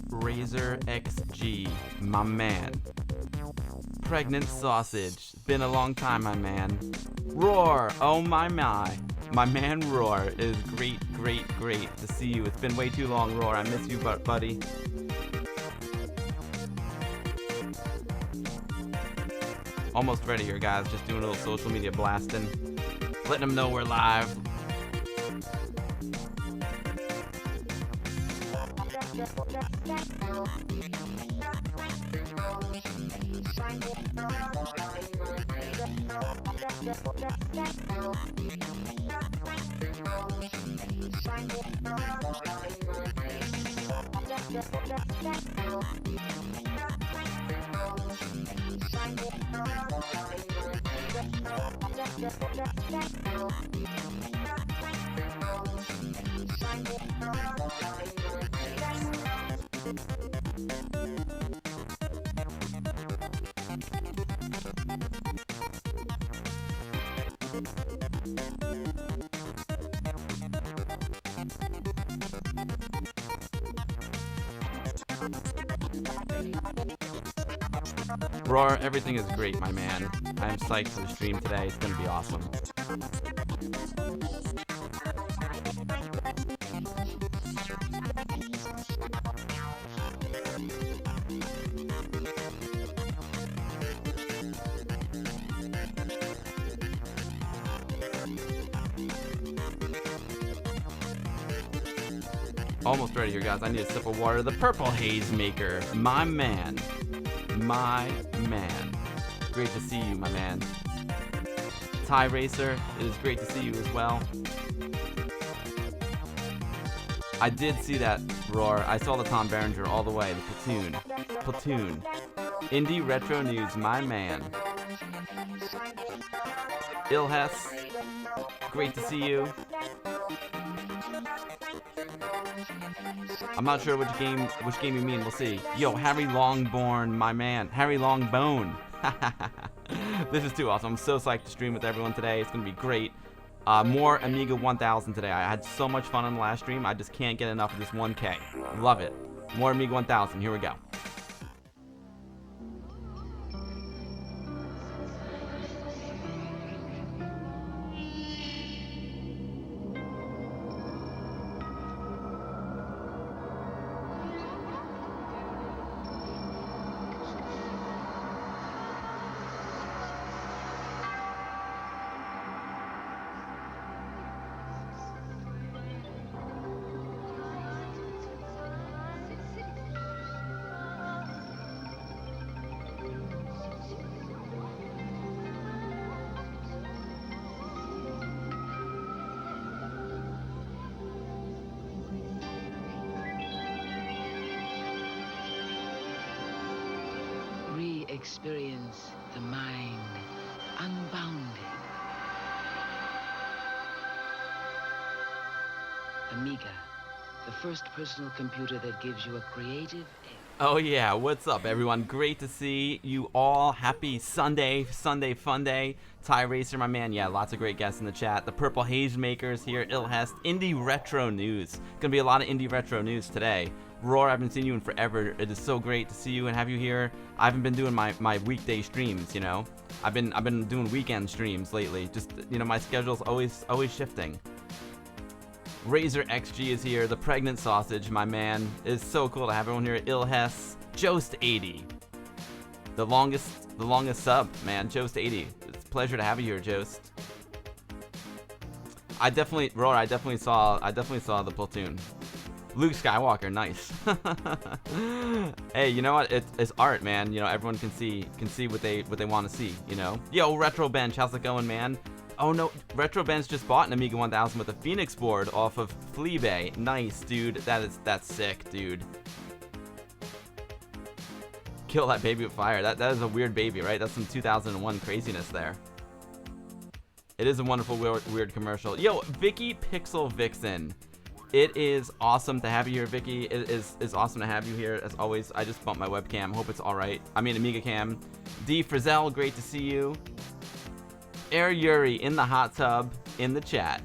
Razor XG, my man. Pregnant sausage, been a long time, my man. Roar, oh my. My man Roar is great to see you. It's been way too long, Roar. I miss you, buddy. Almost ready here, guys. Just doing a little social media blasting. Letting them know we're live. Roar, everything is great, my man. I'm psyched for the stream today. It's gonna be awesome. Almost ready here, guys. I need a sip of water. The Purple Haze Maker, my man. My man. Great to see you, my man. Ty Racer, it is great to see you as well. I did see that, Roar. I saw the Tom Berenger all the way. The Platoon. Indie Retro News, my man. Ilhes, great to see you. I'm not sure which game you mean. We'll see. Yo, Harry Longborn, my man. Harry Longbone. This is too awesome. I'm so psyched to stream with everyone today. It's gonna be great. More Amiga 1000 today. I had so much fun on the last stream. I just can't get enough of this 1K. Love it. More Amiga 1000. Here we go. Experience the mind unbounded. Amiga, the first personal computer that gives you a creative edge. Oh yeah, what's up everyone? Great to see you all. Happy Sunday fun day. Ty Racer, my man. Yeah, lots of great guests in the chat. The Purple Haze Makers here, Ilhest. Indie Retro News. Gonna be a lot of Indie Retro News today. Roar, I haven't seen you in forever. It is so great to see you and have you here. I haven't been doing my weekday streams, you know. I've been doing weekend streams lately. Just, you know, my schedule's always shifting. Razor XG is here. The Pregnant Sausage, my man. It is so cool to have everyone here. Ilhes, Jost80. The longest sub, man. Jost80. It's a pleasure to have you here, Jost. Roar, I definitely saw the Platoon. Luke Skywalker, nice. Hey, you know what? It's art, man. You know, everyone can see what they want to see. You know. Yo, Retro Bench, how's it going, man? Oh no, Retro Bench just bought an Amiga 1000 with a Phoenix board off of Fleabay. Nice, dude. That's sick, dude. Kill that baby with fire. That is a weird baby, right? That's some 2001 craziness there. It is a wonderful weird commercial. Yo, Vicky Pixel Vixen. It is awesome to have you here, Vicky. It is awesome to have you here, as always. I just bumped my webcam. Hope it's alright. I mean, Amiga Cam. D. Frizzell, great to see you. Air Yuri in the hot tub in the chat.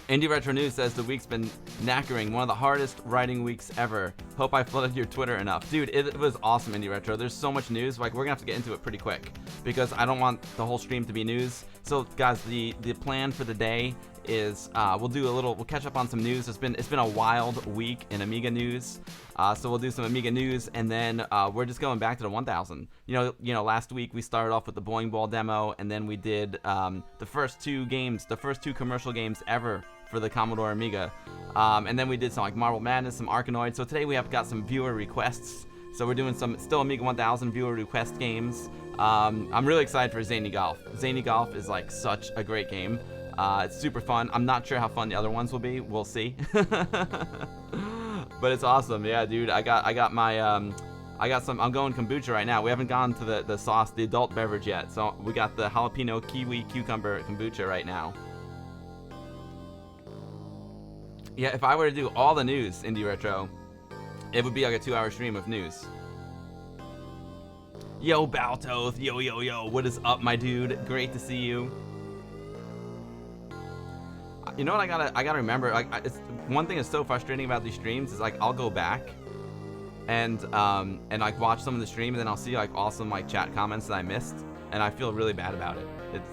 Indie Retro News says the week's been knackering. One of the hardest writing weeks ever. Hope I flooded your Twitter enough. Dude, it was awesome, Indie Retro. There's so much news. Like, we're going to have to get into it pretty quick because I don't want the whole stream to be news. So, guys, the plan for the day is we'll catch up on some news. It's been a wild week in Amiga news. So we'll do some Amiga news, and then we're just going back to the 1000. You know, last week we started off with the Boing Ball demo, and then we did the first two commercial games ever for the Commodore Amiga, and then we did some like Marble Madness, some Arkanoid. So today we have got some viewer requests. So we're doing some still Amiga 1000 viewer request games. I'm really excited for Zany Golf. Zany Golf is like such a great game. It's super fun. I'm not sure how fun the other ones will be. We'll see. But it's awesome. Yeah, dude. I got my I'm going kombucha right now. We haven't gone to the sauce, the adult beverage yet. So we got the jalapeno kiwi cucumber kombucha right now. Yeah, if I were to do all the news, Indie Retro, it would be like a 2-hour stream of news. Yo, Baltoth. Yo. What is up, my dude? Great to see you. You know what I gotta remember? Like, it's one thing that's so frustrating about these streams is like I'll go back and like watch some of the stream, and then I'll see like awesome like chat comments that I missed, and I feel really bad about it. It's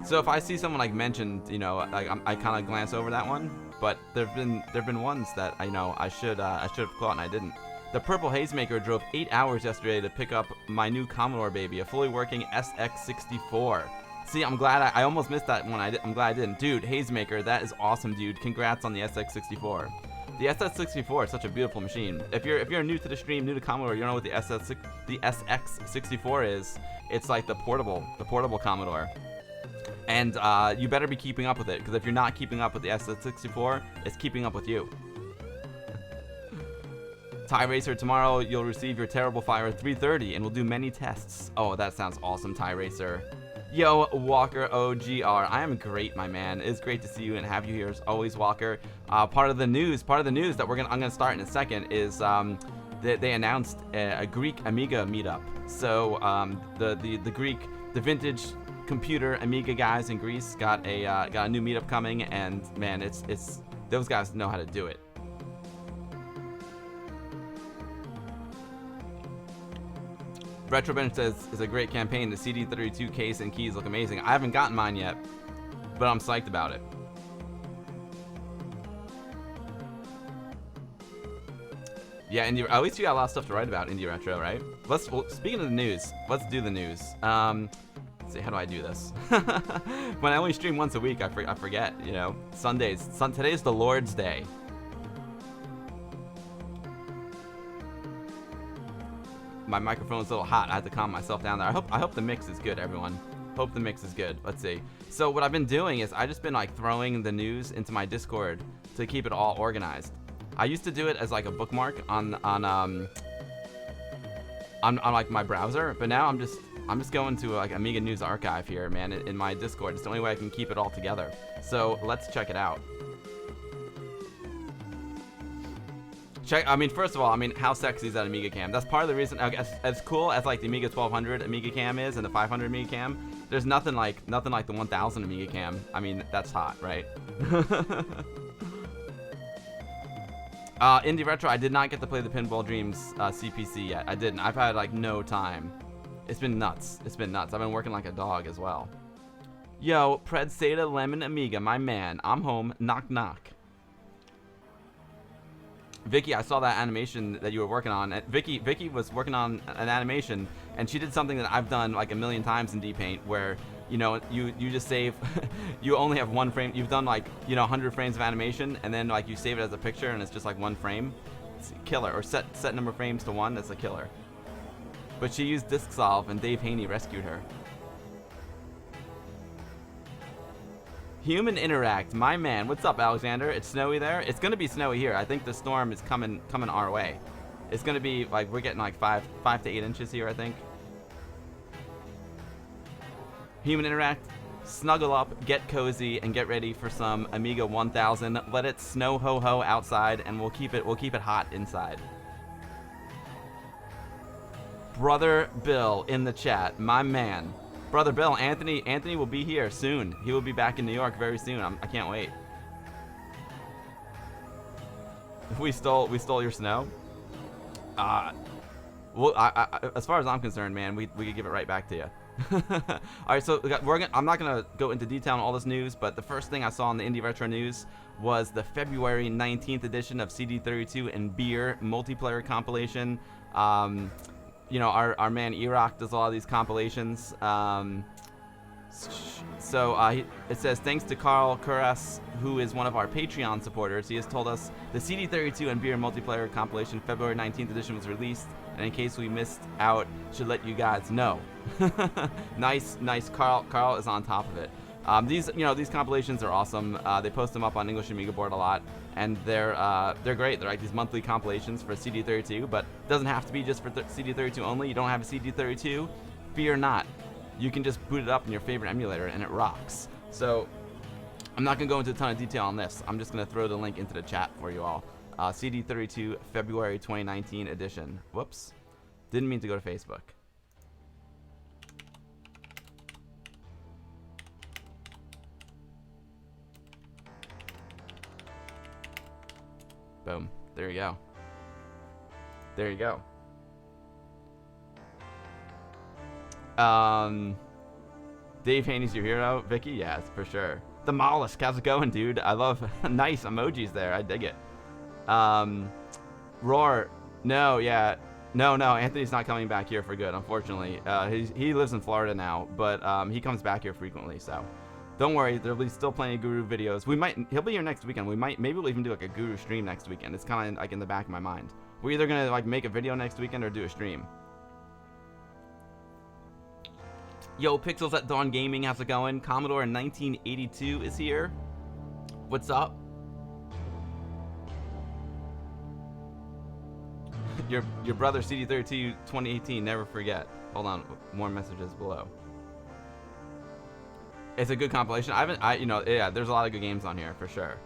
so if I see someone like mentioned, you know, like I kind of glance over that one, but there've been ones that I should have caught and I didn't. The Purple Hazemaker drove 8 hours yesterday to pick up my new Commodore baby, a fully working SX64. See, I'm glad I almost missed that one. I'm glad I didn't. Dude, Hazemaker, that is awesome, dude. Congrats on the SX64. The SX64 is such a beautiful machine. If you're new to the stream, new to Commodore, you don't know what the SX64 is. It's like the portable Commodore. And you better be keeping up with it, because if you're not keeping up with the SX64, it's keeping up with you. Tie Racer, tomorrow you'll receive your Terrible Fire at 3:30, and we'll do many tests. Oh, that sounds awesome, Tie Racer. Yo, Walker OGR, I am great, my man. It's great to see you and have you here as always, Walker. Part of the news that I'm gonna start in a second is they announced a Greek Amiga meetup. So the vintage computer Amiga guys in Greece got a new meetup coming, and man, it's those guys know how to do it. Retrobench says it's a great campaign. The CD32 case and keys look amazing. I haven't gotten mine yet, but I'm psyched about it. Yeah, at least you got a lot of stuff to write about, Indie Retro, right? Speaking of the news, let's do the news. Let's see, how do I do this? When I only stream once a week, I forget. You know, Sundays. Today's the Lord's Day. My microphone's a little hot. I had to calm myself down there. I hope the mix is good, everyone. Hope the mix is good. Let's see. So what I've been doing is I just been like throwing the news into my Discord to keep it all organized. I used to do it as like a bookmark on like my browser, but now I'm just going to like Amiga News Archive here, man, in my Discord. It's the only way I can keep it all together. So let's check it out. First of all, how sexy is that Amiga cam? That's part of the reason. As cool as like the Amiga 1200 Amiga cam is and the 500 Amiga cam, there's nothing like the 1000 Amiga cam. That's hot, right? Indie Retro, I did not get to play the Pinball Dreams CPC yet. I didn't. I've had like no time. It's been nuts. I've been working like a dog as well. Yo, Pred Seda Lemon Amiga, my man. I'm home. Knock knock. Vicky, I saw that animation that you were working on. Vicky was working on an animation, and she did something that I've done like a million times in D-Paint, where you just save. You only have one frame. You've done like 100 frames of animation, and then like you save it as a picture, and it's just like one frame. It's killer. Or set number of frames to 1. That's a killer. But she used Disk Solve, and Dave Haney rescued her. Human Interact, my man. What's up, Alexander? It's snowy there. It's gonna be snowy here. I think the storm is coming our way. It's gonna be like we're getting like 5 to 8 inches here, I think. Human Interact, snuggle up, get cozy, and get ready for some Amiga 1000. Let it snow ho ho outside, and we'll keep it hot inside. Brother Bill in the chat, my man. Brother Bill, Anthony will be here soon. He will be back in New York very soon. I can't wait. We stole your snow. Well, as far as I'm concerned, man, we could give it right back to you. All right, so I'm not gonna go into detail on all this news, but the first thing I saw in the Indie Retro News was the February 19th edition of CD32 and Beer multiplayer compilation. You know, our man Iraq does a lot of these compilations. It says, thanks to Carl Kuras, who is one of our Patreon supporters. He has told us the CD32 and Beer multiplayer compilation February 19th edition was released, and in case we missed out, should let you guys know. nice. Carl is on top of it. These compilations are awesome. They post them up on English Amiga Board a lot, and they're great. They're like these monthly compilations for CD32, but it doesn't have to be just for CD32 only. You don't have a CD32? Fear not. You can just boot it up in your favorite emulator, and it rocks. So I'm not going to go into a ton of detail on this. I'm just going to throw the link into the chat for you all. CD32 February 2019 edition. Whoops. Didn't mean to go to Facebook. Boom. There you go. There you go. Dave Haney's your hero. Vicky, yes, for sure. The Mollusk, how's it going, dude? I love nice emojis there. I dig it. Roar, no, yeah. No, Anthony's not coming back here for good, unfortunately. He lives in Florida now, but he comes back here frequently, so don't worry, there'll be still plenty of Guru videos. He'll be here next weekend. Maybe we'll even do like a Guru stream next weekend. It's kind of like in the back of my mind. We're either gonna like make a video next weekend or do a stream. Yo, Pixels at Dawn Gaming, how's it going? Commodore 1982 is here. What's up? Your brother CD32 2018, never forget. Hold on, more messages below. It's a good compilation. There's a lot of good games on here for sure.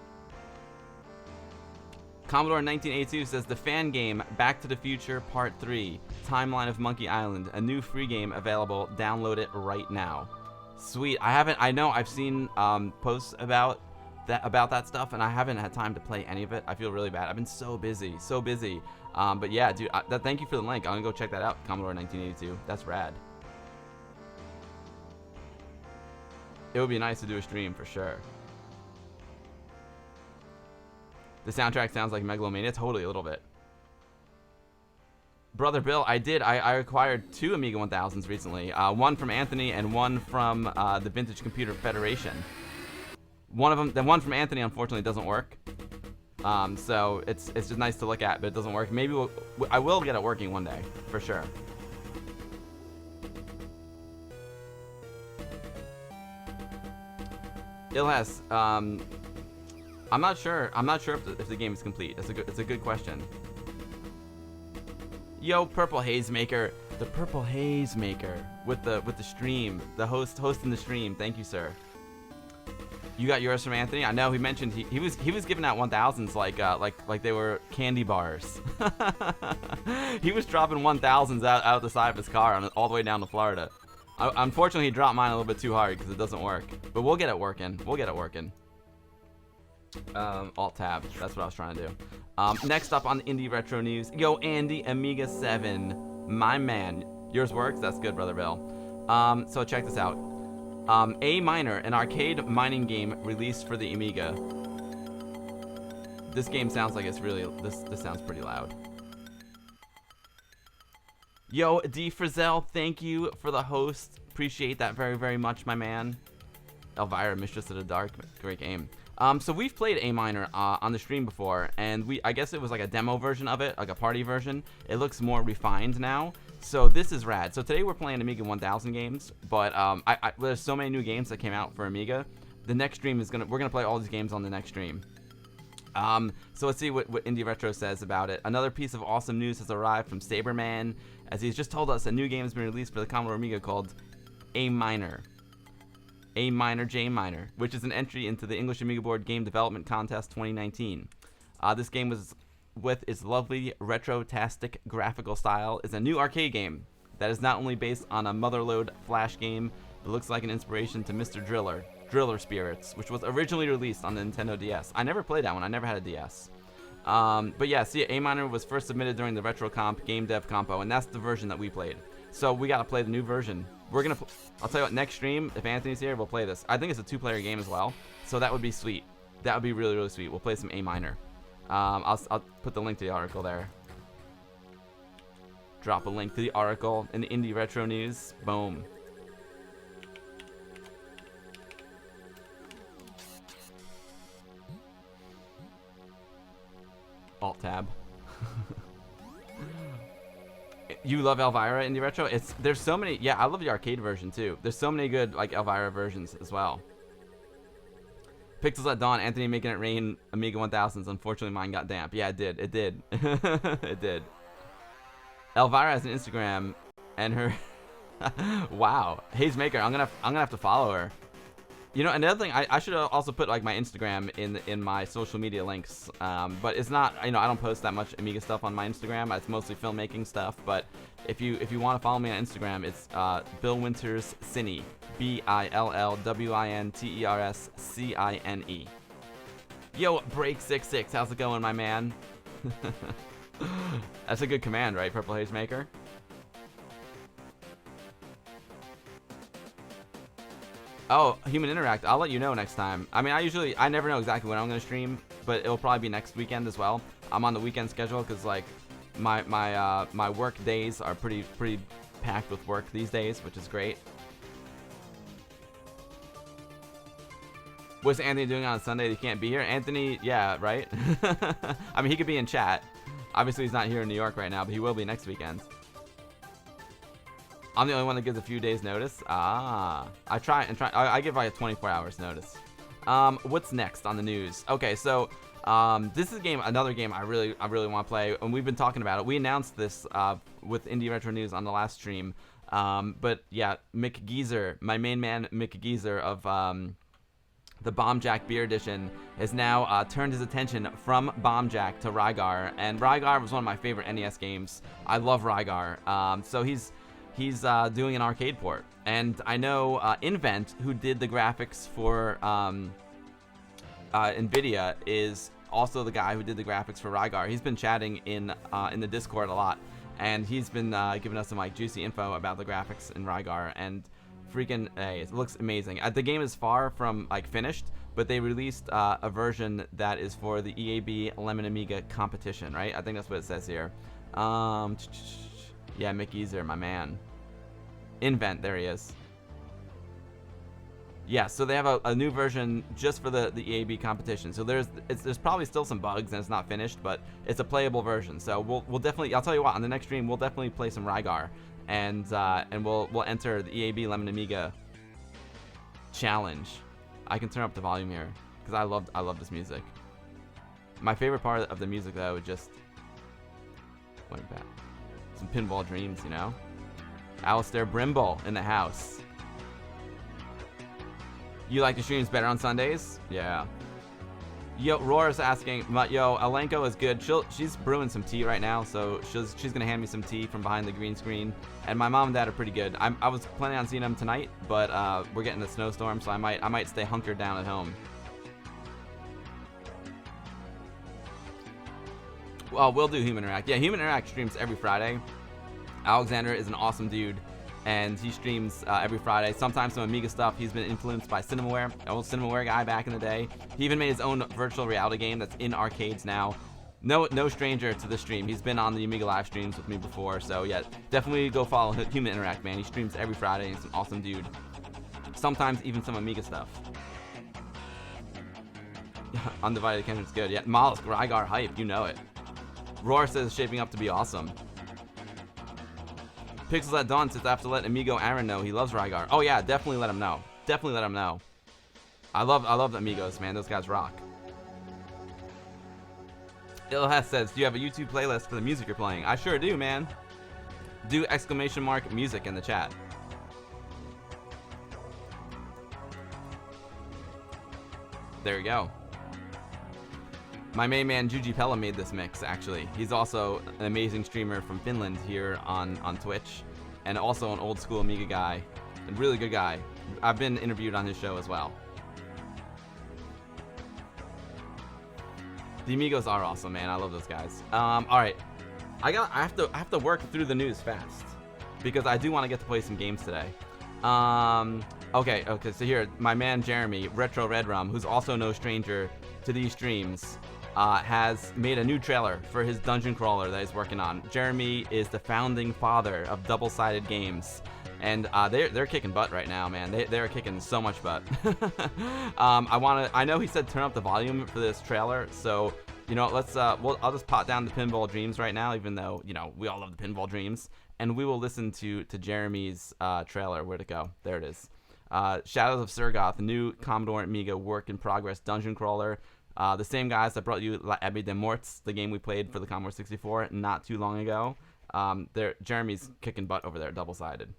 Commodore 1982 says the fan game Back to the Future Part 3 Timeline of Monkey Island, a new free game available. Download it right now. Sweet. I know I've seen posts about that stuff, and I haven't had time to play any of it. I feel really bad. I've been so busy. But yeah, dude, thank you for the link. I'm gonna go check that out. Commodore 1982. That's rad. It would be nice to do a stream for sure. The soundtrack sounds like Megalomania. Totally, a little bit. Brother Bill, I acquired 2 Amiga 1000s recently. One from Anthony and one from the Vintage Computer Federation. The one from Anthony, unfortunately, doesn't work. So it's just nice to look at, but it doesn't work. Maybe I will get it working one day, for sure. Ilhas, I'm not sure if the game is complete. It's a good question. Yo, Purple Haze Maker, the Purple Haze Maker with the stream, the hosting the stream. Thank you, sir. You got yours from Anthony? I know he mentioned he was giving out 1000s like they were candy bars. He was dropping 1000s out the side of his car all the way down to Florida. Unfortunately, he dropped mine a little bit too hard because it doesn't work. But we'll get it working. Alt tab. That's what I was trying to do. Next up on the Indie Retro News. Yo, Andy, Amiga 7. My man. Yours works? That's good, Brother Bill. So check this out. A Miner, an arcade mining game released for the Amiga. This game sounds like it's really... This sounds pretty loud. Yo, D. Frizzell, thank you for the host. Appreciate that very, very much, my man. Elvira, Mistress of the Dark. Great game. So we've played A Miner on the stream before, and I guess it was like a demo version of it, like a party version. It looks more refined now, so this is rad. So today we're playing Amiga 1000 games, but there's so many new games that came out for Amiga. The next stream we're gonna play all these games on the next stream. So let's see what Indie Retro says about it. Another piece of awesome news has arrived from Saberman, as he's just told us a new game has been released for the Commodore Amiga called A Miner. A Minor J Minor, which is an entry into the English Amiga Board Game Development Contest 2019. This game was, with its lovely retro-tastic graphical style, is a new arcade game that is not only based on a Motherlode Flash game, but looks like an inspiration to Mr. Driller Spirits, which was originally released on the Nintendo DS. I never played that one. I never had a DS. But yeah, see, A Minor was first submitted during the Retro Comp Game Dev Compo, and that's the version that we played. So we got to play the new version. We're going to, I'll tell you what, next stream, if Anthony's here, we'll play this. I think it's a 2-player game as well, so that would be sweet. That would be really, really sweet. We'll play some A Minor. I'll put the link to the article there. Drop a link to the article in the Indie Retro News. Boom. Alt-tab. You love Elvira Indie Retro? There's so many. Yeah, I love the arcade version too. There's so many good like Elvira versions as well. Pixels at Dawn, Anthony making it rain, Amiga 1000s. Unfortunately, mine got damp. Yeah, it did. It did. It did. Elvira has an Instagram, and her. Wow, Haze Maker. I'm gonna have to follow her. You know, another thing, I should also put like my Instagram in my social media links. But it's not. You know, I don't post that much Amiga stuff on my Instagram. It's mostly filmmaking stuff. But if you want to follow me on Instagram, it's Bill Winters Cine. BillWintersCine. Yo, Break66, how's it going, my man? That's a good command, right, Purple Haze Maker? Oh, Human Interact, I'll let you know next time. I mean, I never know exactly when I'm going to stream, but it'll probably be next weekend as well. I'm on the weekend schedule because, like, my work days are pretty packed with work these days, which is great. What's Anthony doing on a Sunday that he can't be here? Anthony, yeah, right? I mean, he could be in chat. Obviously, he's not here in New York right now, but he will be next weekend. I'm the only one that gives a few days notice. I give like a 24 hours notice. What's next on the news? Okay, so this is another game I really want to play, and we've been talking about it. We announced this with Indie Retro News on the last stream. But yeah, Mick Geezer, my main man Mick Geezer of the Bomb Jack Beer Edition, has now turned his attention from Bomb Jack to Rygar, and Rygar was one of my favorite NES games. I love Rygar. So he's doing an arcade port, and I know Invent, who did the graphics for NVIDIA, is also the guy who did the graphics for Rygar. He's been chatting in the Discord a lot, and he's been giving us some like juicy info about the graphics in Rygar, and freaking hey, it looks amazing. The game is far from like finished, but they released a version that is for the EAB Lemon Amiga competition, right? I think that's what it says here. Yeah, Mick Geezer, my man. Invent, there he is. Yeah, so they have a new version just for the EAB competition. So there's probably still some bugs and it's not finished, but it's a playable version. So we'll definitely, I'll tell you what, on the next stream we'll definitely play some Rygar, and we'll enter the EAB Lemon Amiga challenge. I can turn up the volume here because I love this music. My favorite part of the music though, just went back. Some Pinball Dreams, you know. Alistair Brimble in the house. You like the streams better on Sundays? Yeah. Yo, Roar's asking, yo, Alenko is good. She's brewing some tea right now, so she's gonna hand me some tea from behind the green screen. And my mom and dad are pretty good. I was planning on seeing them tonight, but we're getting a snowstorm, so I might stay hunkered down at home. Well, we'll do Human Interact. Yeah, Human Interact streams every Friday. Alexander is an awesome dude, and he streams every Friday. Sometimes some Amiga stuff. He's been influenced by Cinemaware, an old Cinemaware guy back in the day. He even made his own virtual reality game that's in arcades now. No stranger to the stream. He's been on the Amiga live streams with me before, so yeah, definitely go follow Human Interact, man. He streams every Friday. He's an awesome dude. Sometimes even some Amiga stuff. Undivided Attention's good. Yeah, Mollusk, Rygar hype, you know it. Roar says it's shaping up to be awesome. Pixels at Dawn says I have to let Amigo Aaron know he loves Rygar. Oh yeah, definitely let him know. Definitely let him know. I love the Amigos, man. Those guys rock. Ilhas says, do you have a YouTube playlist for the music you're playing? I sure do, man. Do ! music in the chat. There you go. My main man Juji Pella made this mix, actually. He's also an amazing streamer from Finland here on Twitch. and also an old school Amiga guy, a really good guy. I've been interviewed on his show as well. The Amigos are awesome, man. I love those guys. All right, I have to work through the news fast because I do want to get to play some games today. Okay. So here, my man Jeremy, Retro Red Rum, who's also no stranger to these streams, has made a new trailer for his dungeon crawler that he's working on. Jeremy is the founding father of double-sided games, and they're kicking butt right now, man. They're kicking so much butt. I know he said turn up the volume for this trailer, so let's I'll just pot down the Pinball Dreams right now, even though we all love the Pinball Dreams, and we will listen to Jeremy's trailer. Where'd it go? There it is. Shadows of Surgoth, new Commodore Amiga work in progress dungeon crawler. The same guys that brought you La Abbey des Morts, the game we played for the Commodore 64 not too long ago. Jeremy's kicking butt over there, double-sided.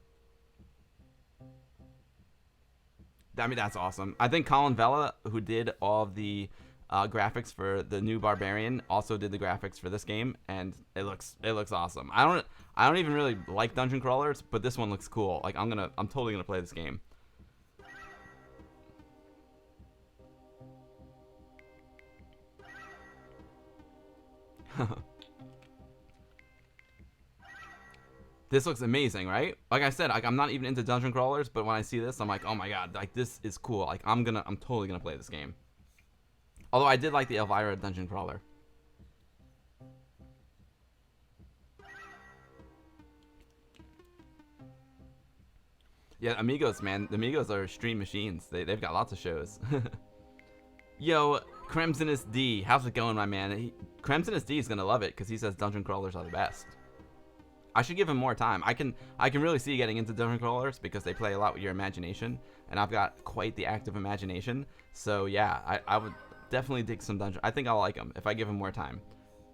I mean, that's awesome. I think Colin Vela, who did all of the graphics for the new Barbarian, also did the graphics for this game, and it looks awesome. I don't even really like dungeon crawlers, but this one looks cool. Like I'm totally gonna play this game. This looks amazing, right? Like I said, I'm not even into dungeon crawlers, but when I see this, I'm like, oh my god, like this is cool. Like I'm totally gonna play this game. Although I did like the Elvira dungeon crawler. Yeah, Amigos, man. The Amigos are stream machines. They've got lots of shows. Yo, Cremsinus D, how's it going, my man? Cremsinus D is gonna love it because he says dungeon crawlers are the best. I should give him more time. I can really see getting into dungeon crawlers because they play a lot with your imagination, and I've got quite the active imagination. So yeah, I would definitely dig some dungeon. I think I'll like him if I give him more time.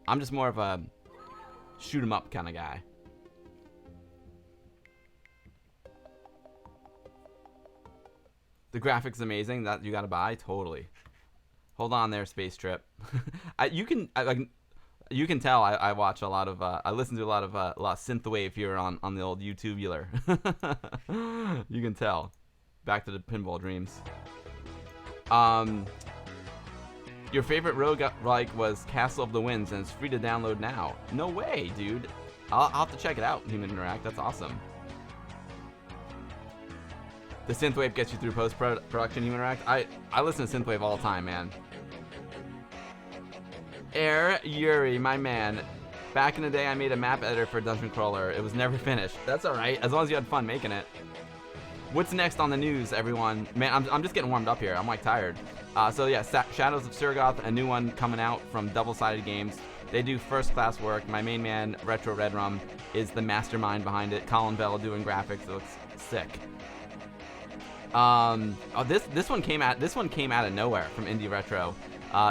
I'm just more of a shoot 'em up kind of guy. The graphics amazing. That you gotta buy totally. Hold on there, Space Trip. You can tell I watch a lot of I listen to a lot of synthwave here on the old YouTubular. You can tell. Back to the Pinball Dreams. Your favorite roguelike was Castle of the Winds, and it's free to download now. No way, dude. I'll have to check it out. Human Interact. That's awesome. The synthwave gets you through post-production. Human Interact. I listen to synthwave all the time, man. Air Yuri, my man. Back in the day, I made a map editor for Dungeon Crawler. It was never finished. That's all right, as long as you had fun making it. What's next on the news, everyone? Man, I'm just getting warmed up here. I'm like tired. So yeah, Shadows of Surgoth, a new one coming out from Double-Sided Games. They do first-class work. My main man, Retro Red Rum, is the mastermind behind it. Colin Vela doing graphics. It looks sick. This one came out of nowhere from Indie Retro.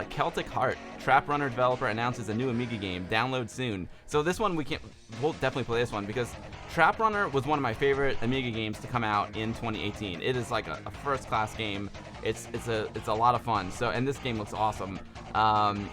Celtic Heart, Trap Runner developer, announces a new Amiga game. Download soon. So this one we'll definitely play this one because Trap Runner was one of my favorite Amiga games to come out in 2018. It is like a first-class game. It's a lot of fun. So, and this game looks awesome.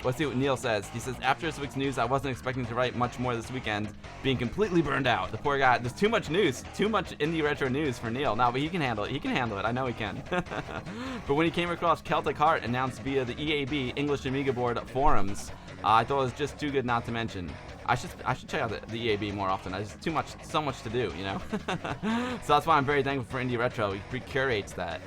Let's see what Neil says. He says, after this week's news, I wasn't expecting to write much more this weekend, being completely burned out. The poor guy. There's too much news, too much Indie Retro news for Neil. No, but he can handle it. He can handle it. I know he can. But when he came across Celtic Heart announced via the EAB English Amiga Board forums, I thought it was just too good not to mention. I should check out the EAB more often. There's so much to do, you know. So that's why I'm very thankful for Indie Retro. He curates that.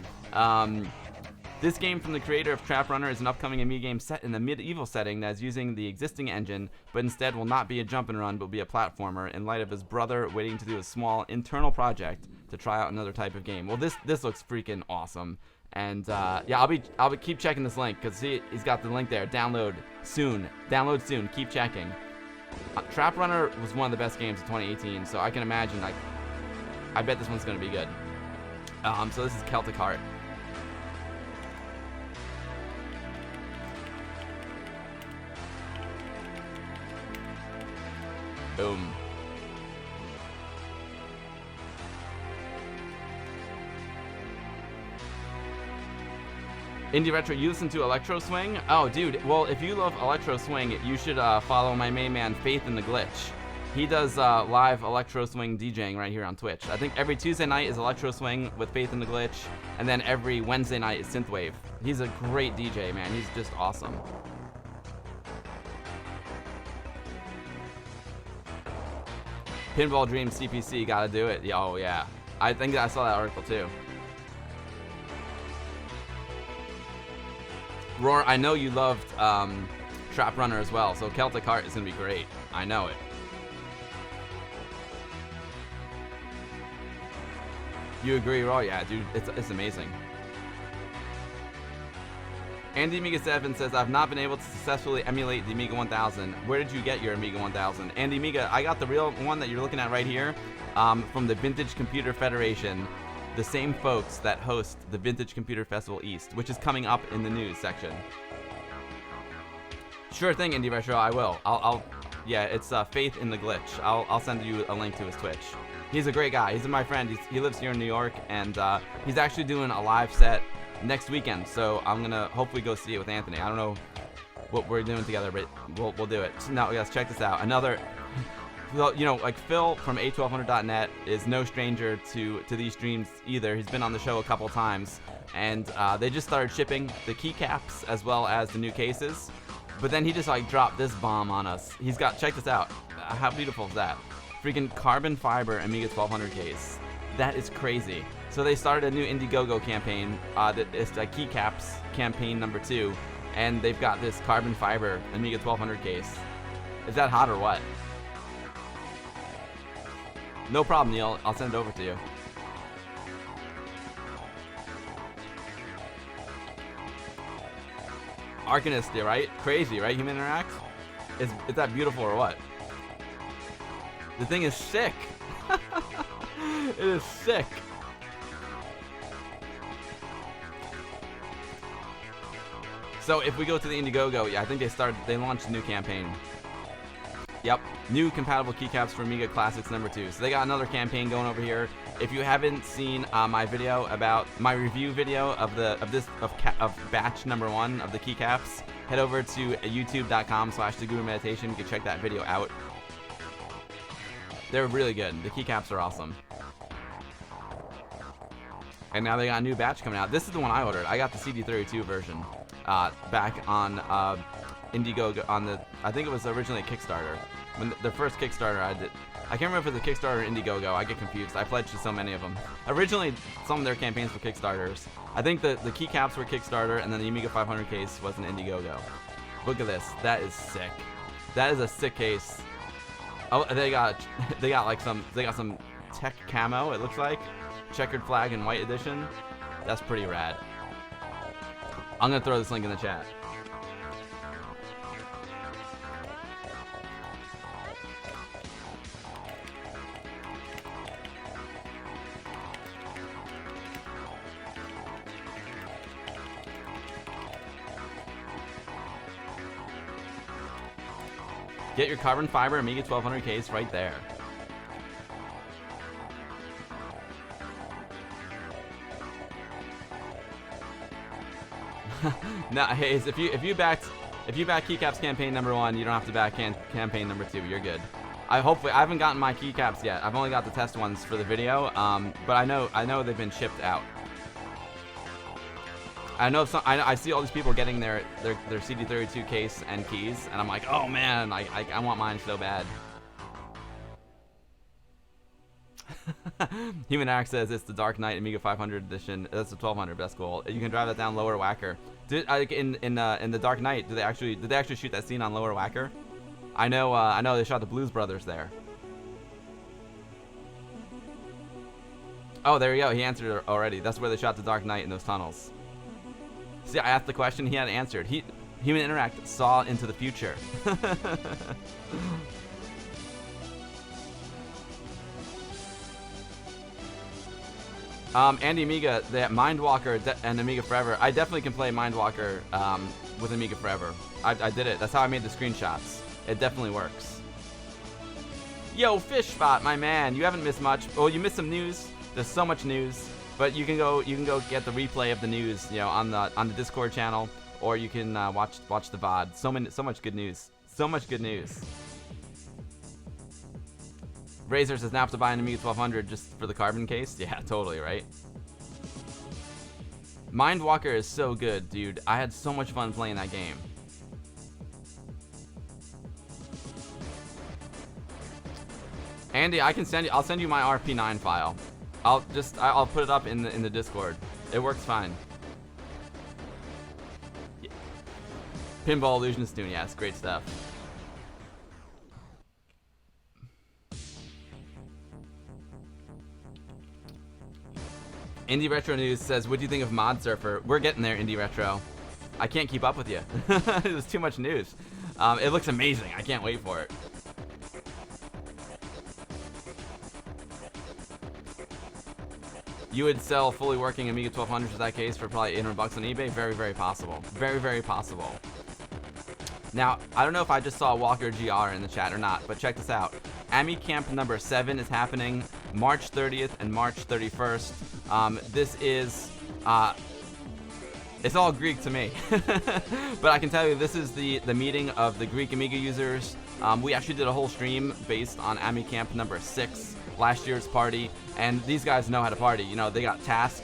This game from the creator of Trap Runner is an upcoming Amiga game set in the medieval setting that is using the existing engine, but instead will not be a jump and run, but will be a platformer in light of his brother waiting to do a small internal project to try out another type of game. Well, this looks freaking awesome. And yeah, I'll keep checking this link because he's got the link there. Download soon. Keep checking. Trap Runner was one of the best games of 2018, so I can imagine I bet this one's gonna be good. So this is Celtic Heart. Boom. Indie Retro, you listen to Electro Swing? Oh, dude. Well, if you love Electro Swing, you should follow my main man, Faith in the Glitch. He does live electro swing DJing right here on Twitch. I think every Tuesday night is electro swing with Faith in the Glitch, and then every Wednesday night is synthwave. He's a great DJ, man. He's just awesome. Pinball Dream CPC, gotta do it. Oh yeah, I think I saw that article too. Roar, I know you loved Trap Runner as well, so Celtic Heart is gonna be great. I know it. You agree, Roar? Yeah, dude, it's amazing. Andy Amiga 7 says, I've not been able to successfully emulate the Amiga 1000. Where did you get your Amiga 1000? Andy Amiga, I got the real one that you're looking at right here from the Vintage Computer Federation, the same folks that host the Vintage Computer Festival East, which is coming up in the news section. Sure thing, Indie Retro, I will. Yeah, it's Faith in the Glitch. I'll send you a link to his Twitch. He's a great guy. He's my friend. He lives here in New York, and he's actually doing a live set next weekend. So I'm gonna hopefully go see it with Anthony. I don't know what we're doing together, but we'll do it. So now, guys, check this out. Another, you know, like Phil from A1200.net is no stranger to these streams either. He's been on the show a couple times, and they just started shipping the keycaps as well as the new cases. But then he just like dropped this bomb on us. He's got, check this out. How beautiful is that? Freaking carbon fiber Amiga 1200 case. That is crazy. So they started a new Indiegogo campaign. That is the keycaps campaign number 2, and they've got this carbon fiber Amiga 1200 case. Is that hot or what? No problem, Neil. I'll send it over to you. Arcanist, right? Crazy, right? Human Interact? Is that beautiful or what? The thing is sick. It is sick. So if we go to the Indiegogo, yeah, I think they launched a new campaign. Yep, new compatible keycaps for Amiga Classics number 2. So they got another campaign going over here. If you haven't seen my video about my review video of batch number 1 of the keycaps, head over to youtube.com/thegurumeditation. You can check that video out. They're really good. The keycaps are awesome. And now they got a new batch coming out. This is the one I ordered. I got the CD32 version back on Indiegogo on the, I think it was originally a Kickstarter. When the first Kickstarter I did, I can't remember if it was a Kickstarter or Indiegogo. I get confused. I pledged to so many of them. Originally, some of their campaigns were Kickstarters. I think the keycaps were Kickstarter, and then the Amiga 500 case was an Indiegogo. Look at this. That is sick. That is a sick case. Oh, they got some tech camo. It looks like checkered flag in white edition. That's pretty rad. I'm gonna throw this link in the chat. Get your carbon fiber Amiga 1200 case right there. No, Hayes, if you back keycaps campaign number 1, you don't have to back campaign number 2. You're good. I haven't gotten my keycaps yet. I've only got the test ones for the video. But I know they've been shipped out. I see all these people getting their CD32 case and keys, and I'm like, oh man, I want mine so bad. Human Act says it's the Dark Knight Amiga 500 edition. That's the 1200. That's cool. You can drive that down Lower Whacker. In the Dark Knight, did they actually shoot that scene on Lower Whacker? I know they shot the Blues Brothers there. Oh, there you go. He answered it already. That's where they shot the Dark Knight in those tunnels. See, I asked the question, he had answered. Human Interact saw into the future. Andy Amiga, the Mindwalker and Amiga Forever. I definitely can play Mindwalker with Amiga Forever. I did it. That's how I made the screenshots. It definitely works. Yo, Fishspot, my man. You haven't missed much. Oh, you missed some news. There's so much news. But you can go get the replay of the news, you know, on the Discord channel, or you can watch the VOD. So much good news. So much good news. Razor says now have to buy an Amiga 1200 just for the carbon case. Yeah, totally, right? Mindwalker is so good, dude. I had so much fun playing that game. Andy, I'll send you my RP9 file. I'll put it up in the Discord. It works fine. Yeah. Pinball Illusionist tune, yes, great stuff. Indie Retro News says, what do you think of Mod Surfer? We're getting there, Indie Retro. I can't keep up with you. There's too much news. It looks amazing. I can't wait for it. You would sell fully working Amiga 1200s in that case for probably $800 on eBay? Very, very possible. Very, very possible. Now, I don't know if I just saw Walker GR in the chat or not, but check this out. Ami Camp number 7 is happening March 30th and March 31st. This is, it's all Greek to me. But I can tell you this is the meeting of the Greek Amiga users. We actually did a whole stream based on Ami Camp number 6, last year's party, and these guys know how to party. You know, they got Task.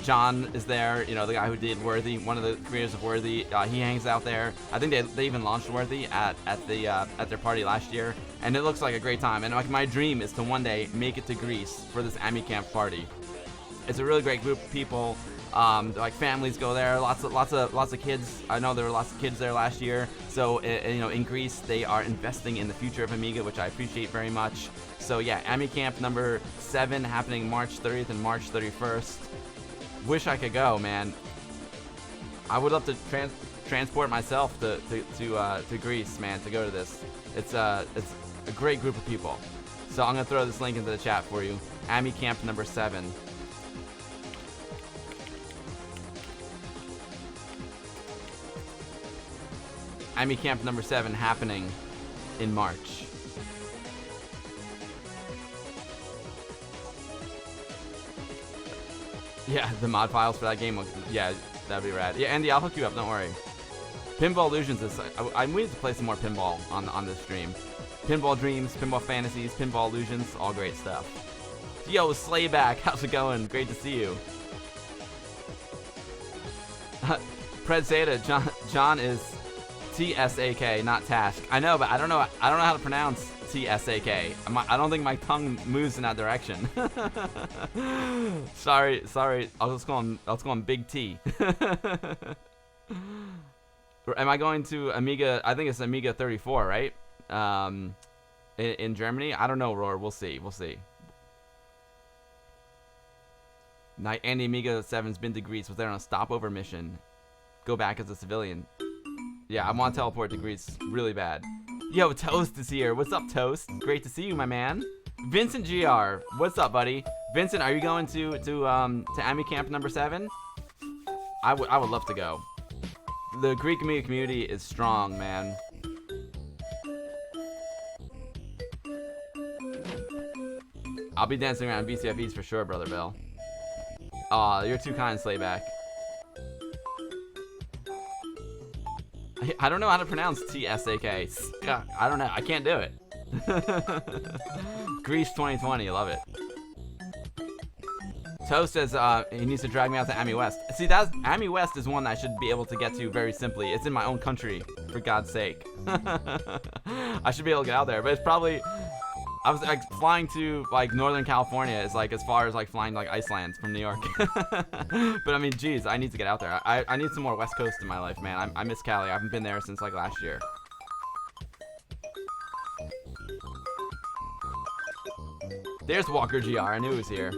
John is there, you know, the guy who did Worthy, one of the creators of Worthy. He hangs out there. I think they even launched Worthy at their party last year, and it looks like a great time. And like my dream is to one day make it to Greece for this Ami Camp party. It's a really great group of people. Like families go there, lots of kids. I know there were lots of kids there last year. So you know, in Greece they are investing in the future of Amiga, which I appreciate very much. So yeah, Ami Camp number 7 happening March 30th and March 31st. Wish I could go, man. I would love to transport myself to Greece, man, to go to this. It's a great group of people. So I'm gonna throw this link into the chat for you. Ami Camp number 7. Ami Camp number 7 happening in March. Yeah, the mod files for that game, yeah, that'd be rad. Yeah, Andy, I'll hook you up, don't worry. Pinball Illusions is, I'm waiting to play some more pinball on this stream. Pinball Dreams, Pinball Fantasies, Pinball Illusions, all great stuff. Yo, Slayback, how's it going? Great to see you. Pred Zeta, John is T-S-A-K, not Task. I know, but I don't know how to pronounce T-S-A-K. I don't think my tongue moves in that direction. sorry. I'll just call him Big T. Am I going to Amiga? I think it's Amiga 34, right? In Germany? I don't know, Roar. We'll see. Night Andy Amiga 7's been to Greece. Was there on a stopover mission. Go back as a civilian. Yeah, I want to teleport to Greece really bad. Yo, Toast is here. What's up, Toast? Great to see you, my man. Vincent GR, what's up, buddy? Vincent, are you going to Ami Camp number 7? I would love to go. The Greek Amiga community is strong, man. I'll be dancing around BCFEs for sure, Brother Bill. Aw, you're too kind, Slayback. I don't know how to pronounce T-S-A-K. I don't know. I can't do it. Greece 2020. Love it. Toast says he needs to drag me out to Ami West. See, Ami West is one I should be able to get to very simply. It's in my own country, for God's sake. I should be able to get out there, but it's probably... I was like flying to like Northern California is like as far as like flying to like Iceland from New York. But I mean, geez, I need to get out there. I need some more West Coast in my life, man. I miss Cali. I haven't been there since like last year. There's Walker GR. I knew he was here.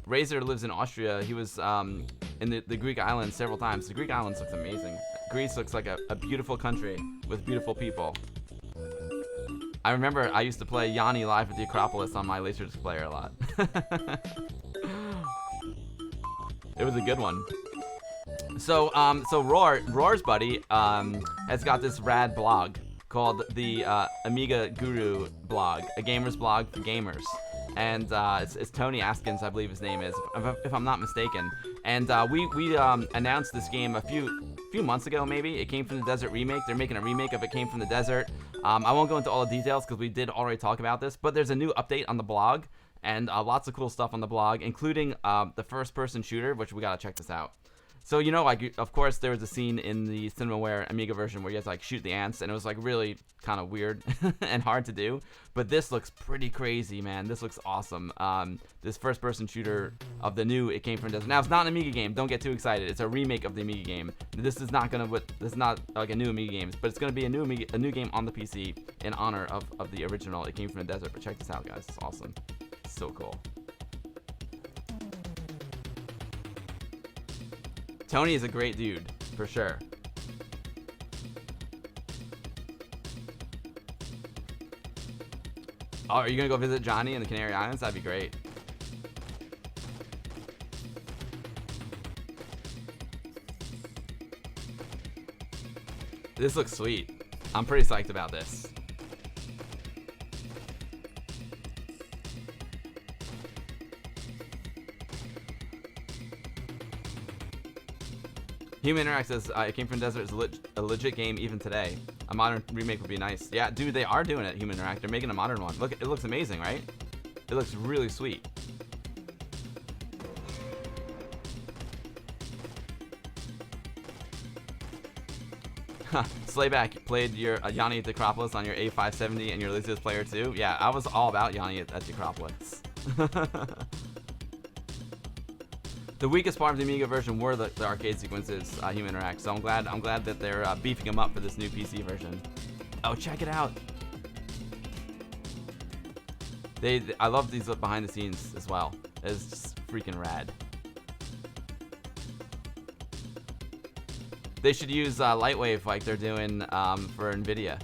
Razor lives in Austria. He was in the Greek islands several times. The Greek islands looks amazing. Greece looks like a beautiful country with beautiful people. I remember I used to play Yanni live at the Acropolis on my Laserdisc player a lot. It was a good one. So Roar's buddy has got this rad blog called the Amiga Guru blog, a gamer's blog for gamers. And it's Tony Askins, I believe his name is, if I'm not mistaken. And we announced this game a few months ago, maybe. It Came from the Desert remake. They're making a remake of It Came from the Desert. I won't go into all the details because we did already talk about this, but there's a new update on the blog, and lots of cool stuff on the blog, including the first-person shooter, which we gotta check this out. So, you know, like, of course, there was a scene in the CinemaWare Amiga version where you had to, like, shoot the ants, and it was, like, really kind of weird and hard to do. But this looks pretty crazy, man. This looks awesome. This first-person shooter of the new It Came from the Desert. Now, it's not an Amiga game. Don't get too excited. It's a remake of the Amiga game. This is not like a new Amiga game, but it's gonna be a new game on the PC in honor of the original It Came from the Desert. But check this out, guys. It's awesome. It's so cool. Tony is a great dude, for sure. Oh, are you gonna go visit Johnny in the Canary Islands? That'd be great. This looks sweet. I'm pretty psyched about this. Human Interact says, It Came from the Desert is a legit game even today. A modern remake would be nice. Yeah, dude, they are doing it, Human Interact. They're making a modern one. Look, it looks amazing, right? It looks really sweet. Slayback played your Yanni at the Acropolis on your A570 and your Lizia's Player 2. Yeah, I was all about Yanni at the Acropolis. The weakest part of the Amiga version were the arcade sequences, Human Interact. So I'm glad that they're beefing them up for this new PC version. Oh, check it out. I love these behind the scenes as well. It's just freaking rad. They should use Lightwave like they're doing for NVIDIA.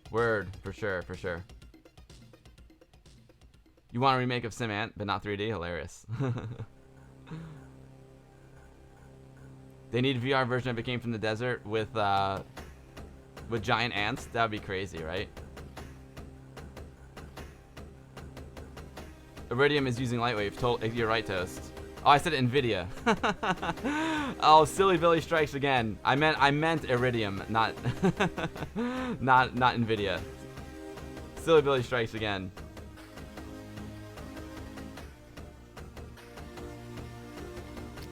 Word, for sure, for sure. You want a remake of SimAnt, but not 3D? Hilarious. They need a VR version of It Came from the Desert with giant ants. That would be crazy, right? Iridium is using Lightwave. You're right, Toast. Oh, I said NVIDIA. Oh, silly Billy strikes again. I meant Iridium, not not NVIDIA. Silly Billy strikes again.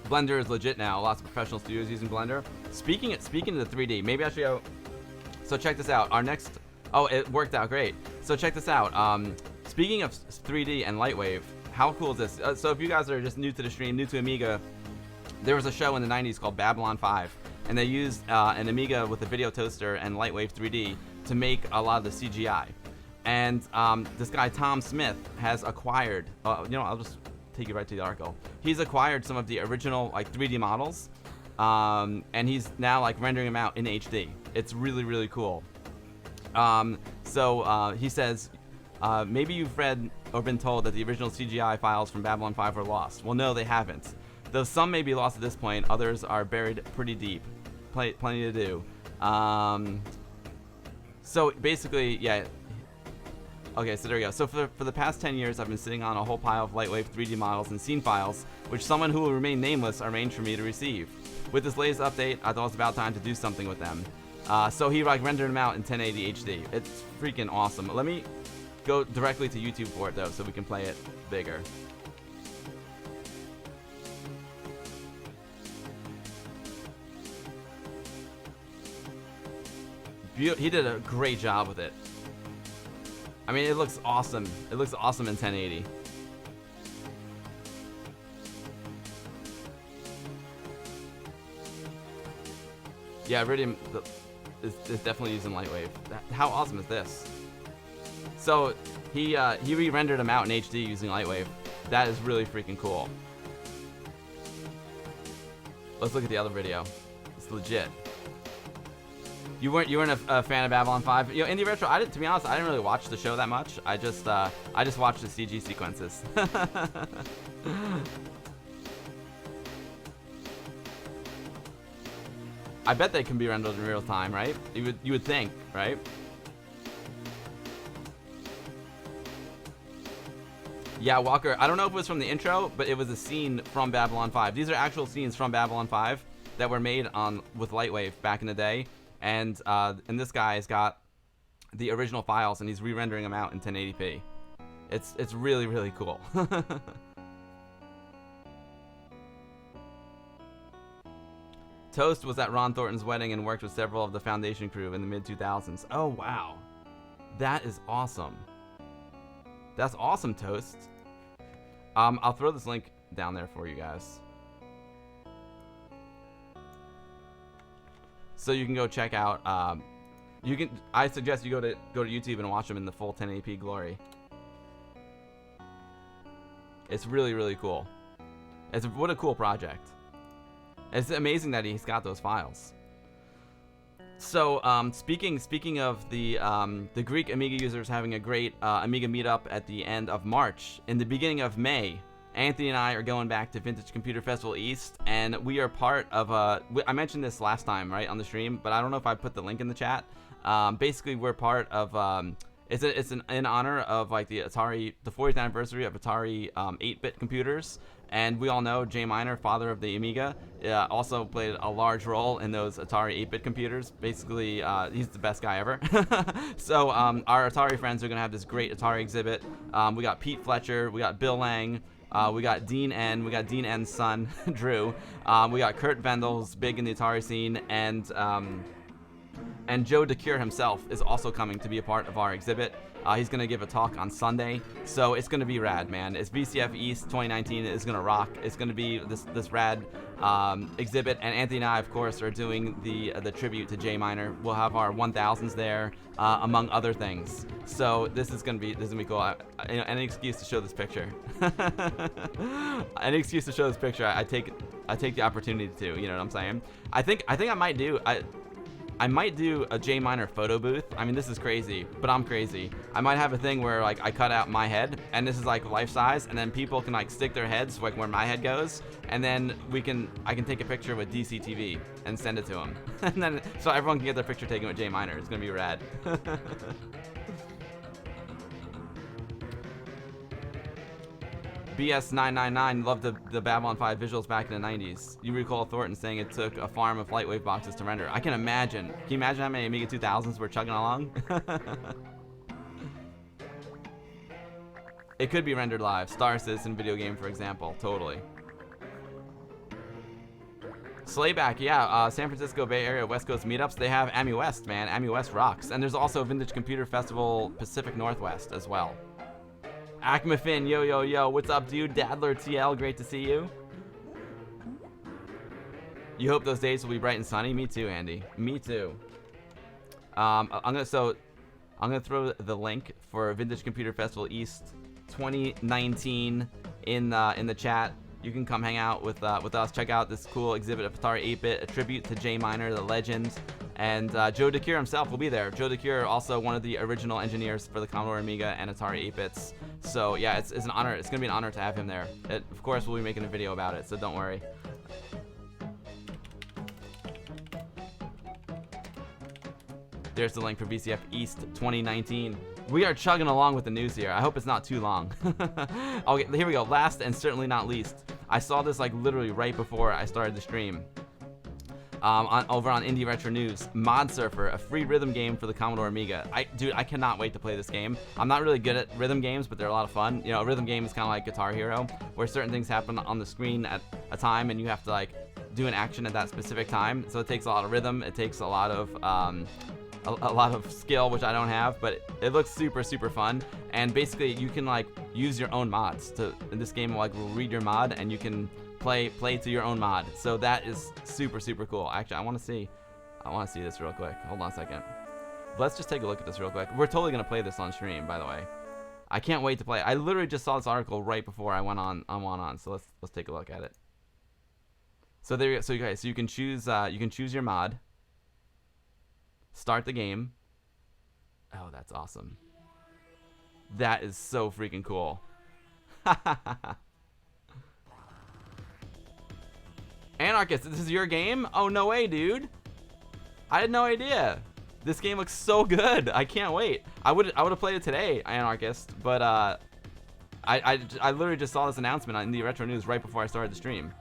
Blender is legit now. Lots of professional studios using Blender. Speaking of the 3D, maybe I should go. So check this out. Our next. Oh, it worked out great. So check this out. Speaking of 3D and Lightwave. How cool is this? So if you guys are just new to the stream, new to Amiga, there was a show in the 90s called Babylon 5, and they used an Amiga with a video toaster and Lightwave 3D to make a lot of the CGI. And this guy, Tom Smith, has acquired, I'll just take you right to the article. He's acquired some of the original 3D models, and he's now rendering them out in HD. It's really, really cool. So he says, maybe you've read or been told that the original CGI files from Babylon 5 were lost. Well, no, they haven't. Though some may be lost at this point, others are buried pretty deep. Plenty to do. So basically, yeah. Okay, so there we go. So for the past 10 years, I've been sitting on a whole pile of Lightwave 3D models and scene files, which someone who will remain nameless arranged for me to receive. With this latest update, I thought it was about time to do something with them. So he rendered them out in 1080 HD. It's freaking awesome. Let me go directly to YouTube for it though, so we can play it bigger. He did a great job with it. I mean, it looks awesome. It looks awesome in 1080. Yeah, Iridium is definitely using Lightwave. How awesome is this? So he re-rendered them out in HD using Lightwave. That is really freaking cool. Let's look at the other video. It's legit. You weren't a fan of Babylon 5? Indie Retro. To be honest, I didn't really watch the show that much. I just watched the CG sequences. I bet they can be rendered in real time, right? You would think, right? Yeah, Walker, I don't know if it was from the intro, but it was a scene from Babylon 5. These are actual scenes from Babylon 5 that were made on with Lightwave back in the day. And this guy's got the original files, and he's re-rendering them out in 1080p. It's really, really cool. Toast was at Ron Thornton's wedding and worked with several of the Foundation crew in the mid-2000s. Oh, wow. That is awesome. That's awesome, Toast. I'll throw this link down there for you guys, so you can go check out. I suggest you go to YouTube and watch them in the full 1080p glory. It's really, really cool. What a cool project. It's amazing that he's got those files. So speaking of the Greek Amiga users having a great Amiga meetup at the end of March, in the beginning of May, Anthony and I are going back to Vintage Computer Festival East, and we are part of I mentioned this last time, right, on the stream, but I don't know if I put the link in the chat. Basically, we're part of it's in honor of like the 40th anniversary of Atari 8-bit computers. And we all know Jay Miner, father of the Amiga, also played a large role in those Atari 8-bit computers. Basically, he's the best guy ever. So our Atari friends are going to have this great Atari exhibit. We got Pete Fletcher, we got Bill Lang, we got Dean N, we got Dean N's son, Drew. We got Kurt Vendel's big in the Atari scene, and Joe DeCure himself is also coming to be a part of our exhibit. He's going to give a talk on Sunday, so it's going to be rad, man. It's VCF East 2019 is going to rock. It's going to be this rad exhibit, and Anthony and I, of course, are doing the tribute to Jay Miner. We'll have our 1000s there, among other things. So this is going to be cool. Any excuse to show this picture. Any excuse to show this picture, I take the opportunity to. You know what I'm saying? I think I might do. I might do a Jay Miner photo booth. I mean, this is crazy, but I'm crazy. I might have a thing where like I cut out my head, and this is like life size, and then people can like stick their heads like where my head goes, and then I can take a picture with DCTV and send it to them, and then so everyone can get their picture taken with Jay Miner. It's gonna be rad. BS999 loved the Babylon 5 visuals back in the 90s. You recall Thornton saying it took a farm of Lightwave boxes to render. I can imagine. Can you imagine how many Amiga 2000s were chugging along? It could be rendered live. Star Citizen video game, for example. Totally. Slayback, yeah. San Francisco Bay Area West Coast meetups. They have Ami West, man. Ami West rocks. And there's also Vintage Computer Festival Pacific Northwest as well. Acmafin, yo, what's up, dude? Dadler TL, great to see you. You hope those days will be bright and sunny? Me too, Andy. Me too. I'm gonna throw the link for Vintage Computer Festival East 2019 in the chat. You can come hang out with us. Check out this cool exhibit of Atari 8-bit, a tribute to Jay Miner, the legend. And Joe DeCure himself will be there. Joe DeCure, also one of the original engineers for the Commodore Amiga and Atari 8-bits. So yeah, it's an honor. It's gonna be an honor to have him there. Of course, we'll be making a video about it, so don't worry. There's the link for VCF East 2019. We are chugging along with the news here. I hope it's not too long. Okay, here we go. Last and certainly not least, I saw this like literally right before I started the stream. Over on Indie Retro News, Mod Surfer, a free rhythm game for the Commodore Amiga. Dude, I cannot wait to play this game. I'm not really good at rhythm games, but they're a lot of fun. You know, a rhythm game is kind of like Guitar Hero, where certain things happen on the screen at a time, and you have to like do an action at that specific time. So it takes a lot of rhythm. It takes a lot of a lot of skill, which I don't have, but it looks super, super fun. And basically, you can like use your own mods in this game. Like, will read your mod, and you can play to your own mod. So that is super, super cool. Actually, I want to see this real quick. Hold on a second. Let's just take a look at this real quick. We're totally gonna play this on stream, by the way. I can't wait to play. I literally just saw this article right before I went on. So let's take a look at it. So there you go. So guys, so you can choose your mod. Start the game. Oh, that's awesome. That is so freaking cool. Anarchist, this is your game? Oh, no way, dude. I had no idea. This game looks so good. I can't wait. I would have played it today, Anarchist, but I literally just saw this announcement on the Retro News right before I started the stream.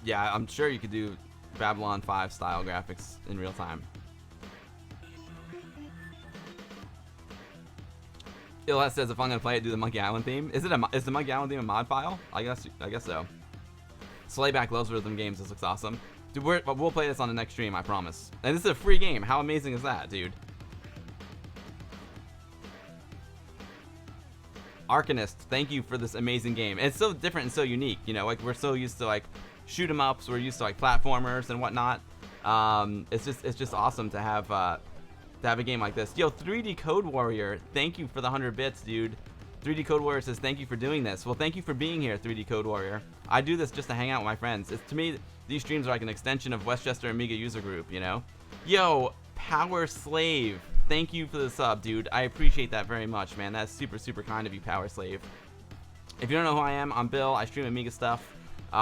Yeah, I'm sure you could do Babylon 5 style graphics in real time. Ilhas says if I'm gonna play it, do the Monkey Island theme. Is the Monkey Island theme a mod file? I guess so. Slayback loves rhythm games. This looks awesome. Dude, we'll play this on the next stream, I promise. And this is a free game. How amazing is that, dude? Arcanist, thank you for this amazing game. And it's so different and so unique. You know, like we're so used to like shoot 'em ups. We're used to like platformers and whatnot. It's just awesome to have a game like this. Yo, 3D Code Warrior, thank you for the 100 bits, dude. 3D Code Warrior says thank you for doing this. Well, thank you for being here, 3D Code Warrior. I do this just to hang out with my friends. To me, these streams are like an extension of Westchester Amiga user group, you know? Yo, Power Slave, thank you for the sub, dude. I appreciate that very much, man. That's super, super kind of you, Power Slave. If you don't know who I am, I'm Bill. I stream Amiga stuff.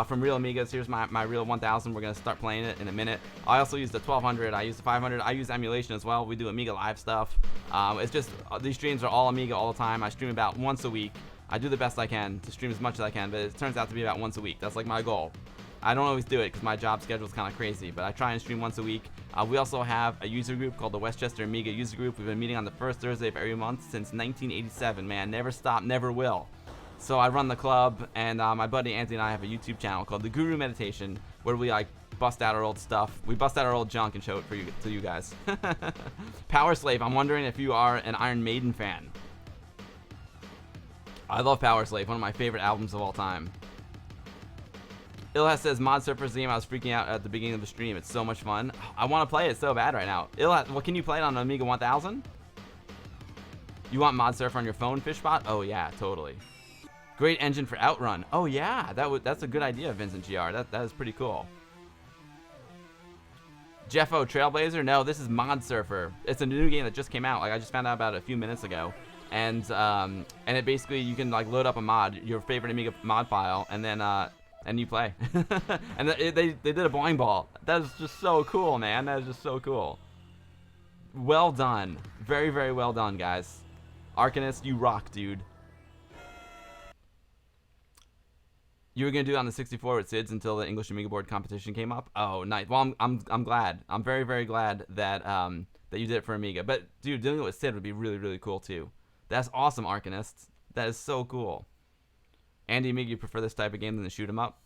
From Real Amigas, here's my Real 1000. We're going to start playing it in a minute. I also use the 1200. I use the 500. I use emulation as well. We do Amiga Live stuff. It's just, these streams are all Amiga all the time. I stream about once a week. I do the best I can to stream as much as I can, but it turns out to be about once a week. That's like my goal. I don't always do it because my job schedule is kind of crazy, but I try and stream once a week. We also have a user group called the Westchester Amiga User Group. We've been meeting on the first Thursday of every month since 1987, man. Never stop, never will. So I run the club, and my buddy Anthony and I have a YouTube channel called The Guru Meditation, where we like bust out our old stuff. We bust out our old junk and show it to you guys. Power Slave, I'm wondering if you are an Iron Maiden fan. I love Power Slave, one of my favorite albums of all time. Ilhas says, Mod Surfer's theme, I was freaking out at the beginning of the stream. It's so much fun. I want to play it so bad right now. Ilhas, well, can you play it on an Amiga 1000? You want Mod Surfer on your phone, Fishbot? Oh yeah, totally. Great engine for Outrun. Oh yeah, that's a good idea, Vincent GR. That is pretty cool. Jeffo, Trailblazer? No, this is Mod Surfer. It's a new game that just came out. Like I just found out about it a few minutes ago. And it basically, you can like load up a mod, your favorite Amiga mod file, and then and you play. And they did a boing ball. That is just so cool, man. That is just so cool. Well done. Very, very well done, guys. Arcanist, you rock, dude. You were gonna do it on the 64 with SIDS until the English Amiga Board competition came up. Oh, nice. Well, I'm glad. I'm very, very glad that that you did it for Amiga. But dude, doing it with SID would be really, really cool too. That's awesome, Arcanist. That is so cool. Andy Amiga, you prefer this type of game than the shoot 'em up?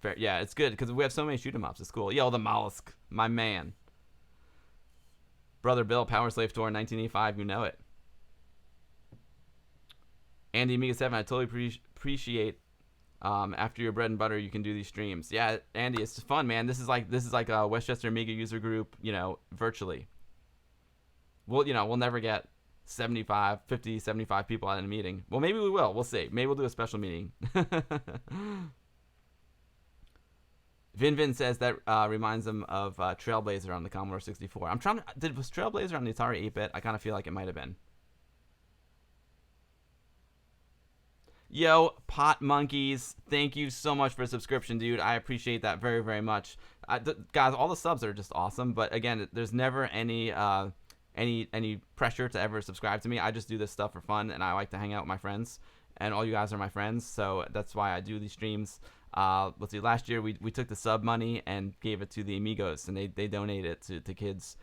Fair. Yeah, it's good because we have so many shoot 'em ups. It's cool. Yo, the Mollusk, my man. Brother Bill, Power Slave Tour 1985. You know it. Andy Amiga 7, I totally appreciate. After your bread and butter, you can do these streams. Yeah, Andy, it's fun, man. This is like a Westchester Amiga user group, you know, virtually. We'll never get 50, 75 people at a meeting. Well, maybe we will. We'll see. Maybe we'll do a special meeting. Vin says that reminds him of Trailblazer on the Commodore 64. Was Trailblazer on the Atari 8-bit? I kind of feel like it might have been. Yo, Pot Monkeys, thank you so much for a subscription, dude. I appreciate that very, very much. Guys, all the subs are just awesome, but again, there's never any pressure to ever subscribe to me. I just do this stuff for fun, and I like to hang out with my friends, and all you guys are my friends, so that's why I do these streams. Let's see, last year we took the sub money and gave it to the Amigos, and they donated it to kids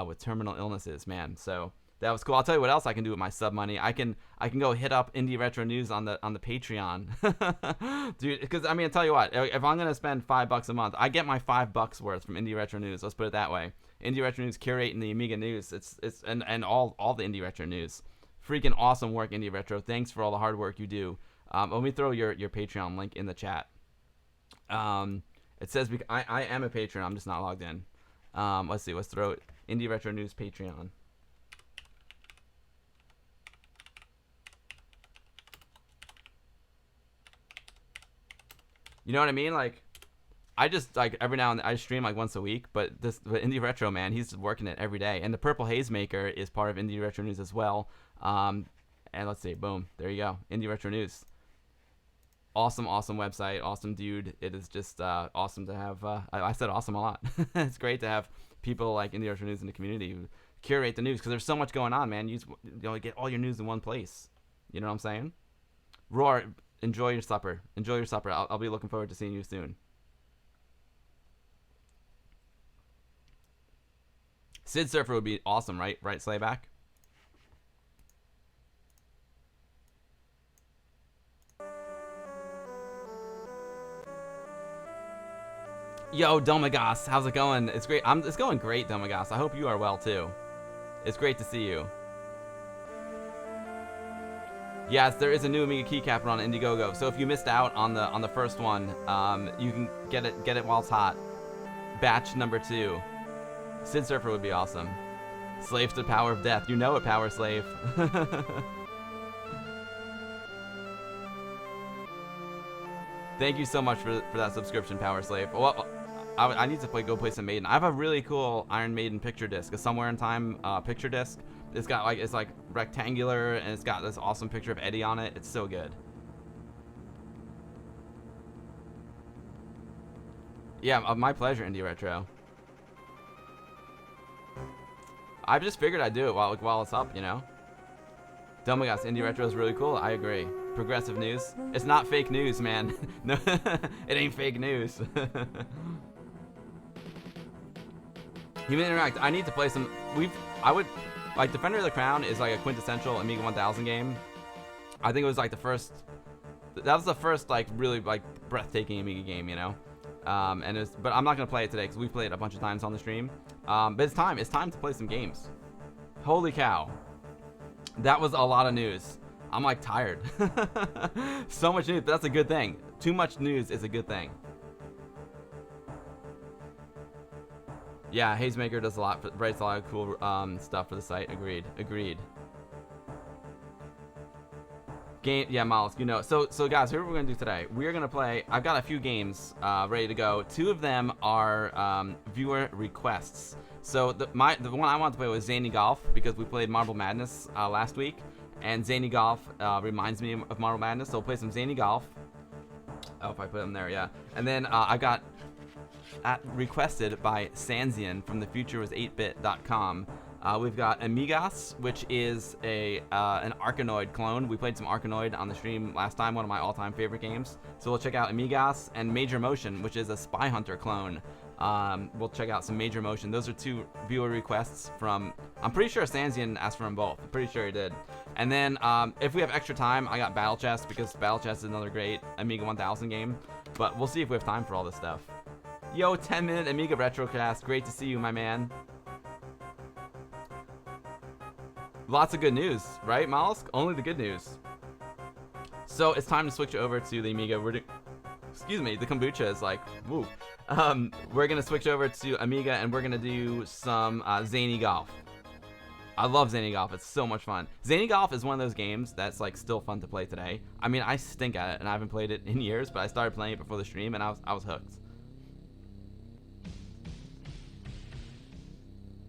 with terminal illnesses, man. So that was cool. I'll tell you what else I can do with my sub money. I can go hit up Indie Retro News on the Patreon, dude. Because I mean, I'll tell you what, if I'm gonna spend $5 a month, I get my $5 worth from Indie Retro News. Let's put it that way. Indie Retro News curating the Amiga news. And all the Indie Retro News. Freaking awesome work, Indie Retro. Thanks for all the hard work you do. Let me throw your Patreon link in the chat. It says I am a patron. I'm just not logged in. Let's see. Let's throw it. Indie Retro News Patreon. You know what I mean? Like, I just, like, every now and then, I stream, like, once a week, but Indie Retro, man, he's working it every day. And the Purple Haze Maker is part of Indie Retro News as well. And let's see, boom, there you go, Indie Retro News. Awesome, awesome website, awesome dude. It is just awesome to have. I said awesome a lot. It's great to have people like Indie Retro News in the community who curate the news because there's so much going on, man. You get all your news in one place. You know what I'm saying? Roar, enjoy your supper. Enjoy your supper. I'll be looking forward to seeing you soon. Sid Surfer would be awesome, right? Right, Slayback? Yo, Domagas, how's it going? It's great. It's going great, Domagas. I hope you are well too. It's great to see you. Yes, there is a new Amiga keycap on Indiegogo. So if you missed out on the first one, you can get it while it's hot. Batch number 2. Sid Surfer would be awesome. Slave to the power of death. You know it, Power Slave. Thank you so much for that subscription, Power Slave. Well, I need to go play some Maiden. I have a really cool Iron Maiden picture disc, a Somewhere in Time picture disc. It's like rectangular and it's got this awesome picture of Eddie on it. It's so good. Yeah, my pleasure, Indie Retro. I just figured I'd do it while it's up, you know. Oh my gosh, Indie Retro is really cool. I agree. Progressive news. It's not fake news, man. No, it ain't fake news. Human Interact. I need to play some. I would like Defender of the Crown is like a quintessential Amiga 1000 game. I think it was like the first. That was the first like really like breathtaking Amiga game, you know. But I'm not gonna play it today because we've played it a bunch of times on the stream. But it's time. It's time to play some games. Holy cow. That was a lot of news. I'm like tired. So much news, but that's a good thing. Too much news is a good thing. Yeah, Hazemaker does writes a lot of cool stuff for the site. Agreed. Game, yeah, Mollusk, you know. So guys, here's what we're gonna do today. We're gonna play. I've got a few games ready to go. 2 of them are viewer requests. So the one I wanted to play was Zany Golf because we played Marble Madness last week, and Zany Golf reminds me of Marble Madness. So we'll play some Zany Golf. Oh, if I put them there, yeah. And then I got requested by Sanzian from thefuturewas8bit.com. We've got Amigas, which is an Arkanoid clone. We played some Arkanoid on the stream last time, one of my all-time favorite games. So we'll check out Amigas, and Major Motion, which is a Spy Hunter clone. We'll check out some Major Motion. Those are 2 viewer requests from, I'm pretty sure Sanzian asked for them both. I'm pretty sure he did. And then if we have extra time, I got Battle Chess, because Battle Chess is another great Amiga 1000 game. But we'll see if we have time for all this stuff. Yo, 10-minute Amiga Retrocast. Great to see you, my man. Lots of good news, right, Mollusk? Only the good news. So it's time to switch over to the Amiga. Excuse me, the kombucha is like, woo. We're gonna switch over to Amiga and we're gonna do some Zany Golf. I love Zany Golf. It's so much fun. Zany Golf is one of those games that's like still fun to play today. I mean, I stink at it and I haven't played it in years, but I started playing it before the stream and I was hooked.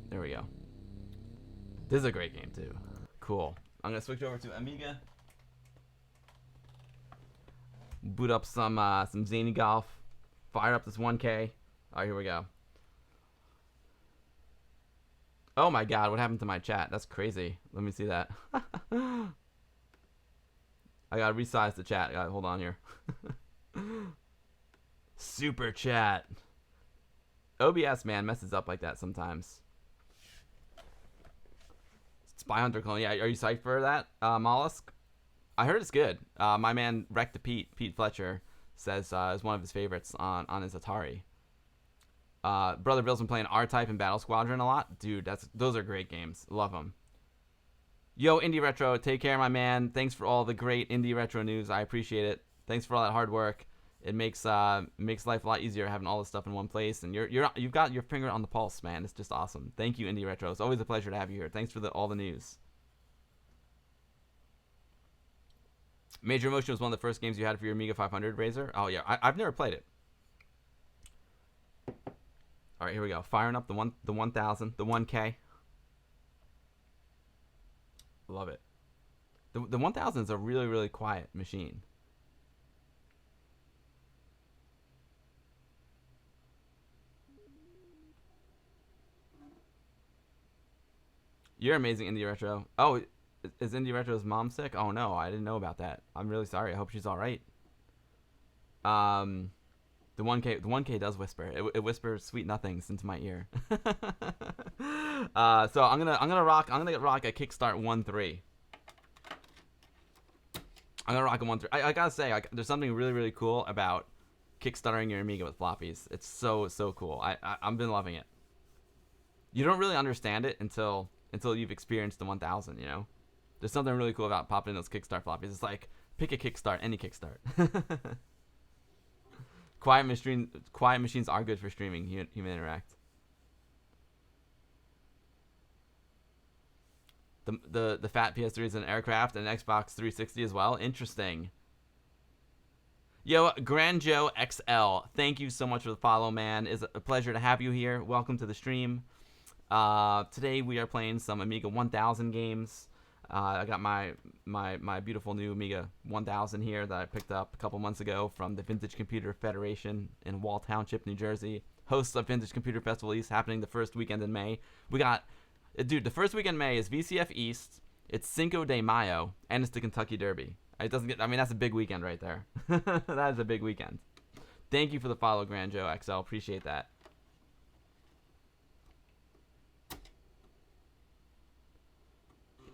There we go. This is a great game too. Cool. I'm gonna switch over to Amiga. Boot up some Zany Golf. Fire up this 1K. All right, here we go. Oh my God, what happened to my chat? That's crazy. Let me see that. I gotta resize the chat. Hold on here. Super chat. OBS, man, messes up like that sometimes. Spy Hunter clone. Yeah, are you psyched for that, Mollusk? I heard it's good. My man Recta Pete Fletcher says is one of his favorites on his Atari. Brother Bill's been playing R-Type and Battle Squadron a lot. Dude, those are great games. Love them. Yo, Indie Retro, take care, my man. Thanks for all the great Indie Retro news. I appreciate it. Thanks for all that hard work. It makes life a lot easier having all this stuff in one place, and you've got your finger on the pulse, man. It's just awesome. Thank you, Indie Retro. It's always a pleasure to have you here. Thanks for all the news. Major Motion was one of the first games you had for your Amiga 500, Razor. Oh yeah, I've never played it. All right, here we go. Firing up the 1000, the 1K. Love it. The 1000 is a really, really quiet machine. You're amazing, Indie Retro. Oh, is Indie Retro's mom sick? Oh no, I didn't know about that. I'm really sorry. I hope she's all right. The 1K does whisper. It whispers sweet nothings into my ear. So I'm gonna rock a Kickstart 1.3. I'm gonna rock a 1.3. I gotta say, there's something really cool about kickstarting your Amiga with floppies. It's so cool. I've been loving it. You don't really understand it until you've experienced the 1000. You know, there's something really cool about popping in those Kickstart floppies. It's like pick a Kickstart, any Kickstart. Quiet machines are good for streaming. Human Interact. The fat PS3 is an aircraft and Xbox 360 as well. Interesting. Yo, Grand Joe XL, thank you so much for the follow, man. It's a pleasure to have you here. Welcome to the stream. Today we are playing some Amiga 1000 games. I got my beautiful new Amiga 1000 here that I picked up a couple months ago from the Vintage Computer Federation in Wall Township, New Jersey. Hosts of Vintage Computer Festival East happening the first weekend in May. We got, dude, the first weekend in May is VCF East. It's Cinco de Mayo, and it's the Kentucky Derby. It doesn't get. I mean, that's a big weekend right there. That is a big weekend. Thank you for the follow, Grand Joe XL. Appreciate that.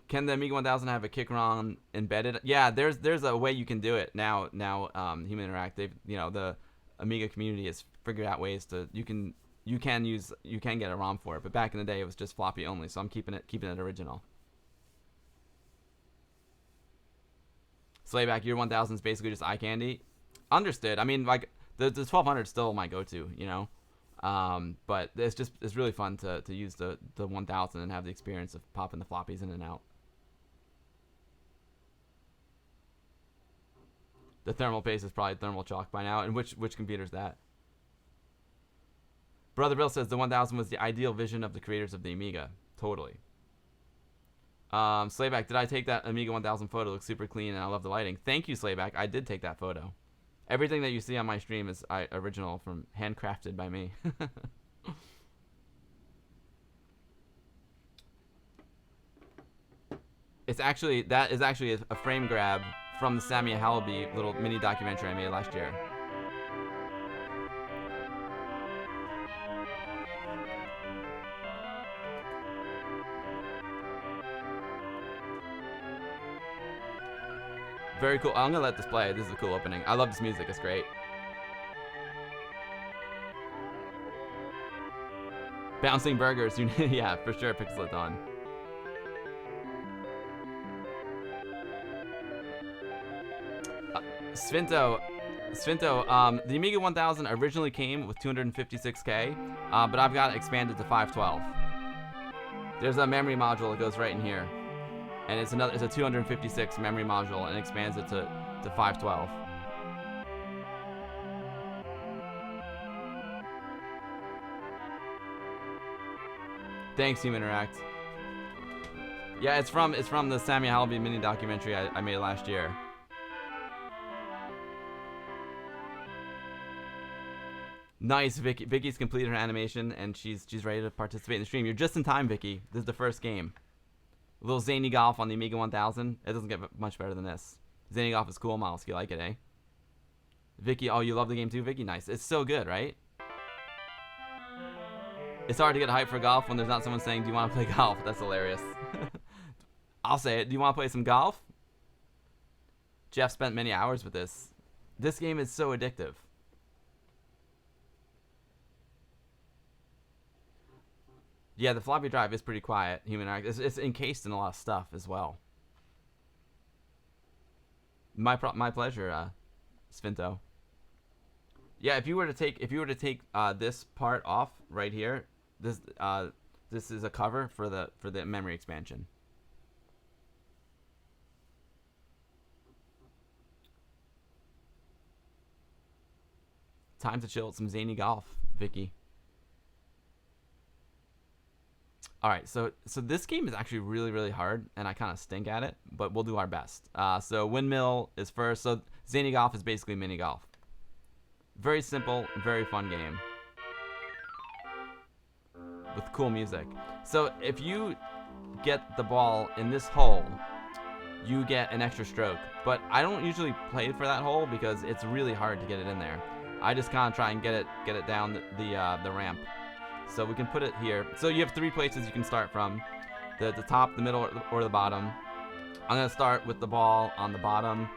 Can the Amiga 1000 have a kick-ROM embedded? Yeah, there's a way you can do it now. Human Interact, the Amiga community has figured out ways to you can get a ROM for it. But back in the day, it was just floppy only. So I'm keeping it original. Slayback, year 1000 is basically just eye candy. Understood. I mean, like the 1200 is still my go-to, you know. But it's really fun to use the 1000 and have the experience of popping the floppies in and out. The thermal paste is probably thermal chalk by now. And which computer is that? Brother Bill says the 1000 was the ideal vision of the creators of the Amiga. Totally. Slayback, did I take that Amiga 1000 photo? It looks super clean and I love the lighting. Thank you, Slayback. I did take that photo. Everything that you see on my stream is original, from handcrafted by me. That is actually a frame grab from the Sammy Halaby little mini documentary I made last year. Very cool. I'm gonna let this play. This is a cool opening. I love this music. It's great. Bouncing burgers. Yeah, for sure. Pixel on. Svinto, the Amiga 1000 originally came with 256K, but I've got it expanded to 512. There's a memory module that goes right in here. And it's a 256 memory module and expands it to 512. Thanks, Human Interact. Yeah, it's from the Sammy Halaby mini documentary I made last year. Nice, Vicky. Vicky's completed her animation and she's ready to participate in the stream. You're just in time, Vicky. This is the first game. A little Zany Golf on the Amiga 1000. It doesn't get much better than this. Zany Golf is cool, Miles. You like it, eh? Vicky, oh, you love the game too, Vicky? Nice. It's so good, right? It's hard to get hype for golf when there's not someone saying, do you want to play golf? That's hilarious. I'll say it. Do you want to play some golf? Jeff spent many hours with this. This game is so addictive. Yeah, the floppy drive is pretty quiet. Human Interact. It's encased in a lot of stuff as well. My pleasure, Svinto. Yeah, if you were to take this part off right here, this is a cover for the memory expansion. Time to chill with some Zany Golf, Vicky. All right, so this game is actually really hard, and I kind of stink at it, but we'll do our best. So Windmill is first. So Zany Golf is basically mini golf. Very simple, very fun game with cool music. So if you get the ball in this hole, you get an extra stroke. But I don't usually play for that hole because it's really hard to get it in there. I just kind of try and get it down the ramp. So we can put it here. So you have 3 places you can start from. The top, the middle, or the bottom. I'm going to start with the ball on the bottom.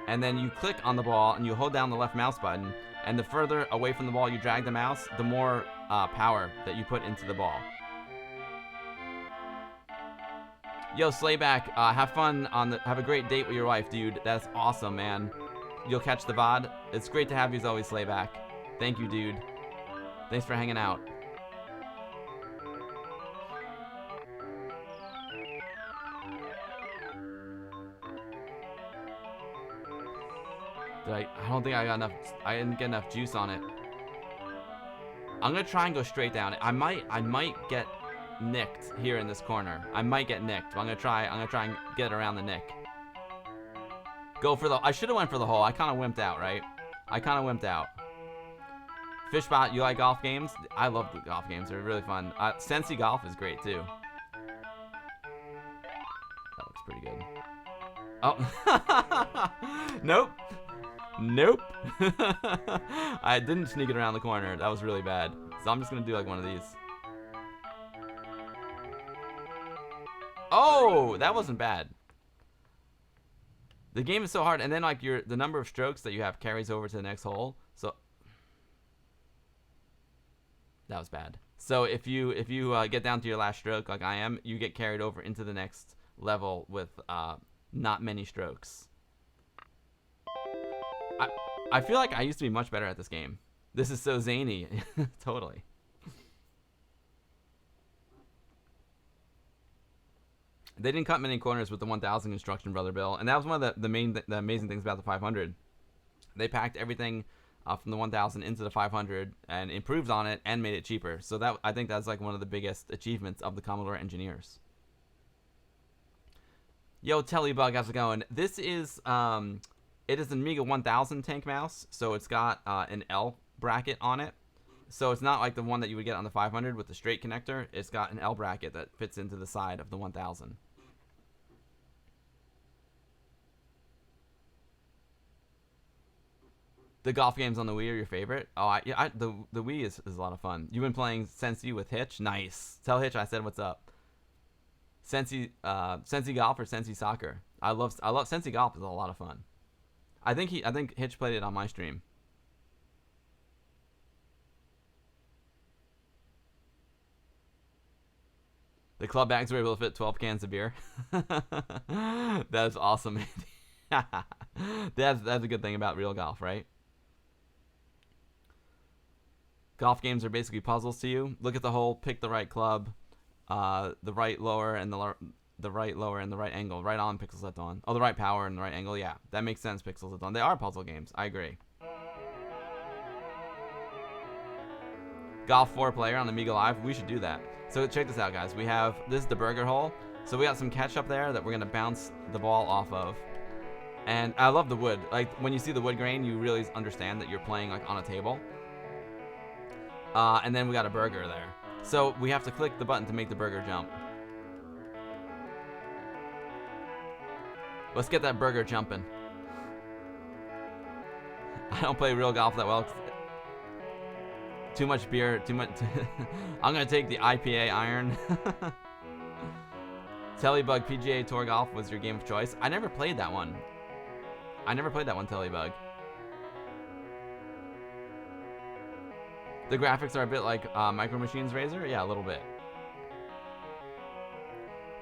And then you click on the ball and you hold down the left mouse button. And the further away from the ball you drag the mouse, the more power that you put into the ball. Yo, Slayback, have fun have a great date with your wife, dude. That's awesome, man. You'll catch the VOD. It's great to have you as always, Slayback. Thank you, dude. Thanks for hanging out. I don't think I got enough. I didn't get enough juice on it. I'm gonna try and go straight down. I might get nicked here in this corner. I might get nicked, but I'm gonna try and get around the nick. Go for the. I should have went for the hole. I kind of wimped out, right? I kind of wimped out. Fishbot, you like golf games? I love the golf games. They're really fun. Sensi Golf is great too. That looks pretty good. Oh, nope. Nope. I didn't sneak it around the corner. That was really bad. So I'm just gonna do like one of these. Oh, that wasn't bad. The game is so hard, and then like the number of strokes that you have carries over to the next hole. So that was bad. So if you get down to your last stroke like I am, you get carried over into the next level with not many strokes. I feel like I used to be much better at this game. This is so zany. Totally. They didn't cut many corners with the 1000 construction, Brother Bill. And that was one of the amazing things about the 500. They packed everything from the 1000 into the 500 and improved on it and made it cheaper. So that I think that's like one of the biggest achievements of the Commodore engineers. Yo, Tellybug, how's it going? This is... it is an Amiga 1000 tank mouse, so it's got an L bracket on it. So it's not like the one that you would get on the 500 with the straight connector. It's got an L bracket that fits into the side of the 1000. The golf games on the Wii are your favorite? Oh, the Wii is a lot of fun. You've been playing Sensi with Hitch? Nice. Tell Hitch I said what's up. Sensi Golf or Sensi Soccer? I love Sensi Golf is a lot of fun. I think Hitch played it on my stream. The club bags were able to fit 12 cans of beer. That is awesome, Andy. That's a good thing about real golf, right? Golf games are basically puzzles to you. Look at the hole, pick the right club, the right lower and the right lower and the right angle. Right on, pixels at dawn. Oh, the right power and the right angle. Yeah, that makes sense, pixels at dawn. They are puzzle games. I agree. Golf 4-player on the Amiga Live. We should do that. So check this out, guys. This is the burger hole. So we got some catch up there that we're going to bounce the ball off of. And I love the wood. Like, when you see the wood grain, you really understand that you're playing like on a table. And then we got a burger there. So we have to click the button to make the burger jump. Let's get that burger jumping. I don't play real golf that well. Too much beer, too much. I'm going to take the IPA iron. Tellybug PGA Tour Golf was your game of choice. I never played that one. Tellybug. The graphics are a bit like Micro Machines Razor. Yeah, a little bit.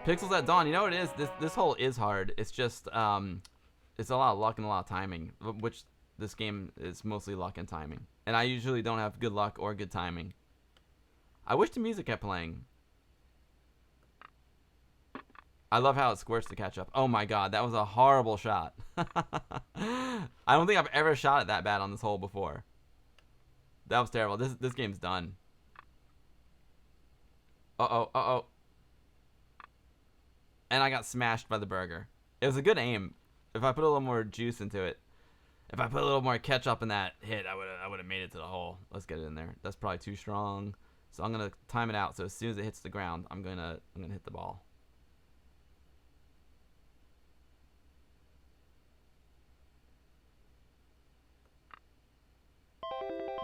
Pixels at Dawn. You know what it is? This hole is hard. It's just it's a lot of luck and a lot of timing, which this game is mostly luck and timing. And I usually don't have good luck or good timing. I wish the music kept playing. I love how it squirts to catch up. Oh my god, that was a horrible shot. I don't think I've ever shot it that bad on this hole before. That was terrible. This game's done. Uh-oh. And I got smashed by the burger. It was a good aim. If I put a little more juice into it, if I put a little more ketchup in that hit, I would have made it to the hole. Let's get it in there. That's probably too strong. So I'm gonna time it out. So as soon as it hits the ground, I'm gonna hit the ball.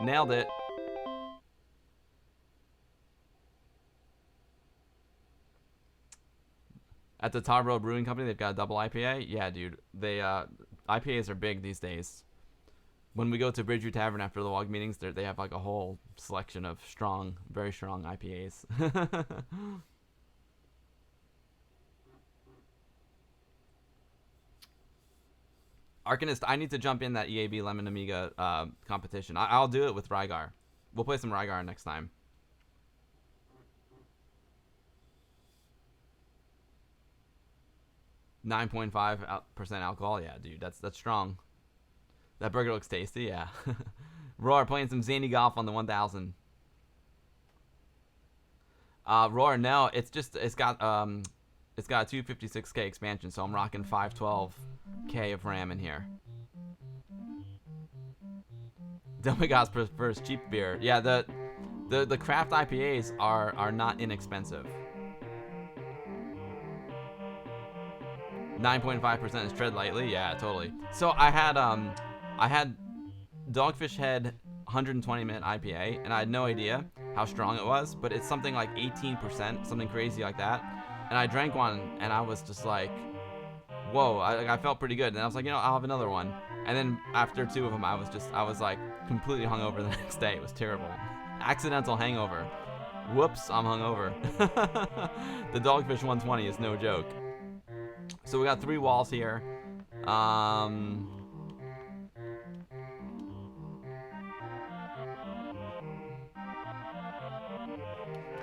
Nailed it. At the Tarboro Brewing Company, they've got a double IPA. Yeah, dude. They IPAs are big these days. When we go to Bridgeview Tavern after the log meetings, they have like a whole selection of strong, very strong IPAs. Arcanist, I need to jump in that EAB Lemon Amiga competition. I'll do it with Rygar. We'll play some Rygar next time. .5% alcohol. Yeah, dude, that's strong. That burger looks tasty. Yeah. Roar playing some Zany Golf on the 1000. Roar, no, it's got a 256K expansion, so I'm rocking 512K of RAM in here. Demigods prefers cheap beer. Yeah, the craft IPAs are not inexpensive. 9.5% is tread lightly. Yeah, totally. So I had Dogfish Head 120-minute IPA, and I had no idea how strong it was, but it's something like 18%, something crazy like that. And I drank one, and I was just like, whoa, I felt pretty good. And I was like, I'll have another one. And then after 2 of them, I was like completely hungover the next day. It was terrible. Accidental hangover. Whoops, I'm hungover. The Dogfish 120 is no joke. So we got 3 walls here.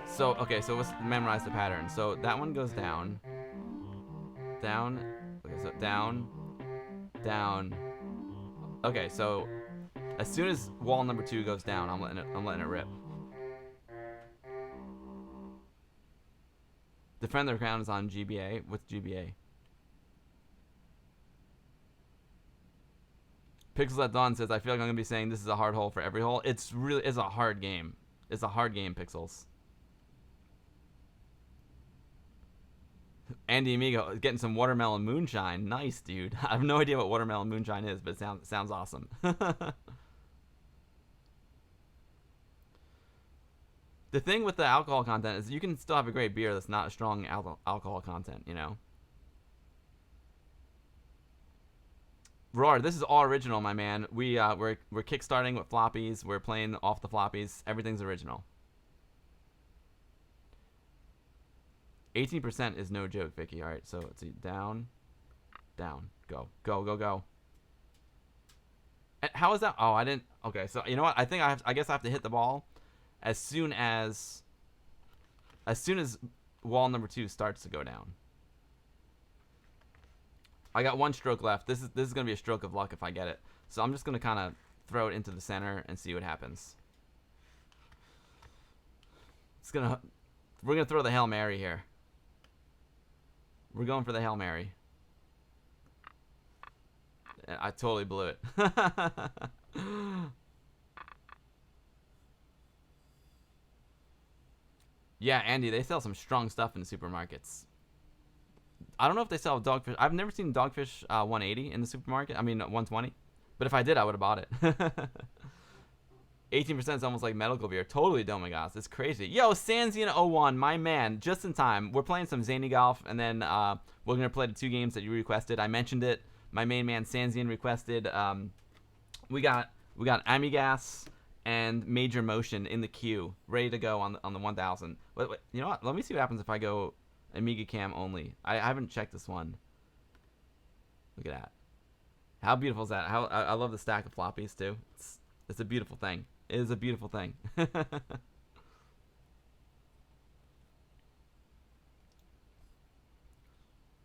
So, okay, so let's memorize the pattern. So that one goes down. Down. Okay, so down. Down. Okay, so as soon as wall number 2 goes down, I'm letting it rip. Defend the Crown is on GBA. What's GBA? Pixels at Dawn says, I feel like I'm going to be saying this is a hard hole for every hole. It's a hard game. It's a hard game, Pixels. Andy Amigo getting some watermelon moonshine. Nice, dude. I have no idea what watermelon moonshine is, but it sounds awesome. The thing with the alcohol content is you can still have a great beer that's not a strong alcohol content, Roar, this is all original, my man. We're kickstarting with floppies. We're playing off the floppies. Everything's original. 18% is no joke, Vicky. All right, so let's see. Down, down, go, go, go, go. And how is that? Oh, I didn't. Okay, so you know what? I think I guess I have to hit the ball as soon as wall number 2 starts to go down. I got 1 stroke left. This is gonna be a stroke of luck if I get it. So I'm just gonna kind of throw it into the center and see what happens. We're gonna throw the Hail Mary here. We're going for the Hail Mary. I totally blew it. Yeah, Andy, they sell some strong stuff in the supermarkets. I don't know if they sell Dogfish. I've never seen Dogfish 180 in the supermarket. I mean, 120. But if I did, I would have bought it. 18% is almost like medical beer. Totally Domingas. It's crazy. Yo, Sanzian01, my man, just in time. We're playing some Zany Golf, and then we're going to play the 2 games that you requested. I mentioned it. My main man, Sanzian, requested. We got Amigas and Major Motion in the queue, ready to go on the 1000. Wait, you know what? Let me see what happens if I go Amiga Cam only. I haven't checked this one. Look at that. How beautiful is that? I love the stack of floppies, too. It's a beautiful thing. It is a beautiful thing.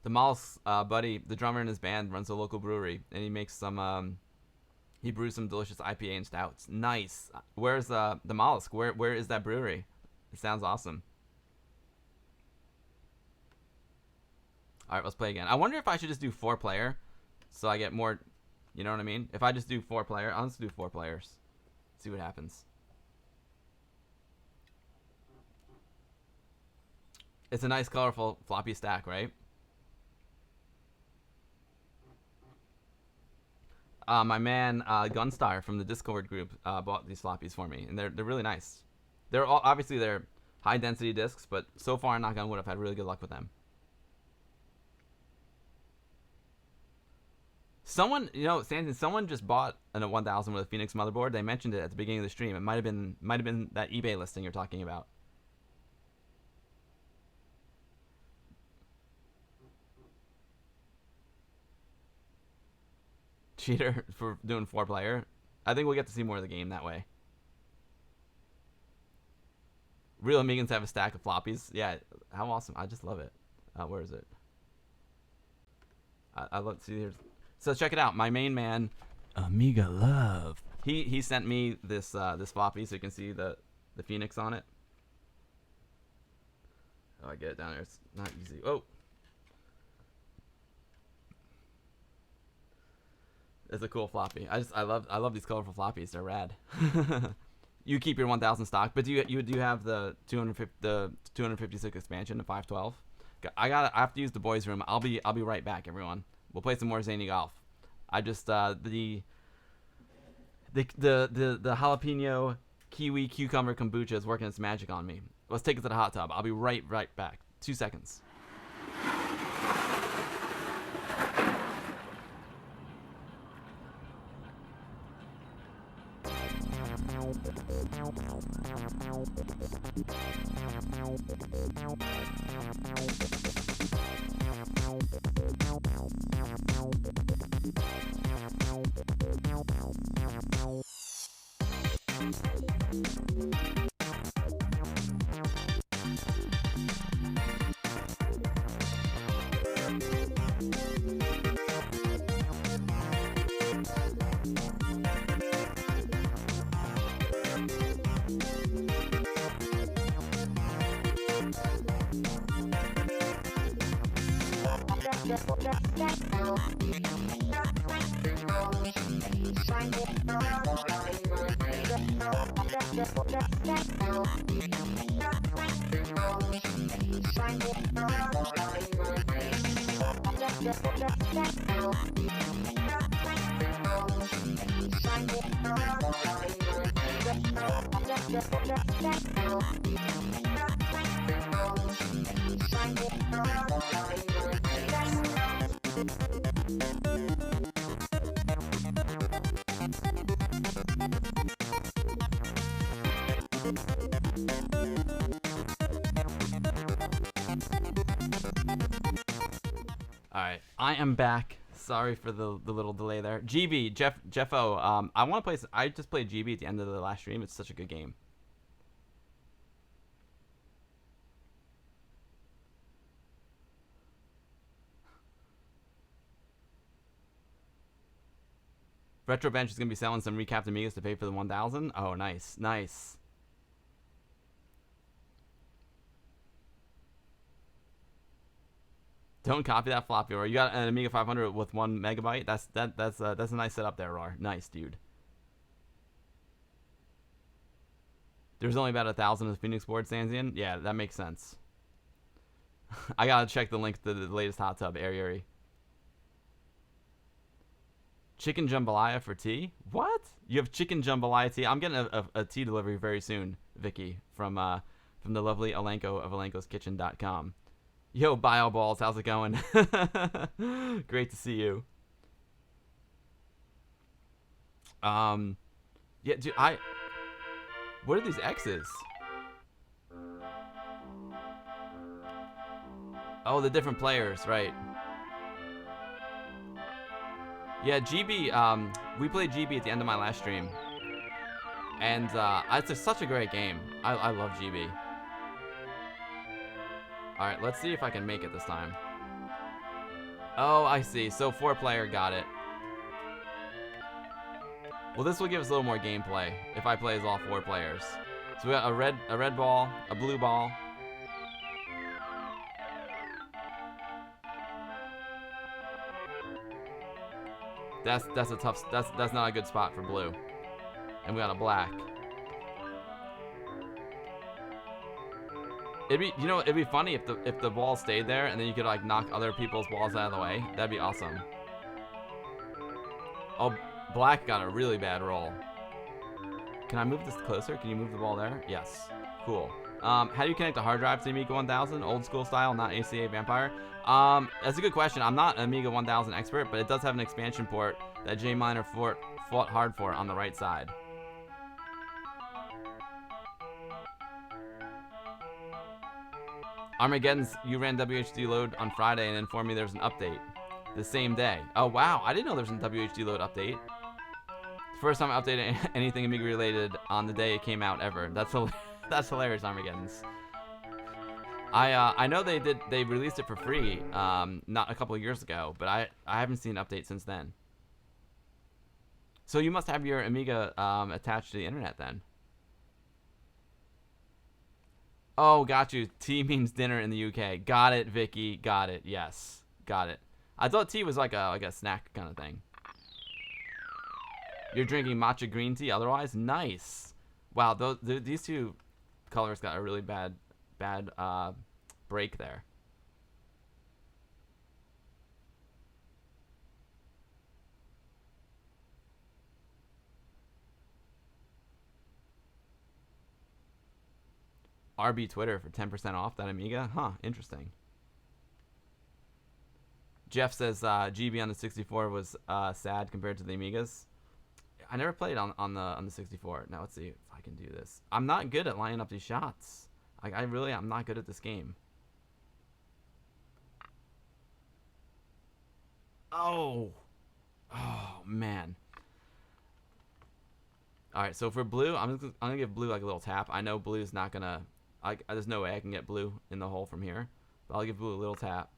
The Mollusk buddy, the drummer in his band, runs a local brewery, and he makes some. He brews some delicious IPA and stouts. Nice. Where's the Mollusk? Where is that brewery? It sounds awesome. All right, let's play again. I wonder if I should just do 4-player, so I get more. You know what I mean? If I just do 4-player, I'll just do 4 players. See what happens. It's a nice, colorful floppy stack, right? My man Gunstar from the Discord group bought these floppies for me, and they're really nice. They're all obviously they're high density discs, but so far, knock on wood, I've had really good luck with them. Someone, Stanton, someone just bought a 1000 with a Phoenix motherboard. They mentioned it at the beginning of the stream. It might have been that eBay listing you're talking about. Cheater for doing 4-player. I think we'll get to see more of the game that way. Real Amigans have a stack of floppies. Yeah, how awesome. I just love it. Where is it? I love see here. So check it out. My main man, Amiga Love. He sent me this this floppy so you can see the Phoenix on it. Oh, I get it down there. It's not easy. Oh. It's a cool floppy. I love these colorful floppies. They're rad. You keep your 1000 stock, but do you have the 256 expansion, the 512? I have to use the boys' room. I'll be right back, everyone. We'll play some more Zany golf. I just the jalapeno kiwi cucumber kombucha is working its magic on me. Let's take it to the hot tub. I'll be right back. 2 seconds. Alright, I am back. Sorry for the little delay there. GB, Jeffo, I want to play. I just played GB at the end of the last stream. It's such a good game. Retrobench is going to be selling some recapped Amigas to pay for the 1000. Oh, nice. Nice. Don't copy that floppy, or you got an Amiga 500 with 1 megabyte. That's a nice setup there, Rar. Nice, dude. There's only about 1,000 of the Phoenix board, Sanzian. Yeah, that makes sense. I gotta check the link to the latest hot tub, Ari. Chicken jambalaya for tea? What? You have chicken jambalaya tea? I'm getting a tea delivery very soon, Vicky, from the lovely Alenko of AlenkosKitchen.com. Yo, Bio Balls, how's it going? Great to see you. Yeah, dude, what are these X's? Oh, the different players, right. Yeah, GB, we played GB at the end of my last stream. And, it's such a great game. I love GB. Alright, let's see if I can make it this time. Oh, I see. So 4-player got it. Well, this will give us a little more gameplay if I play as all 4 players. So we got a red ball, a blue ball. That's a tough. That's not a good spot for blue. And we got a black. It'd be funny if the ball stayed there and then you could like knock other people's balls out of the way. That'd be awesome. Oh, Black got a really bad roll. Can I move this closer? Can you move the ball there? Yes. Cool. How do you connect a hard drive to the Amiga 1000? Old school style, not ACA Vampire? That's a good question. I'm not an Amiga 1000 expert, but it does have an expansion port that J Miner fought hard for on the right side. Armageddon's, you ran WHD load on Friday and informed me there's an update the same day. Oh, wow. I didn't know there was a WHD load update. First time I updated anything Amiga related on the day it came out ever. That's hilarious, Armageddon's. I know they released it for free not a couple of years ago, but I haven't seen an update since then. So you must have your Amiga attached to the internet then. Oh, got you. Tea means dinner in the UK. Got it, Vicky. Got it. Yes, got it. I thought tea was like a snack kind of thing. You're drinking matcha green tea otherwise? Nice. Wow, these two colors got a really bad break there. RB Twitter for 10% off that Amiga? Huh, interesting. Jeff says GB on the 64 was sad compared to the Amigas. I never played on the 64. Now let's see if I can do this. I'm not good at lining up these shots. Like I'm not good at this game. Oh man. All right, so for blue, I'm gonna give blue like a little tap. I know blue's not gonna. There's no way I can get blue in the hole from here, but I'll give blue a little tap.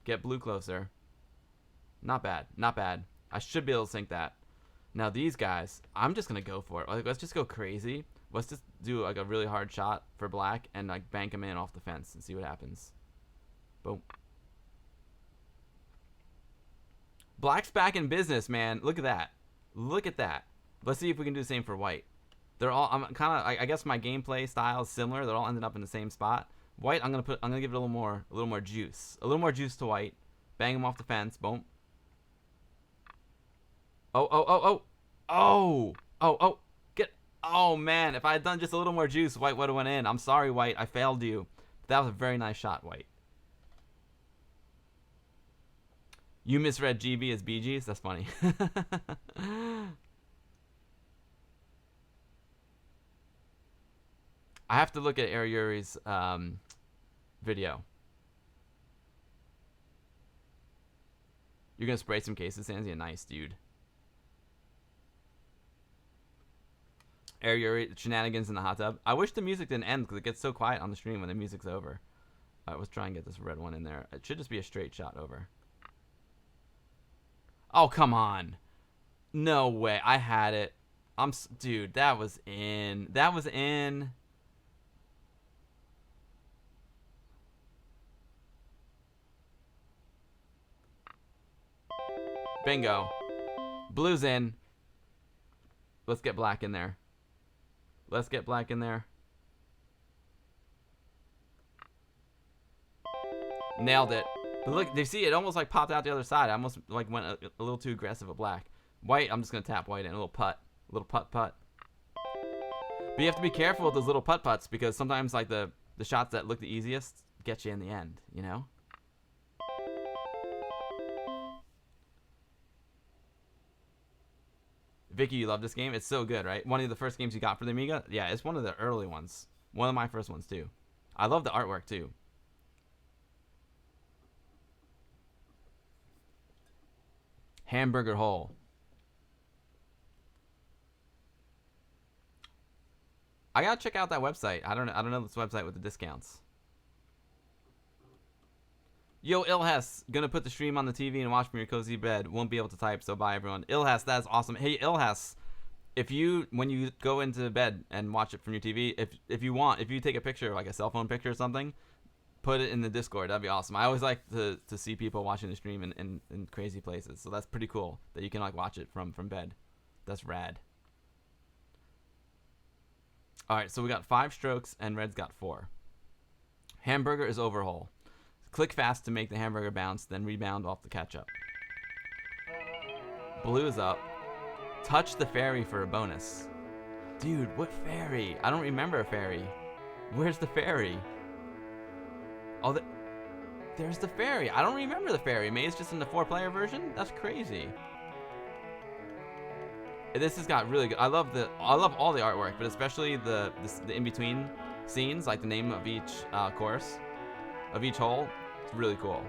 Get blue closer. Not bad, not bad. I should be able to sink that. Now these guys, I'm just gonna go for it. Like, let's just go crazy. Let's just do like a really hard shot for black and like bank him in off the fence and see what happens. Boom. Black's back in business, man. Look at that. Look at that. Let's see if we can do the same for white. They're all. I'm kind of. I guess my gameplay style is similar. They're all ended up in the same spot. White, I'm gonna give it a little more juice. A little more juice to white. Bang him off the fence. Boom. Oh. Get. Oh man, if I had done just a little more juice, white would have went in. I'm sorry, white. I failed you. That was a very nice shot, white. You misread GB as BGs? That's funny. I have to look at Air Yuri's video. You're going to spray some cases, Sansia? Nice, dude. Air Yuri, shenanigans in the hot tub. I wish the music didn't end because it gets so quiet on the stream when the music's over. All right, let's try and get this red one in there. It should just be a straight shot over. Oh, come on. No way. I had it. Dude, that was in. That was in. Bingo. Blue's in. Let's get black in there. Let's get black in there. Nailed it. But look, you see, it almost like popped out the other side. I almost like went a little too aggressive with black. White, I'm just gonna tap white in a little putt, putt. But you have to be careful with those little putt putts because sometimes like the shots that look the easiest get you in the end, you know. Vicky, you love this game? It's so good, right? One of the first games you got for the Amiga? Yeah, it's one of the early ones. One of my first ones, too. I love the artwork, too. Hamburger hole. I gotta check out that website. I don't know this website with the discounts. Yo, Ilhas, gonna put the stream on the TV and watch from your cozy bed. Won't be able to type, so bye everyone. Ilhas, that's awesome. Hey, Ilhas, when you go into bed and watch it from your TV, if you take a picture, like a cell phone picture or something, put it in the Discord. That'd be awesome. I always like to see people watching the stream in crazy places. So that's pretty cool that you can like watch it from bed. That's rad. All right, so we got 5 strokes and red's got 4. Hamburger is overhaul. Click fast to make the hamburger bounce, then rebound off the ketchup. Blue is up. Touch the fairy for a bonus. Dude, what fairy? I don't remember a fairy. Where's the fairy? Oh, there's the fairy. I don't remember the fairy. Maybe it's just in the 4-player version? That's crazy. This has got really good. I love all the artwork, but especially the in-between scenes, like the name of each course, of each hole. It's really cool.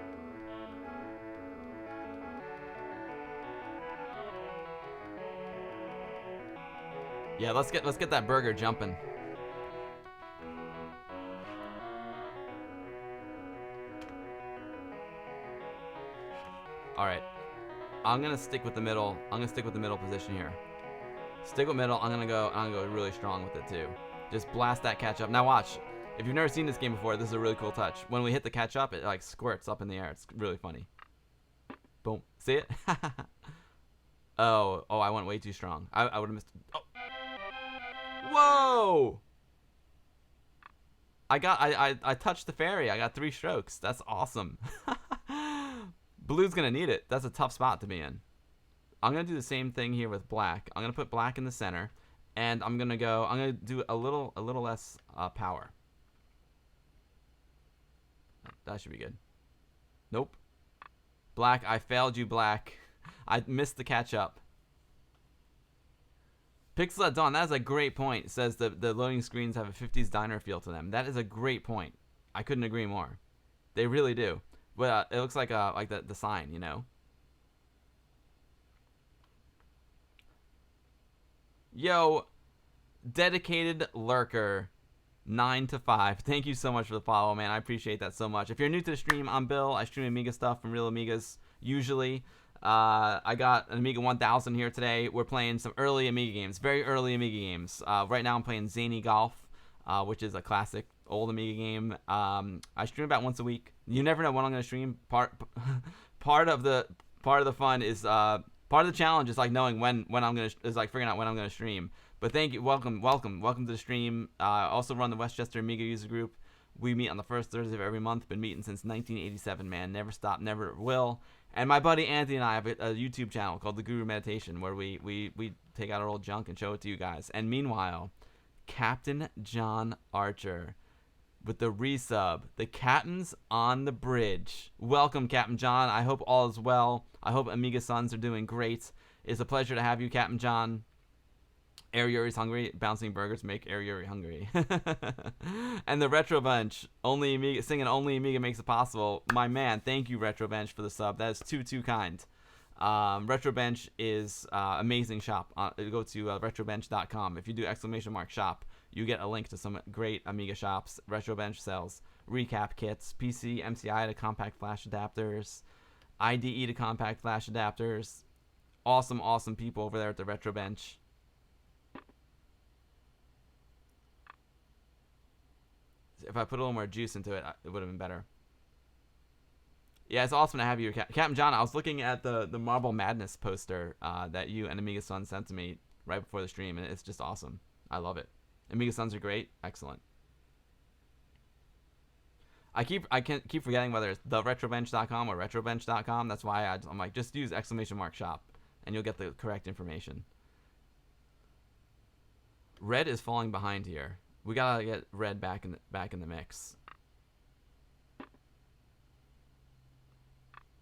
Yeah, let's get that burger jumping. All right, I'm gonna stick with the middle. I'm gonna stick with the middle position here. Stick with middle. I'm gonna go really strong with it too. Just blast that catch up. Now watch. If you've never seen this game before, this is a really cool touch. When we hit the catch up, it like squirts up in the air. It's really funny. Boom. See it? Oh, I went way too strong. I would have missed. Oh. Whoa! I touched the fairy. I got 3 strokes. That's awesome. Blue's gonna need it. That's a tough spot to be in. I'm gonna do the same thing here with black. I'm gonna put black in the center, and I'm gonna do a little less power. That should be good. Nope. Black, I failed you, black. I missed the catch up. Pixel at Dawn, that is a great point. It says the loading screens have a 50s diner feel to them. That is a great point. I couldn't agree more. They really do. But it looks like the sign, you know. Yo, dedicated lurker 9 to 5. Thank you so much for the follow, man. I appreciate that so much. If you're new to the stream, I'm Bill. I stream Amiga stuff from Real Amigas usually. I got an Amiga 1000 here today. We're playing some early Amiga games, very early Amiga games. Right now I'm playing Zany Golf, which is a classic old Amiga game. I stream about once a week. You never know when I'm going to stream. Part of the fun is part of the challenge is like knowing when I'm going to is like figuring out when I'm going to stream. But thank you, welcome to the stream. I also run the Westchester Amiga user group. We meet on the first Thursday of every month. Been meeting since 1987, man. Never stop, never will. And my buddy Anthony and I have a YouTube channel called The Guru Meditation where we take out our old junk and show it to you guys. And meanwhile, Captain John Archer with the resub. The captain's on the bridge. Welcome, Captain John. I hope all is well. I hope Amiga Sons are doing great. It's a pleasure to have you, Captain John. Air Yuri's hungry. Bouncing burgers make Air Yuri hungry. And the Retro Bench, only Amiga, singing Only Amiga Makes It Possible. My man, thank you, Retro Bench, for the sub. That is too kind. Retro Bench is amazing shop. Go to retrobench.com. If you do !shop, you get a link to some great Amiga shops. Retro Bench sells recap kits, PC, MCI to compact flash adapters, IDE to compact flash adapters. Awesome people over there at the Retro Bench. If I put a little more juice into it, it would have been better. Yeah, it's awesome to have you, Captain John. I was looking at the Marble Madness poster that you and Amiga Sun sent to me right before the stream, and it's just awesome. I love it. Amiga Suns are great. Excellent. I keep forgetting whether it's theretrobench.com or retrobench.com. That's why I'm like, just use !shop, and you'll get the correct information. Red is falling behind here. We gotta get red back in the mix.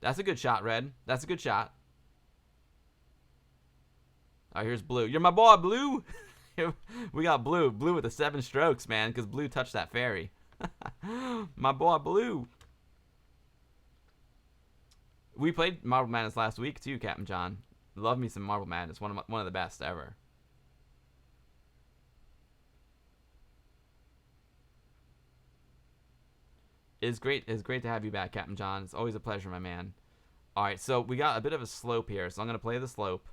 That's a good shot, red. That's a good shot. All right, here's blue. You're my boy, blue. We got blue. Blue with the 7 strokes, man, because blue touched that fairy. My boy, blue. We played Marble Madness last week too, Captain John. Love me some Marble Madness. One of the best ever. It's great to have you back, Captain John. It's always a pleasure, my man. All right, so we got a bit of a slope here, so I'm going to play the slope.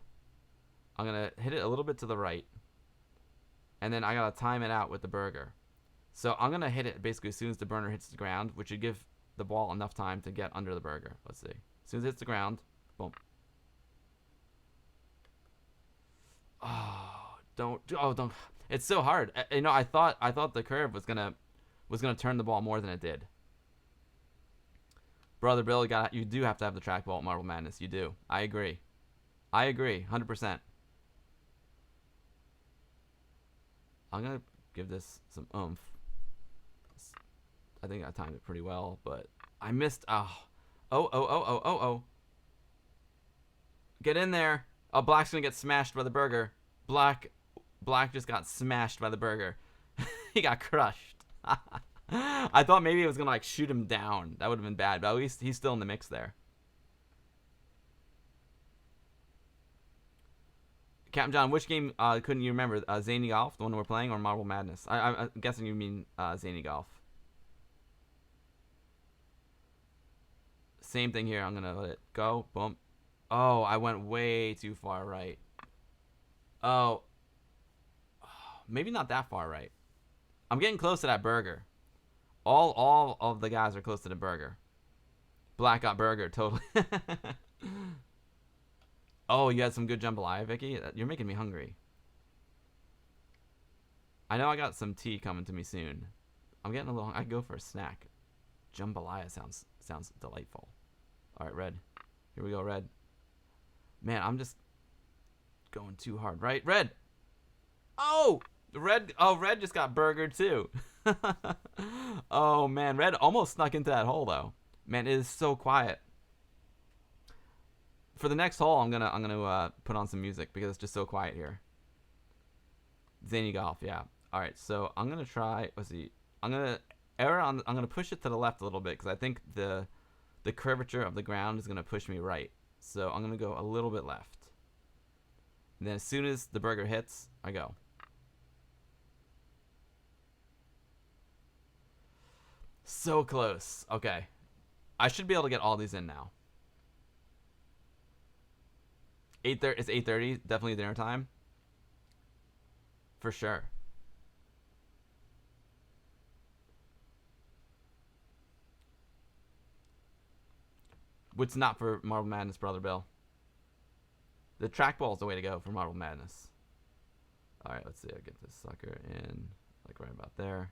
I'm going to hit it a little bit to the right. And then I got to time it out with the burger. So I'm going to hit it basically as soon as the burner hits the ground, which should give the ball enough time to get under the burger. Let's see. As soon as it hits the ground, boom. Oh, don't. It's so hard. You know, I thought the curve was going to turn the ball more than it did. Brother Bill, you do have to have the trackball at Marble Madness. You do. I agree. 100%. I'm gonna give this some oomph. I think I timed it pretty well, but I missed. Oh. Get in there. Oh, Black's gonna get smashed by the burger. Black just got smashed by the burger. He got crushed. I thought maybe it was gonna like shoot him down. That would have been bad, but at least he's still in the mix there. Captain John, which game couldn't you remember? Zany Golf, the one we're playing, or Marble Madness? I'm guessing you mean Zany Golf. Same thing here. I'm gonna let it go. Boom. Oh, I went way too far right. Oh, maybe not that far right. I'm getting close to that burger. All of the guys are close to the burger. Black got burger, totally. Oh, you had some good jambalaya, Vicky? You're making me hungry. I know I got some tea coming to me soon. I'm getting a little... I could go for a snack. Jambalaya sounds delightful. All right, Red. Here we go, Red. Man, I'm just going too hard. Right, Red. Oh, Red just got burgered too. Oh man, Red almost snuck into that hole though. Man, it is so quiet. For the next hole, I'm gonna put on some music because it's just so quiet here. Zany Golf, yeah. All right, so I'm gonna try. Let's see. I'm gonna push it to the left a little bit because I think the curvature of the ground is gonna push me right. So I'm gonna go a little bit left. And then as soon as the burger hits, I go. So close. Okay. I should be able to get all these in now. 8:30. It's 8:30. Definitely dinner time. For sure. What's not for Marble Madness, Brother Bill? The trackball is the way to go for Marble Madness. All right, let's see. I get this sucker in, like right about there.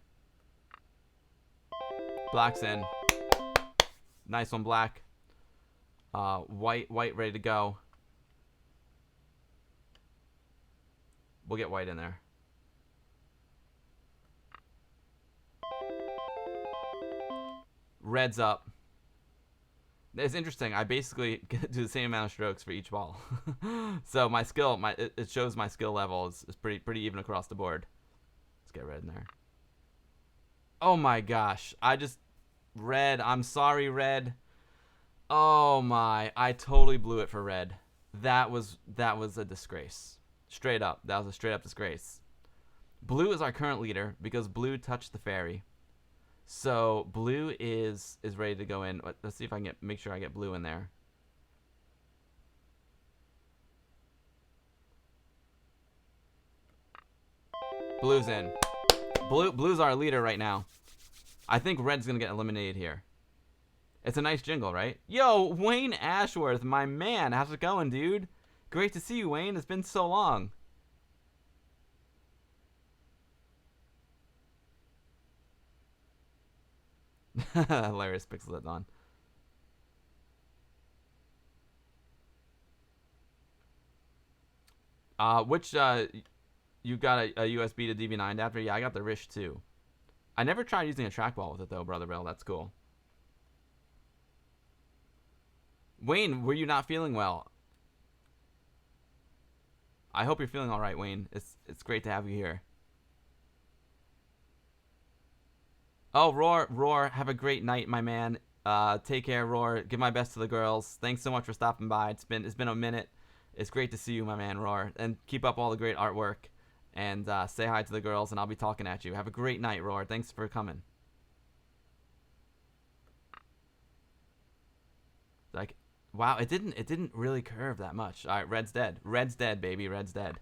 Black's in. Nice one, Black. White ready to go. We'll get white in there. Red's up. It's interesting. I basically do the same amount of strokes for each ball. So my skill, it shows my skill level is pretty even across the board. Let's get red in there. Oh my gosh. Red. I'm sorry, Red. Oh my. I totally blew it for Red. That was a disgrace. Straight up. That was a straight up disgrace. Blue is our current leader because Blue touched the fairy. So Blue is ready to go in. Let's see if I can make sure I get Blue in there. Blue's in. Blue's our leader right now. I think Red's gonna get eliminated here. It's a nice jingle, right? Yo, Wayne Ashworth, my man. How's it going, dude? Great to see you, Wayne. It's been so long. Hilarious pixel on. Which you got a USB to DB9 adapter? Yeah, I got the Rish too. I never tried using a trackball with it though, Brother Bell. That's cool. Wayne, were you not feeling well? I hope you're feeling all right, Wayne. It's great to have you here. Oh, Roar, have a great night, my man. Take care, Roar. Give my best to the girls. Thanks so much for stopping by. It's been a minute. It's great to see you, my man, Roar. And keep up all the great artwork. And say hi to the girls, and I'll be talking at you. Have a great night, Roar. Thanks for coming. Like, wow, it didn't really curve that much. All right, Red's dead. Red's dead, baby. Red's dead.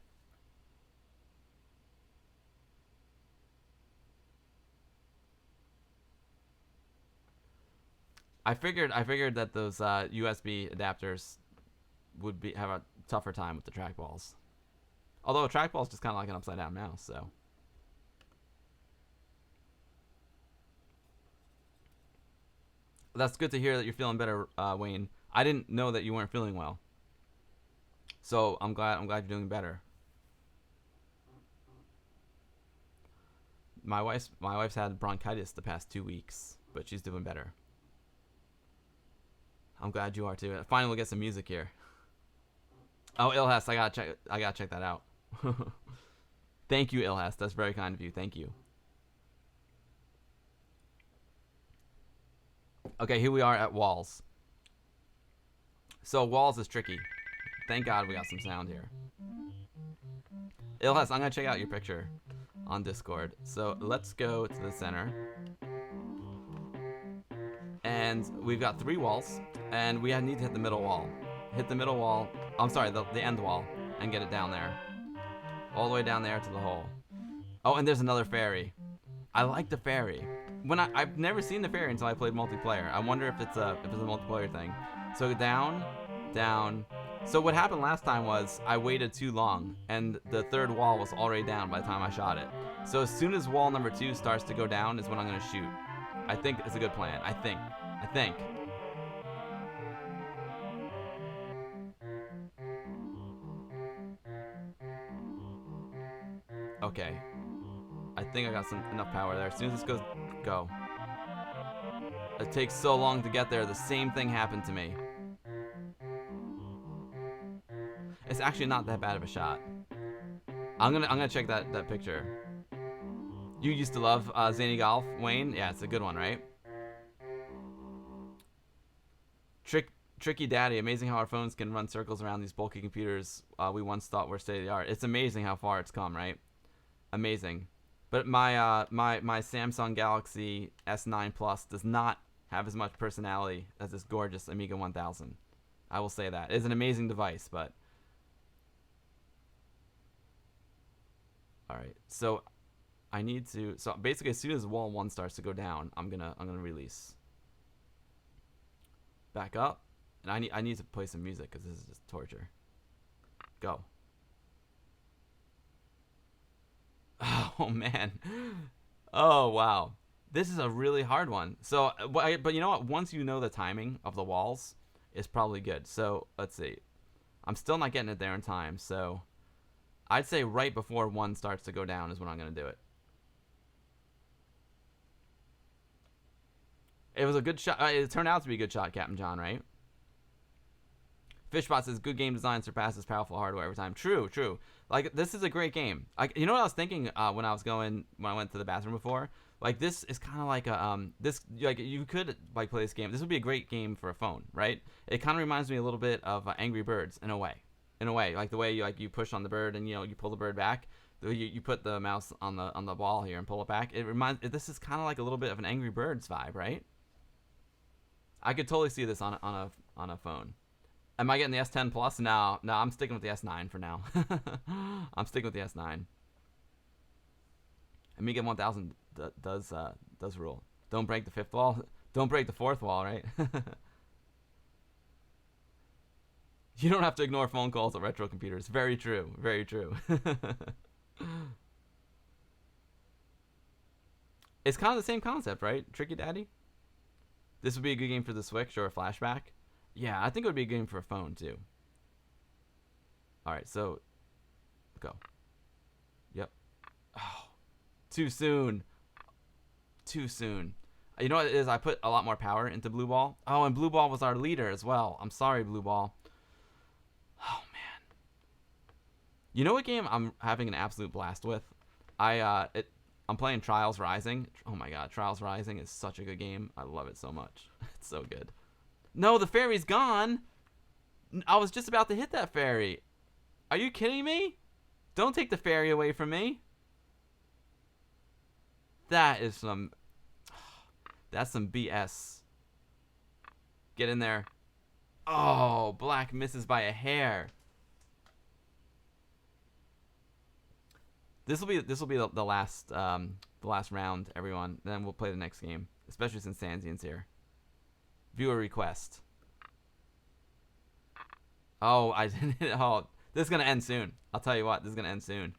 I figured that those USB adapters would have a tougher time with the trackballs. Although a trackball is just kind of like an upside down mouse, so. That's good to hear that you're feeling better, Wayne. I didn't know that you weren't feeling well. So I'm glad you're doing better. my wife's had bronchitis the past 2 weeks, but she's doing better. I'm glad you are too. Finally, we'll get some music here. Oh, Ilhas, I gotta check that out. Thank you, Ilhas. That's very kind of you. Thank you. Okay, here we are at walls. So walls is tricky. Thank God we got some sound here. Ilhas, I'm gonna check out your picture on Discord. So let's go to the center. And we've got 3 walls, and we need to hit the middle wall. Hit the middle wall. I'm sorry, the end wall, and get it down there. All the way down there to the hole. Oh, and there's another fairy. I like the fairy. I've never seen the fairy until I played multiplayer. I wonder if it's a multiplayer thing. So down, down. So what happened last time was I waited too long, and the 3rd wall was already down by the time I shot it. So as soon as wall number 2 starts to go down is when I'm gonna shoot. I think it's a good plan. I think. Okay. I think I got enough power there. As soon as this goes, go. It takes so long to get there. The same thing happened to me. It's actually not that bad of a shot. I'm gonna check that picture. You used to love Zany Golf, Wayne? Yeah, it's a good one, right? Tricky Daddy, amazing how our phones can run circles around these bulky computers we once thought were state of the art. It's amazing how far it's come, right? Amazing. But my Samsung Galaxy S9 Plus does not have as much personality as this gorgeous Amiga 1000. I will say that. It's an amazing device, but all right. So I need to. So basically, as soon as wall 1 starts to go down, I'm gonna release. Back up, and I need to play some music because this is just torture. Go. Oh man. Oh wow. This is a really hard one. So, but you know what? Once you know the timing of the walls, it's probably good. So let's see. I'm still not getting it there in time. So I'd say right before 1 starts to go down is when I'm gonna do it. It was a good shot. It turned out to be a good shot, Captain John, right? Fishbot says, good game design surpasses powerful hardware every time. True. Like, this is a great game. You know what I was thinking when I went to the bathroom before? Like, this is kind of like like, you could, like, play this game. This would be a great game for a phone, right? It kind of reminds me a little bit of Angry Birds in a way. Like, the way you push on the bird and, you pull the bird back. You put the mouse on the ball here and pull it back. This is kind of like a little bit of an Angry Birds vibe, right? I could totally see this on a phone. Am I getting the S10 Plus? No, I'm sticking with the S9 for now. I'm sticking with the S9. Amiga 1000 does rule. Don't break the 5th wall. Don't break the 4th wall, right? You don't have to ignore phone calls at retro computers. Very true. Very true. It's kind of the same concept, right? Tricky Daddy? This would be a good game for the Switch or a flashback. Yeah, I think it would be a game for a phone too. Alright, so go. Yep. Oh, too soon. Too soon. You know what it is? I put a lot more power into Blue Ball. Oh, and Blue Ball was our leader as well. I'm sorry, Blue Ball. Oh, man. You know what game I'm having an absolute blast with? I'm playing Trials Rising. Oh my god, Trials Rising is such a good game. I love it so much. It's so good. No, the fairy's gone. I was just about to hit that fairy. Are you kidding me? Don't take the fairy away from me. That's some BS. Get in there. Oh, black misses by a hair. This will be the last round, everyone. Then we'll play the next game, especially since Sanzian's here. Viewer request. Oh, I didn't. Oh, this is gonna end soon. I'll tell you what. This is gonna end soon.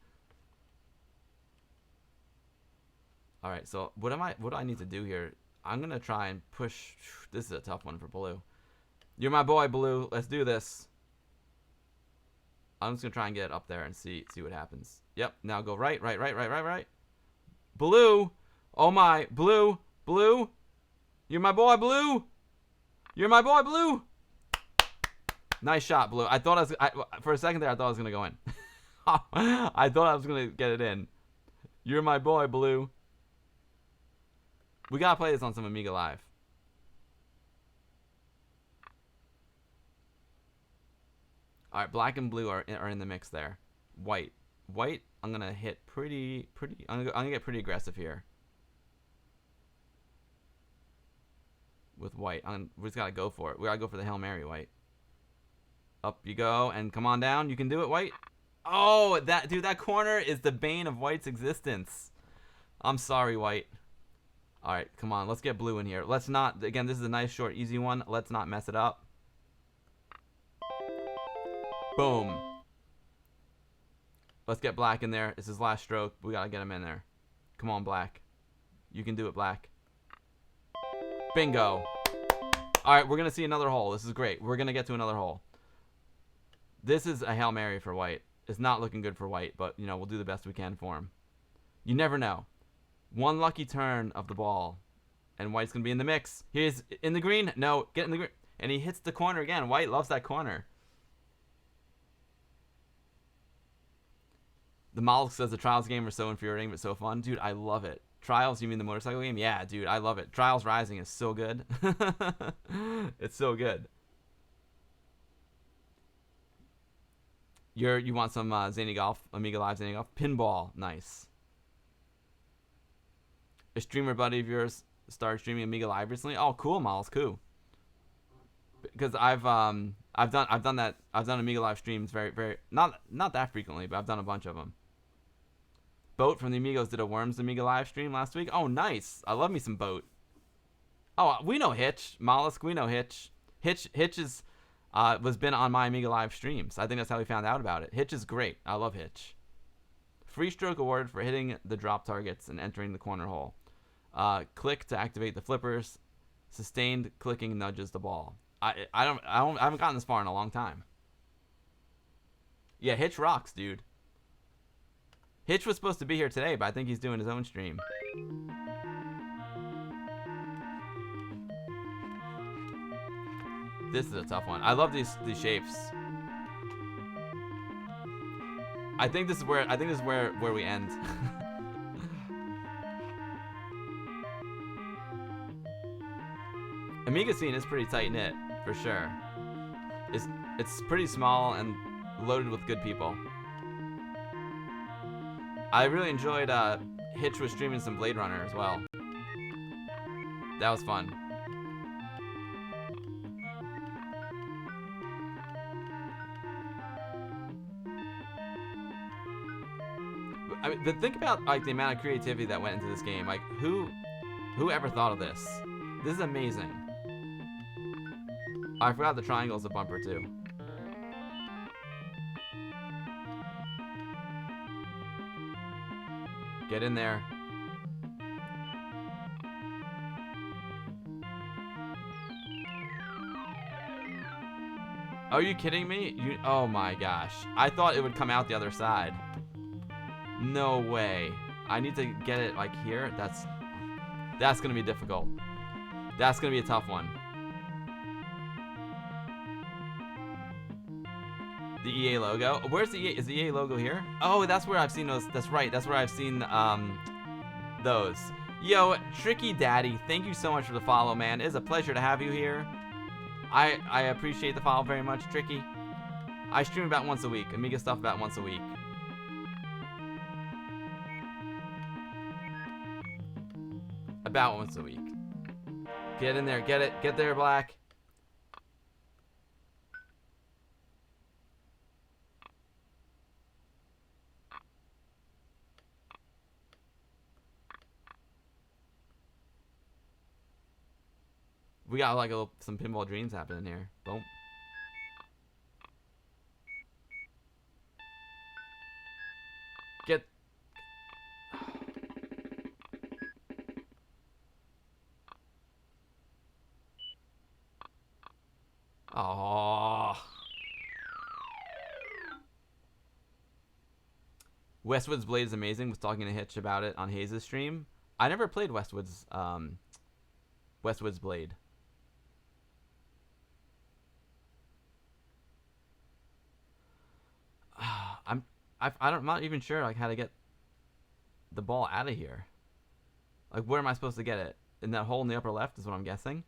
All right. So what do I need to do here? I'm gonna try and push. This is a tough one for Blue. You're my boy, Blue. Let's do this. I'm just gonna try and get up there and see what happens. Yep. Now go right. Blue. Oh my, Blue. Blue. You're my boy, Blue. You're my boy, Blue. Nice shot, Blue. I thought for a second there, I thought I was gonna go in. I thought I was gonna get it in. You're my boy, Blue. We gotta play this on some Amiga Live. All right, black and blue are in the mix there. White, I'm gonna hit pretty. I'm gonna get pretty aggressive here. With white, we just gotta go for it. We gotta go for the Hail Mary, white. Up you go, and come on down. You can do it, white. Oh, that corner is the bane of white's existence. I'm sorry, white. All right, come on, let's get blue in here. Let's not. Again, this is a nice, short, easy one. Let's not mess it up. Boom. Let's get black in there. It's his last stroke. We gotta get him in there. Come on, black. You can do it, black. Bingo. All right, we're gonna see another hole. This is great. We're gonna get to another hole. This is a Hail Mary for white. It's not looking good for white, but you know, we'll do the best we can for him. You never know. One lucky turn of the ball, and white's gonna be in the mix. He's in the green. No, get in the green. And he hits the corner again. White loves that corner. The Mollusk says the Trials game are so infuriating but so fun. Dude, I love it. Trials, you mean the motorcycle game? Yeah, dude, I love it. Trials Rising is so good. It's so good. You want some Zany Golf, Amiga Live Zany Golf? Pinball, nice. A streamer buddy of yours started streaming Amiga Live recently. Oh, cool, Mollusk, cool. Because I've done Amiga Live streams very not that frequently, but I've done a bunch of them. Boat from the Amigos did a Worms Amiga Live stream last week. Oh, nice. I love me some Boat. Oh, we know Hitch. Mollusk, we know Hitch. Hitch is was been on my Amiga Live streams. I think that's how we found out about it. Hitch is great. I love Hitch. Free stroke award for hitting the drop targets and entering the corner hole. Click to activate the flippers. Sustained clicking nudges the ball. I haven't gotten this far in a long time. Yeah, Hitch rocks, dude. Hitch was supposed to be here today, but I think he's doing his own stream. This is a tough one. I love these shapes. I think this is where we end. Amiga scene is pretty tight knit, for sure. It's pretty small and loaded with good people. I really enjoyed Hitch was streaming some Blade Runner as well. That was fun. I mean, think about like the amount of creativity that went into this game. Like who ever thought of this? This is amazing. I forgot the triangle is a bumper too. Get in there. Are you kidding me? Oh my gosh. I thought it would come out the other side. No way. I need to get it like here. That's gonna be difficult. That's gonna be a tough one. The EA logo. Where's the EA? Is the EA logo here? Oh, that's where I've seen those. That's right. That's where I've seen those. Yo, Tricky Daddy, thank you so much for the follow, man. It is a pleasure to have you here. I appreciate the follow very much, Tricky. I stream about once a week. Amiga stuff about once a week. About once a week. Get in there. Get it. Get there, Black. We got like some pinball dreams happening here. Boom. Get. Oh. Westwood's Blade is amazing. Was talking to Hitch about it on Hayes' stream. I never played Westwood's Blade. I'm not even sure like how to get the ball out of here. Like, where am I supposed to get it? In that hole in the upper left is what I'm guessing.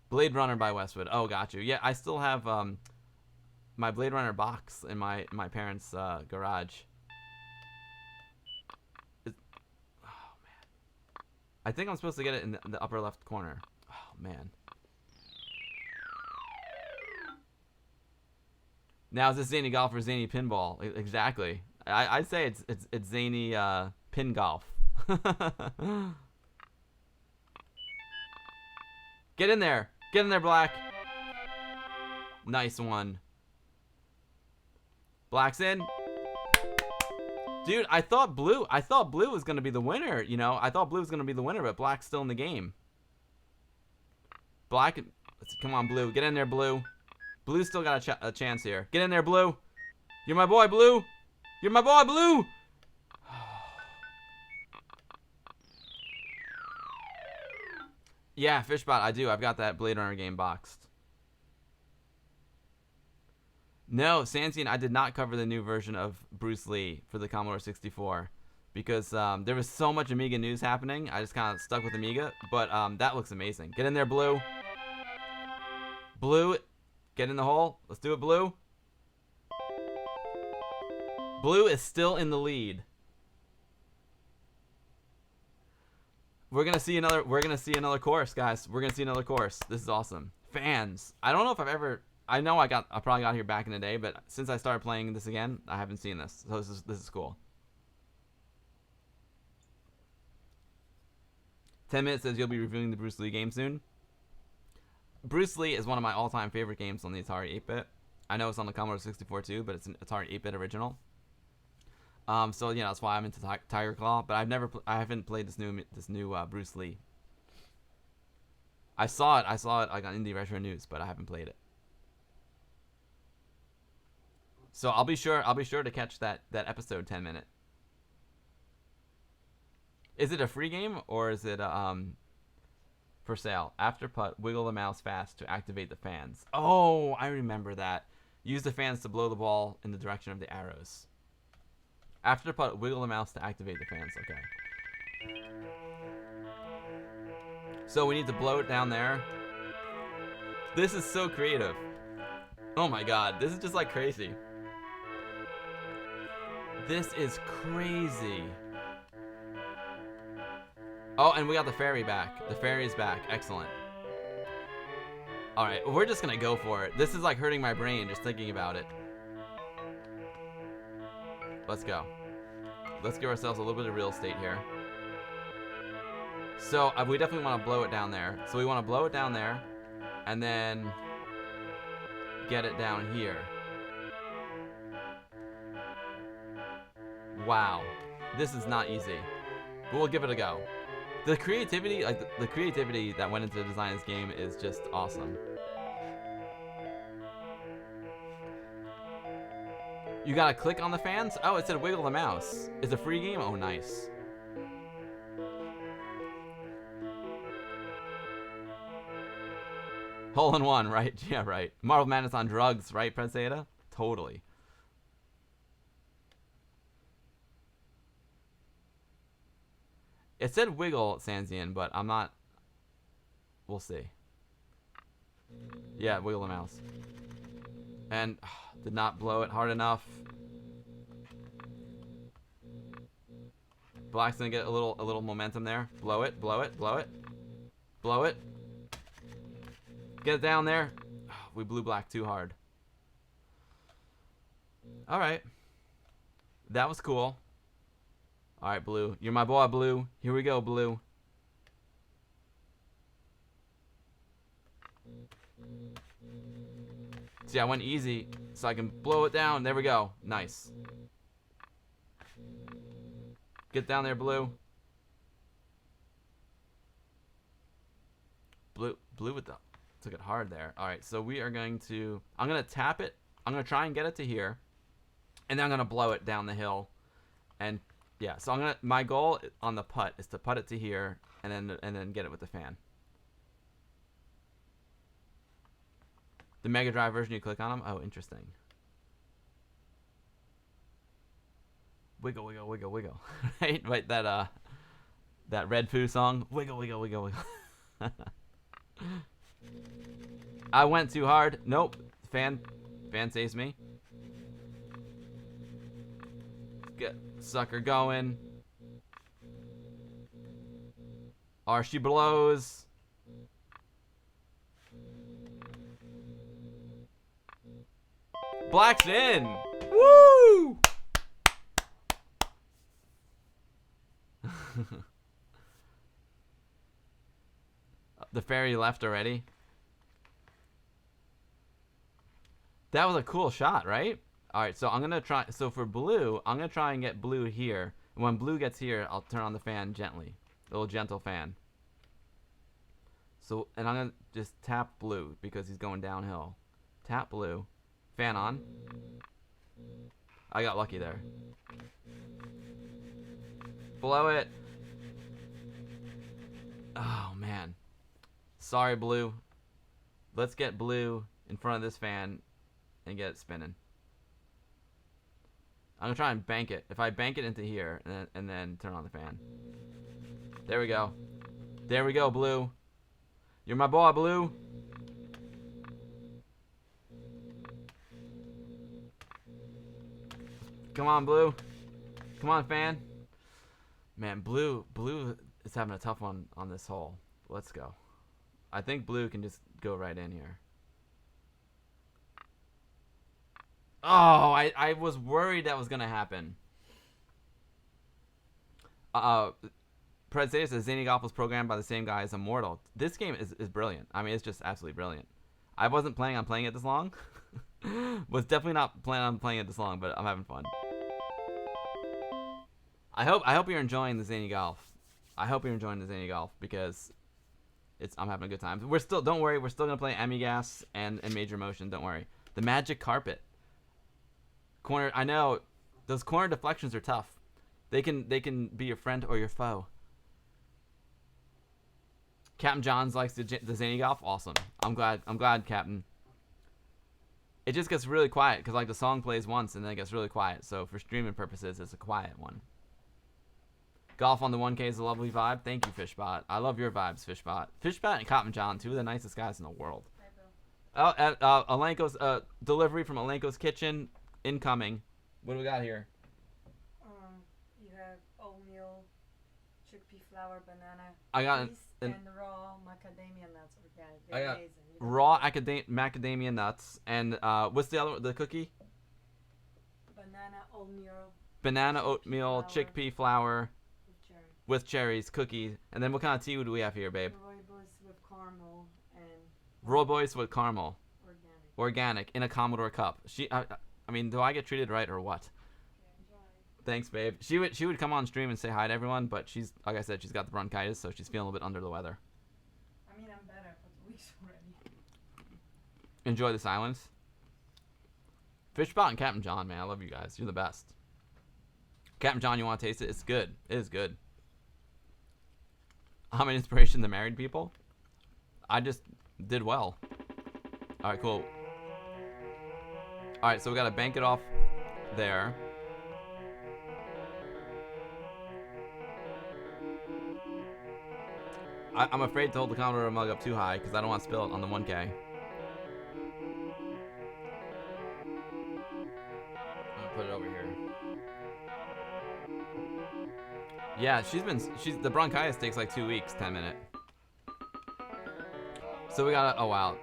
Blade Runner by Westwood. Oh, got you. Yeah, I still have my Blade Runner box in my parents' garage. Oh man, I think I'm supposed to get it in the upper left corner. Oh man. Now is this Zany Golf or Zany Pinball? Exactly. I'd say it's Zany Pin Golf. Get in there. Get in there, Black. Nice one. Black's in. Dude, I thought blue was gonna be the winner, you know. I thought blue was gonna be the winner, but Black's still in the game. Black, come on, blue. Get in there, blue. Blue's still got a chance here. Get in there, blue. You're my boy, blue. You're my boy, blue. Yeah, Fishbot, I do. I've got that Blade Runner game boxed. No, Sansian, I did not cover the new version of Bruce Lee for the Commodore 64 because there was so much Amiga news happening. I just kind of stuck with Amiga, but that looks amazing. Get in there, Blue. Blue, get in the hole. Let's do it, Blue. Blue is still in the lead. We're gonna see another course, guys. We're gonna see another course. This is awesome. Fans. I don't know if I've ever. I know I probably got here back in the day, but since I started playing this again, I haven't seen this. So this is cool. 10 minutes says you'll be reviewing the Bruce Lee game soon. Bruce Lee is one of my all-time favorite games on the Atari 8-bit. I know it's on the Commodore 64 too, but it's an Atari 8-bit original. So you know that's why I'm into Tiger Claw, but I haven't played this new Bruce Lee. I saw it like on Indie Retro News, but I haven't played it. So I'll be sure to catch that episode 10 minute. Is it a free game or is it for sale? After putt, wiggle the mouse fast to activate the fans. Oh, I remember that. Use the fans to blow the ball in the direction of the arrows. After putt, wiggle the mouse to activate the fans. Okay. So we need to blow it down there. This is so creative. Oh my god, this is just like crazy. This is crazy. Oh, and we got the fairy back. The fairy is back. Excellent. Alright, we're just gonna go for it. This is like hurting my brain just thinking about it. Let's go. Let's give ourselves a little bit of real estate here. So we definitely want to blow it down there. So we want to blow it down there and then get it down here. Wow. This is not easy. But we'll give it a go. The creativity, like the creativity that went into the design of this game is just awesome. You gotta click on the fans? Oh, it said wiggle the mouse. It's a free game? Oh, nice. Hole in one, right? Yeah, right. Marble Madness on drugs, right, Preseda? Totally. It said wiggle, Sansian, but I'm not... We'll see. Yeah, wiggle the mouse. And did not blow it hard enough. Black's gonna get a little momentum there. Blow it, blow it, blow it. Blow it. Get it down there. We blew black too hard. Alright. That was cool. Alright, blue. You're my boy, blue. Here we go, blue. See, I went easy so I can blow it down. There we go. Nice. Get down there, blue. Blue with the took it hard there. All right, so we are going to. I'm gonna tap it. I'm gonna try and get it to here, and then I'm gonna blow it down the hill, and yeah. So I'm gonna. My goal on the putt is to putt it to here, and then get it with the fan. The Mega Drive version, you click on them. Oh, interesting. Wiggle, wiggle, wiggle, wiggle. Right, right. That Red Foo song. Wiggle, wiggle, wiggle, wiggle. I went too hard. Nope. Fan saves me. Get sucker going. Or she blows. Black's in. Woo! The fairy left already. That was a cool shot, right? All right, so I'm gonna try. So for blue, I'm gonna try and get blue here. And when blue gets here, I'll turn on the fan gently, a little gentle fan. So, and I'm gonna just tap blue because he's going downhill. Tap blue, fan on. I got lucky there. Blow it. Oh man. Sorry, blue. Let's get blue in front of this fan and get it spinning. I'm gonna try and bank it. If I bank it into here and then turn on the fan. There we go. There we go, blue. You're my boy, blue. Come on, blue. Come on, fan. Man, blue is having a tough one on this hole. Let's go. I think blue can just go right in here. Oh, I was worried that was going to happen. Predator says Zany Golf was programmed by the same guy as Immortal. This game is brilliant. I mean, it's just absolutely brilliant. I wasn't planning on playing it this long. Was definitely not planning on playing it this long, but I'm having fun. I hope you're enjoying the Zany Golf. I hope you're enjoying the Zany Golf because I'm having a good time. Don't worry, we're still gonna play Amigas and Major Motion. Don't worry. The Magic Carpet. Corner. I know those corner deflections are tough. They can be your friend or your foe. Captain Johns likes the Zany Golf. Awesome. I'm glad, Captain. It just gets really quiet because like the song plays once and then it gets really quiet. So for streaming purposes, it's a quiet one. Golf on the 1K is a lovely vibe. Thank you, Fishbot. I love your vibes, Fishbot. Fishbot and Captain John, two of the nicest guys in the world. Oh, Alenko's delivery from Alenko's kitchen incoming. What do we got here? You have oatmeal, chickpea flour, banana. I got and raw macadamia nuts, organic. I got amazing. raw macadamia nuts and what's the other the cookie? Banana oatmeal, chickpea flour with cherries, cookies, and then what kind of tea do we have here, babe? Rooibos with caramel and. Rooibos with caramel. Organic in a Commodore cup. I mean, do I get treated right or what? Thanks, babe. She would come on stream and say hi to everyone, but she's like I said, she's got the bronchitis, so she's feeling a bit under the weather. I mean, I'm better for 2 weeks already. Enjoy the silence. Fishbot and Captain John, man, I love you guys. You're the best. Captain John, you want to taste it? It's good. It is good. I'm an inspiration to married people. I just did well. All right, cool. All right, so we got to bank it off there. I'm afraid to hold the Commodore mug up too high because I don't want to spill it on the 1K. I'm gonna put it over here. Yeah, the bronchitis takes like 2 weeks, 10 minutes. So we got oh wow.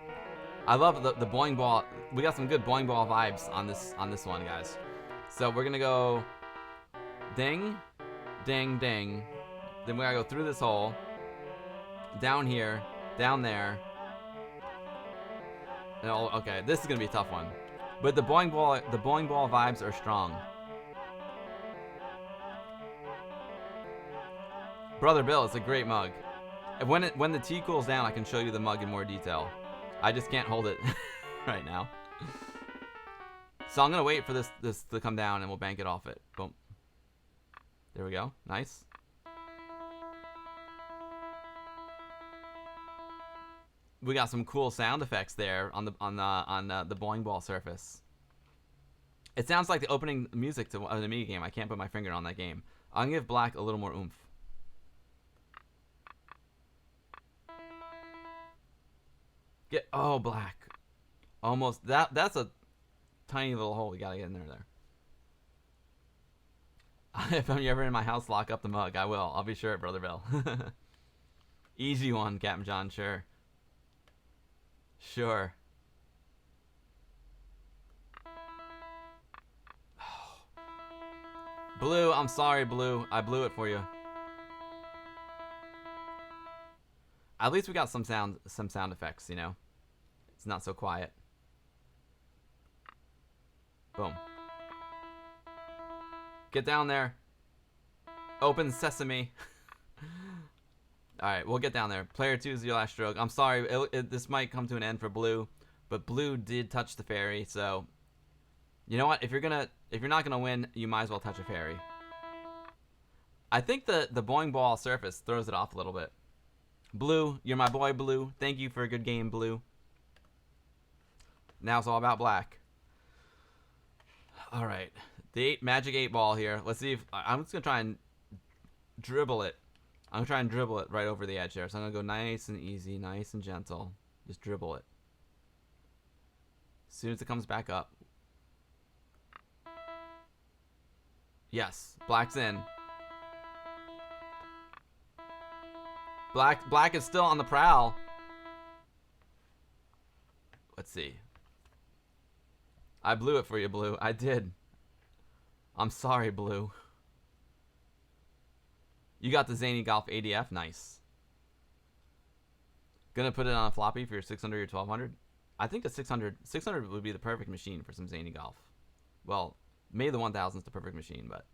I love the boing ball. We got some good boing ball vibes on this one, guys. So we're gonna go ding, ding, ding. Then we gotta go through this hole. Down here, down there. And okay, this is gonna be a tough one. But the boing ball vibes are strong. Brother Bill, it's a great mug. When the tea cools down, I can show you the mug in more detail. I just can't hold it right now. So I'm gonna wait for this to come down, and we'll bank it off it. Boom. There we go. Nice. We got some cool sound effects there on the boing ball surface. It sounds like the opening music to an Amiga game. I can't put my finger on that game. I'm gonna give black a little more oomph. Black. Almost that's a tiny little hole. We gotta get in there. If I'm ever in my house, lock up the mug. I will. I'll be sure, Brother Bill. Easy one, Captain John. Sure. Sure. Blue, I'm sorry, Blue. I blew it for you. At least we got some sound effects, you know. It's not so quiet. Boom. Get down there. Open sesame. Alright, we'll get down there. Player 2 is your last stroke. I'm sorry, this might come to an end for Blue, but Blue did touch the fairy, so you know what? If you're not gonna win, you might as well touch a fairy. I think the boing ball surface throws it off a little bit. Blue, you're my boy, Blue. Thank you for a good game, Blue. Now it's all about black. Alright. The magic 8 ball here. Let's see if I'm just gonna try and dribble it. I'm gonna try and dribble it right over the edge there. So I'm gonna go nice and easy, nice and gentle. Just dribble it. As soon as it comes back up. Yes, black's in. Black is still on the prowl. Let's see. I blew it for you, Blue. I did. I'm sorry, Blue. You got the Zany Golf ADF. Nice. Gonna put it on a floppy for your 600 or 1200. I think a 600 would be the perfect machine for some Zany Golf. Well, maybe the 1000 is the perfect machine, but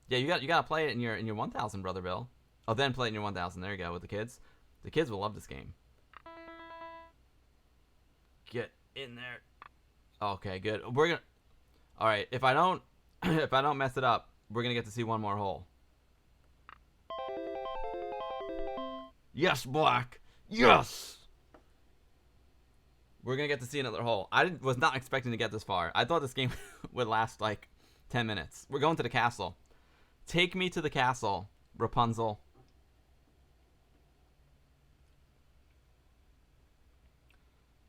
yeah, you got to play it in your 1000, Brother Bill. Oh, then play it in your 1000. There you go with the kids. The kids will love this game. Get in there. Okay, good. We're gonna. All right, if I don't mess it up, we're gonna get to see one more hole. Yes, black. Yes. We're gonna get to see another hole. I was not expecting to get this far. I thought this game would last like 10 minutes. We're going to the castle. Take me to the castle, Rapunzel.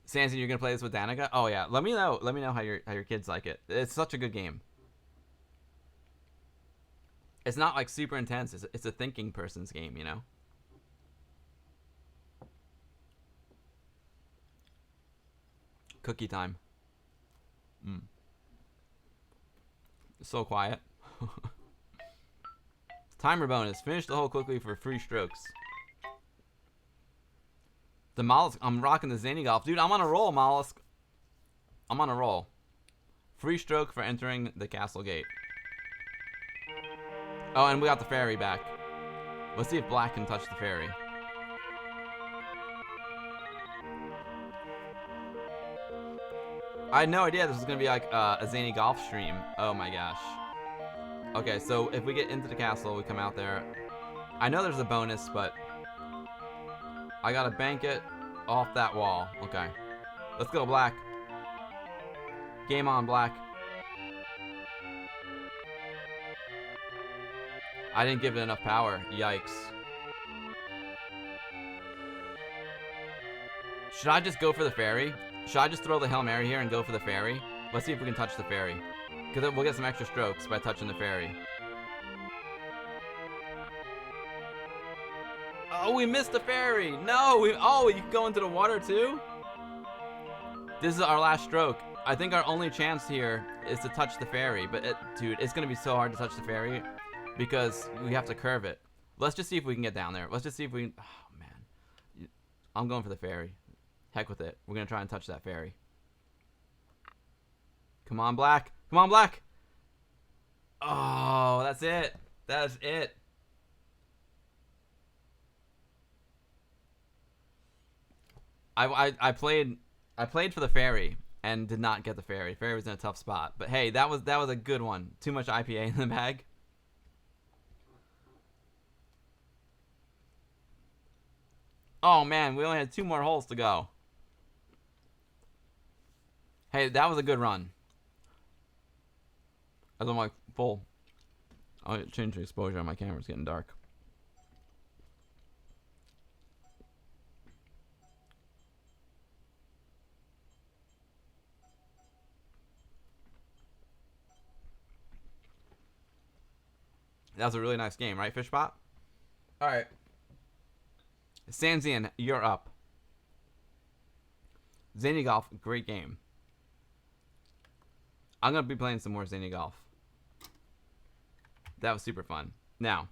Sansi, you're gonna play this with Danica? Oh yeah. Let me know how your kids like it. It's such a good game. It's not like super intense. It's a thinking person's game, you know. Cookie time. So quiet. Timer bonus. Finish the hole quickly for free strokes. The mollusk. I'm rocking the Zany Golf. Dude, I'm on a roll, mollusk. I'm on a roll. Free stroke for entering the castle gate. Oh, and we got the fairy back. Let's see if black can touch the fairy. I had no idea this was going to be like a Zany Golf stream. Oh my gosh. Okay, so if we get into the castle, we come out there. I know there's a bonus, but I got to bank it off that wall. Okay. Let's go, black. Game on, black. I didn't give it enough power. Yikes. Should I just go for the fairy? Should I just throw the Hail Mary here and go for the fairy? Let's see if we can touch the fairy. Because we'll get some extra strokes by touching the fairy. Oh, we missed the fairy! No! We can go into the water too? This is our last stroke. I think our only chance here is to touch the fairy. But, dude, it's going to be so hard to touch the fairy because we have to curve it. Let's just see if we can get down there. Let's just see if we can... Oh, man. I'm going for the fairy. Heck with it. We're going to try and touch that fairy. Come on, black. Come on, black. Oh, that's it. That's it. I played for the fairy and did not get the fairy. Fairy was in a tough spot. But hey, that was a good one. Too much IPA in the bag. Oh man, we only had 2 more holes to go. Hey, that was a good run. As I'm like full. I'll change the exposure on my camera. It's getting dark. That was a really nice game, right, Fishbot? All right. Sanzian, you're up. Zany Golf, great game. I'm going to be playing some more Zany Golf. That was super fun. Now,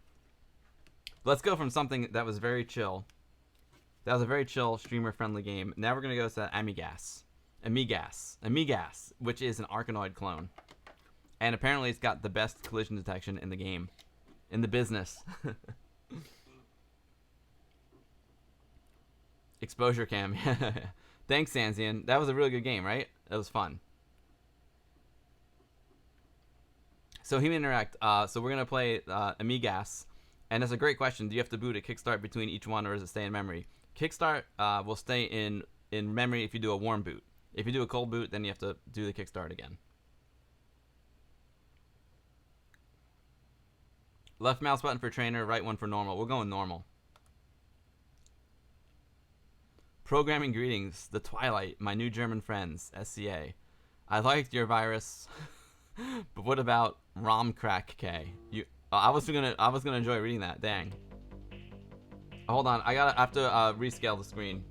let's go from something that was very chill. That was a very chill, streamer-friendly game. Now we're going to go to Amigas, which is an Arkanoid clone. And apparently it's got the best collision detection in the game. In the business. Exposure cam. Thanks, Sanzian. That was a really good game, right? It was fun. So Human Interact. So we're gonna play Amigas, and that's a great question. Do you have to boot a kickstart between each one, or does it stay in memory? Kickstart will stay in memory if you do a warm boot. If you do a cold boot, then you have to do the kickstart again. Left mouse button for trainer, right one for normal. We're going normal. Programming greetings, the Twilight, my new German friends, SCA. I liked your virus, but what about Romcrack K? I was gonna enjoy reading that. Dang. Hold on, I have to rescale the screen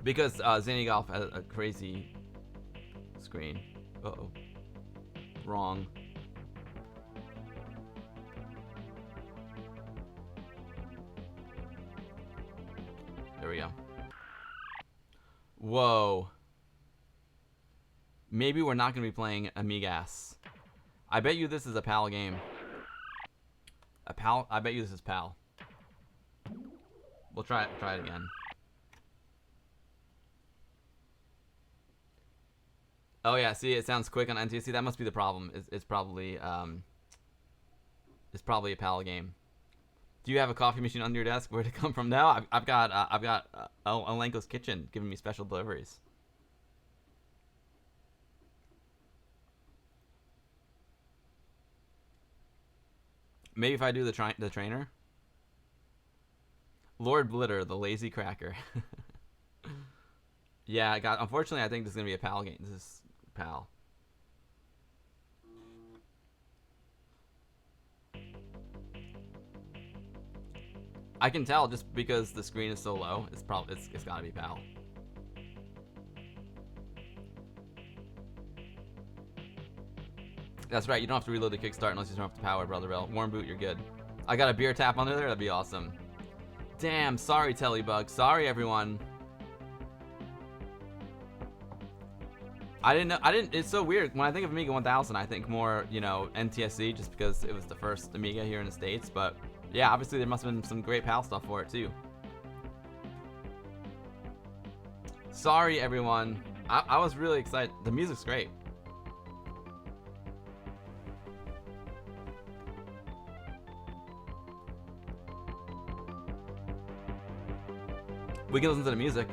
because Zany Golf has a crazy screen. Uh-oh. Wrong. There we go. Whoa. Maybe we're not going to be playing Amigas. I bet you this is a PAL game. A PAL? I bet you this is PAL. We'll try it again. Oh yeah, see, it sounds quick on NTSC. That must be the problem. It's probably a PAL game. Do you have a coffee machine under your desk? Where'd it come from? No, I've got Alenko's Kitchen giving me special deliveries. Maybe if I do the trainer. Lord Blitter, the lazy cracker. Yeah, unfortunately, I think this is gonna be a PAL game. This is PAL. I can tell just because the screen is so low. It's gotta be PAL. That's right. You don't have to reload the kickstart unless you turn off the power, Brother Bill. Warm boot, you're good. I got a beer tap under there. That'd be awesome. Damn. Sorry, Tellybug. Sorry, everyone. I didn't know. It's so weird. When I think of Amiga 1000, I think more, NTSC, just because it was the first Amiga here in the States. But yeah, obviously there must have been some great PAL stuff for it too. Sorry, everyone. I was really excited. The music's great. We can listen to the music.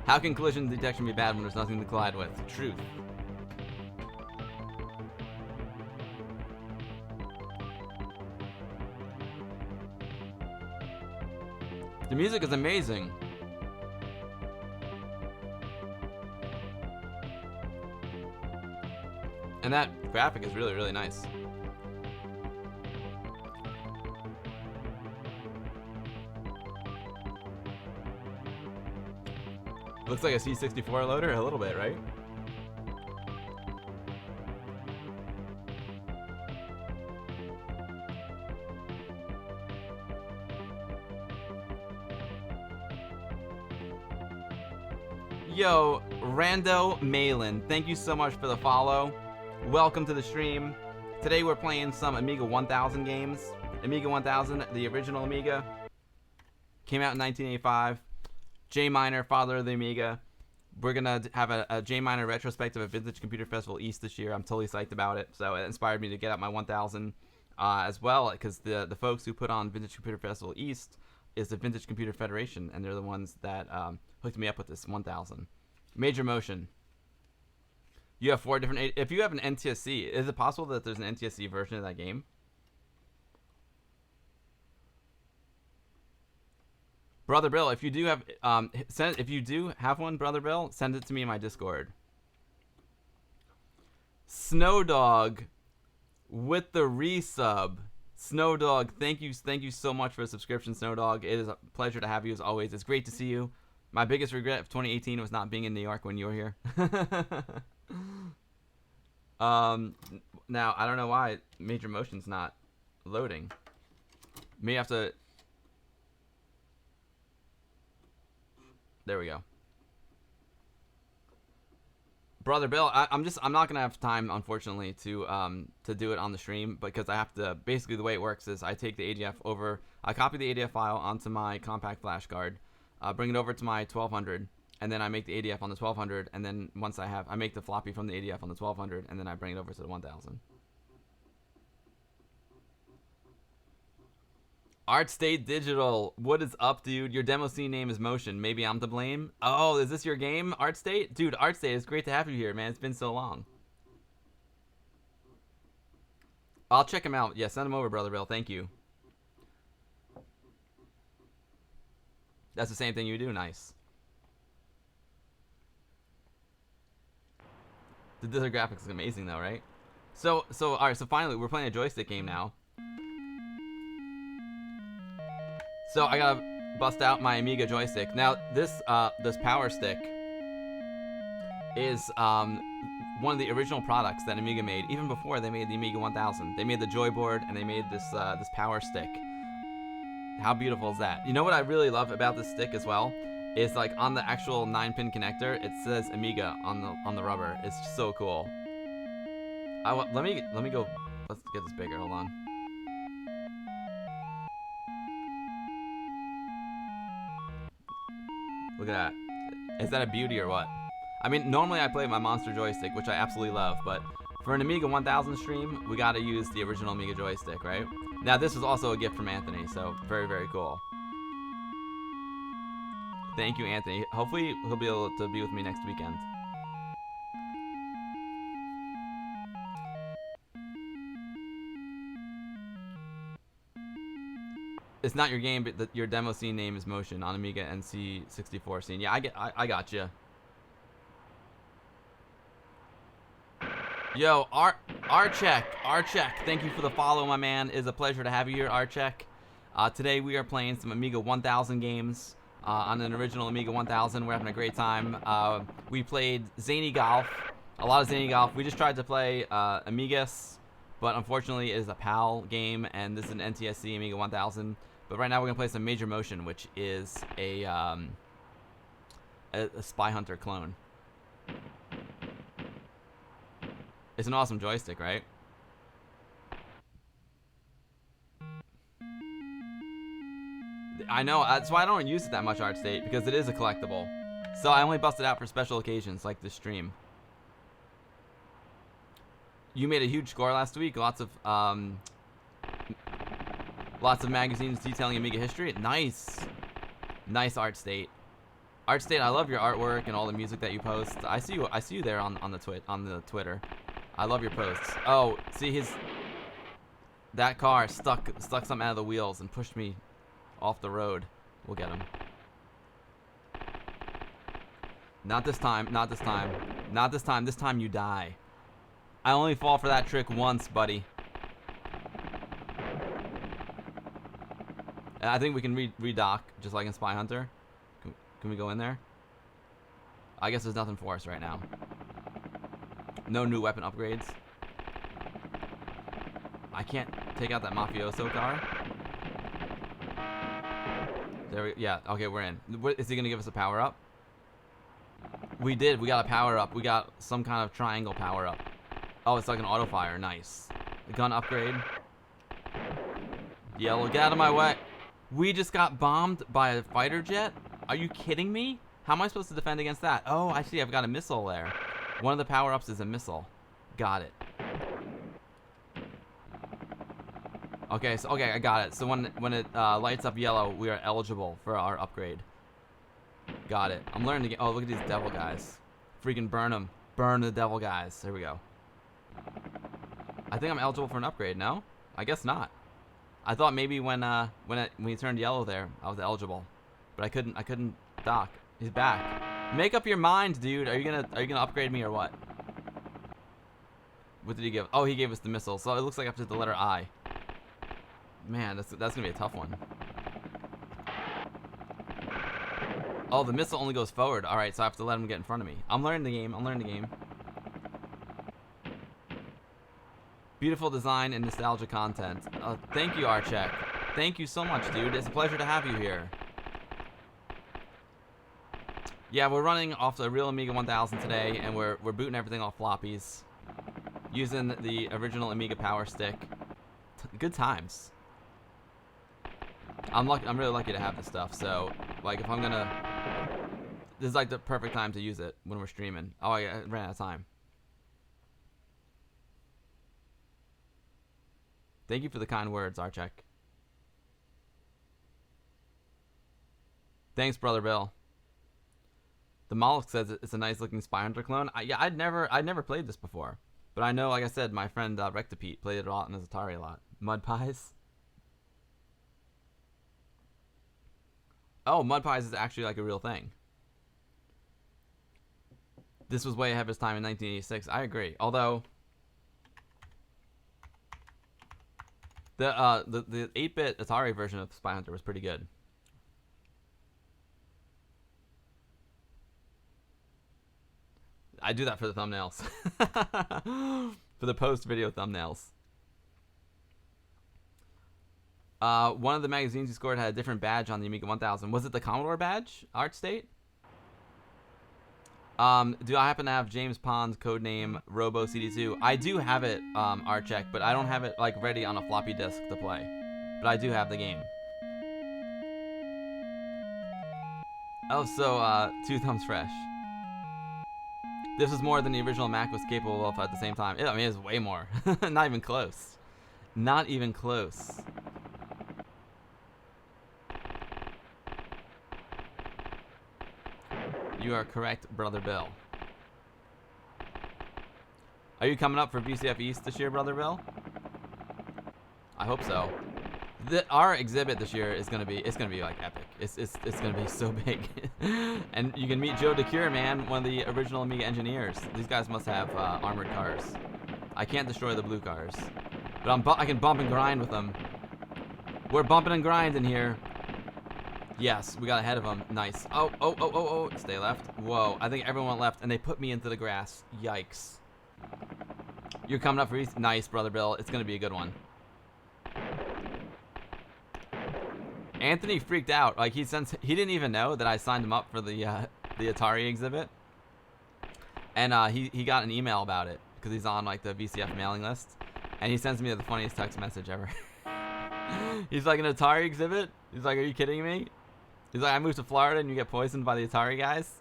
How can collision detection be bad when there's nothing to collide with? Truth. The music is amazing. And that graphic is really, really nice. Looks like a C64 loader a little bit, right? Yo, Rando Malin, thank you so much for the follow. Welcome to the stream. Today we're playing some Amiga 1000 games. Amiga 1000, the original Amiga. Came out in 1985. J Minor, father of the Amiga. We're going to have a J Minor retrospective at Vintage Computer Festival East this year. I'm totally psyched about it. So it inspired me to get out my 1000 as well, because the folks who put on Vintage Computer Festival East is the Vintage Computer Federation, and they're the ones that hooked me up with this 1000. Major Motion. You have 4 different... If you have an NTSC, is it possible that there's an NTSC version of that game? Brother Bill, if you do have one, Brother Bill, send it to me in my Discord. Snow Dog with the resub. Snow Dog, thank you so much for the subscription, Snow Dog. It is a pleasure to have you as always. It's great to see you. My biggest regret of 2018 was not being in New York when you were here. Now I don't know why Major Motion's not loading. May have to. There we go. Brother Bill, I'm not gonna have time, unfortunately, to do it on the stream, because I have to. Basically, the way it works is I take the ADF over, I copy the ADF file onto my compact flash card, bring it over to my 1200, and then I make the ADF on the 1200, and then once I make the floppy from the ADF on the 1200, and then I bring it over to the 1000. Art State Digital, what is up, dude? Your demo scene name is Motion. Maybe I'm to blame. Oh, is this your game, Art State? Dude, Art State, it's great to have you here, man. It's been so long. I'll check him out. Yeah, send him over, Brother Bill. Thank you. That's the same thing you do. Nice. The Digital graphics is amazing, though, right? So all right. So finally, we're playing a joystick game now. So I gotta bust out my Amiga joystick. Now this power stick is one of the original products that Amiga made, even before they made the Amiga 1000. They made the Joyboard, and they made this power stick. How beautiful is that? You know what I really love about this stick as well is, like, on the actual 9-pin connector, it says Amiga on the rubber. It's just so cool. Let me go. Let's get this bigger. Hold on. Look at that. Is that a beauty or what? I mean, normally I play my Monster joystick, which I absolutely love, but for an Amiga 1000 stream, we gotta use the original Amiga joystick, right? Now, this was also a gift from Anthony, so very, very cool. Thank you, Anthony. Hopefully, he'll be able to be with me next weekend. It's not your game, but your demo scene name is Motion on Amiga NC64 scene. Yeah, I got you. Yo, Archeck, thank you for the follow, my man. It is a pleasure to have you here, Archeck. Today we are playing some Amiga 1000 games on an original Amiga 1000. We're having a great time. We played Zany Golf, a lot of Zany Golf. We just tried to play Amigas, but unfortunately it is a PAL game, and this is an NTSC Amiga 1000. But right now we're gonna play some Major Motion, which is a Spy Hunter clone. It's an awesome joystick, right? I know, that's why I don't use it that much, Art State, because it is a collectible. So I only bust it out for special occasions like this stream. You made a huge score last week. Lots of magazines detailing Amiga history. Nice. Nice, Art State. Art State, I love your artwork and all the music that you post. I see you there on the Twitter. I love your posts. Oh, see, that car stuck something out of the wheels and pushed me off the road. We'll get him. Not this time. Not this time. Not this time. This time you die. I only fall for that trick once, buddy. I think we can redock, just like in Spy Hunter. Can we go in there? I guess there's nothing for us right now. No new weapon upgrades. I can't take out that mafioso car. There we, yeah, okay, we're in. Is he gonna give us a power up? We did, we got a power up. We got some kind of triangle power up. Oh, it's like an auto fire, nice. The gun upgrade. Yellow, get out of my way. We just got bombed by a fighter jet? Are you kidding me? How am I supposed to defend against that? Oh, I see. I've got a missile there. One of the power-ups is a missile. Got it. Okay, so I got it. So when it lights up yellow, we are eligible for our upgrade. Got it. I'm learning to get. Oh, look at these devil guys. Freaking burn them. Burn the devil guys. There we go. I think I'm eligible for an upgrade. No, I guess not. I thought maybe when he turned yellow there, I was eligible, but I couldn't dock. He's back. Make up your mind, dude. Are you gonna upgrade me or what? What did he give? Oh, he gave us the missile. So it looks like after the letter I. Man, that's gonna be a tough one. Oh, the missile only goes forward. All right, so I have to let him get in front of me. I'm learning the game. Beautiful design and nostalgia content. Thank you, Archek. Thank you so much, dude. It's a pleasure to have you here. Yeah, we're running off the real Amiga 1000 today, and we're booting everything off floppies, using the original Amiga Power Stick. Good times. I'm really lucky to have this stuff. So, like, if I'm gonna, this is like the perfect time to use it when we're streaming. Oh, I ran out of time. Thank you for the kind words, Archek. Thanks, Brother Bill. The Mollusk says it's a nice looking Spy Hunter clone. Yeah, I'd never played this before, but I know, like I said, my friend Rectipete played it a lot on his Atari a lot. Mud Pies. Oh, Mud Pies is actually like a real thing. This was way ahead of his time in 1986. I agree. Although the 8-bit Atari version of Spy Hunter was pretty good. I do that for the thumbnails. For the post-video thumbnails. One of the magazines you scored had a different badge on the Amiga 1000. Was it the Commodore badge, ArtState? Do I happen to have James Pond's codename Robo CD2? I do have it, Artcheck, but I don't have it like ready on a floppy disk to play. But I do have the game. Oh, so 2 thumbs fresh. This was more than the original Mac was capable of at the same time. I mean, it's way more. Not even close. Not even close. You are correct, Brother Bill. Are you coming up for VCF East this year, Brother Bill? I hope so. Our exhibit this year is gonna be like epic. It's gonna be so big, and you can meet Joe DeCure, man, one of the original Amiga engineers. These guys must have armored cars. I can't destroy the blue cars, but I can bump and grind with them. We're bumping and grinding here. Yes, we got ahead of them. Nice. Oh. Stay left. Whoa, I think everyone left, and they put me into the grass. Yikes. You're coming up for East. Nice, Brother Bill. It's gonna be a good one. Anthony freaked out. Like he didn't even know that I signed him up for the Atari exhibit, and he got an email about it because he's on like the VCF mailing list, and he sends me the funniest text message ever. He's like, an Atari exhibit? He's like, are you kidding me? He's like, I moved to Florida and you get poisoned by the Atari guys?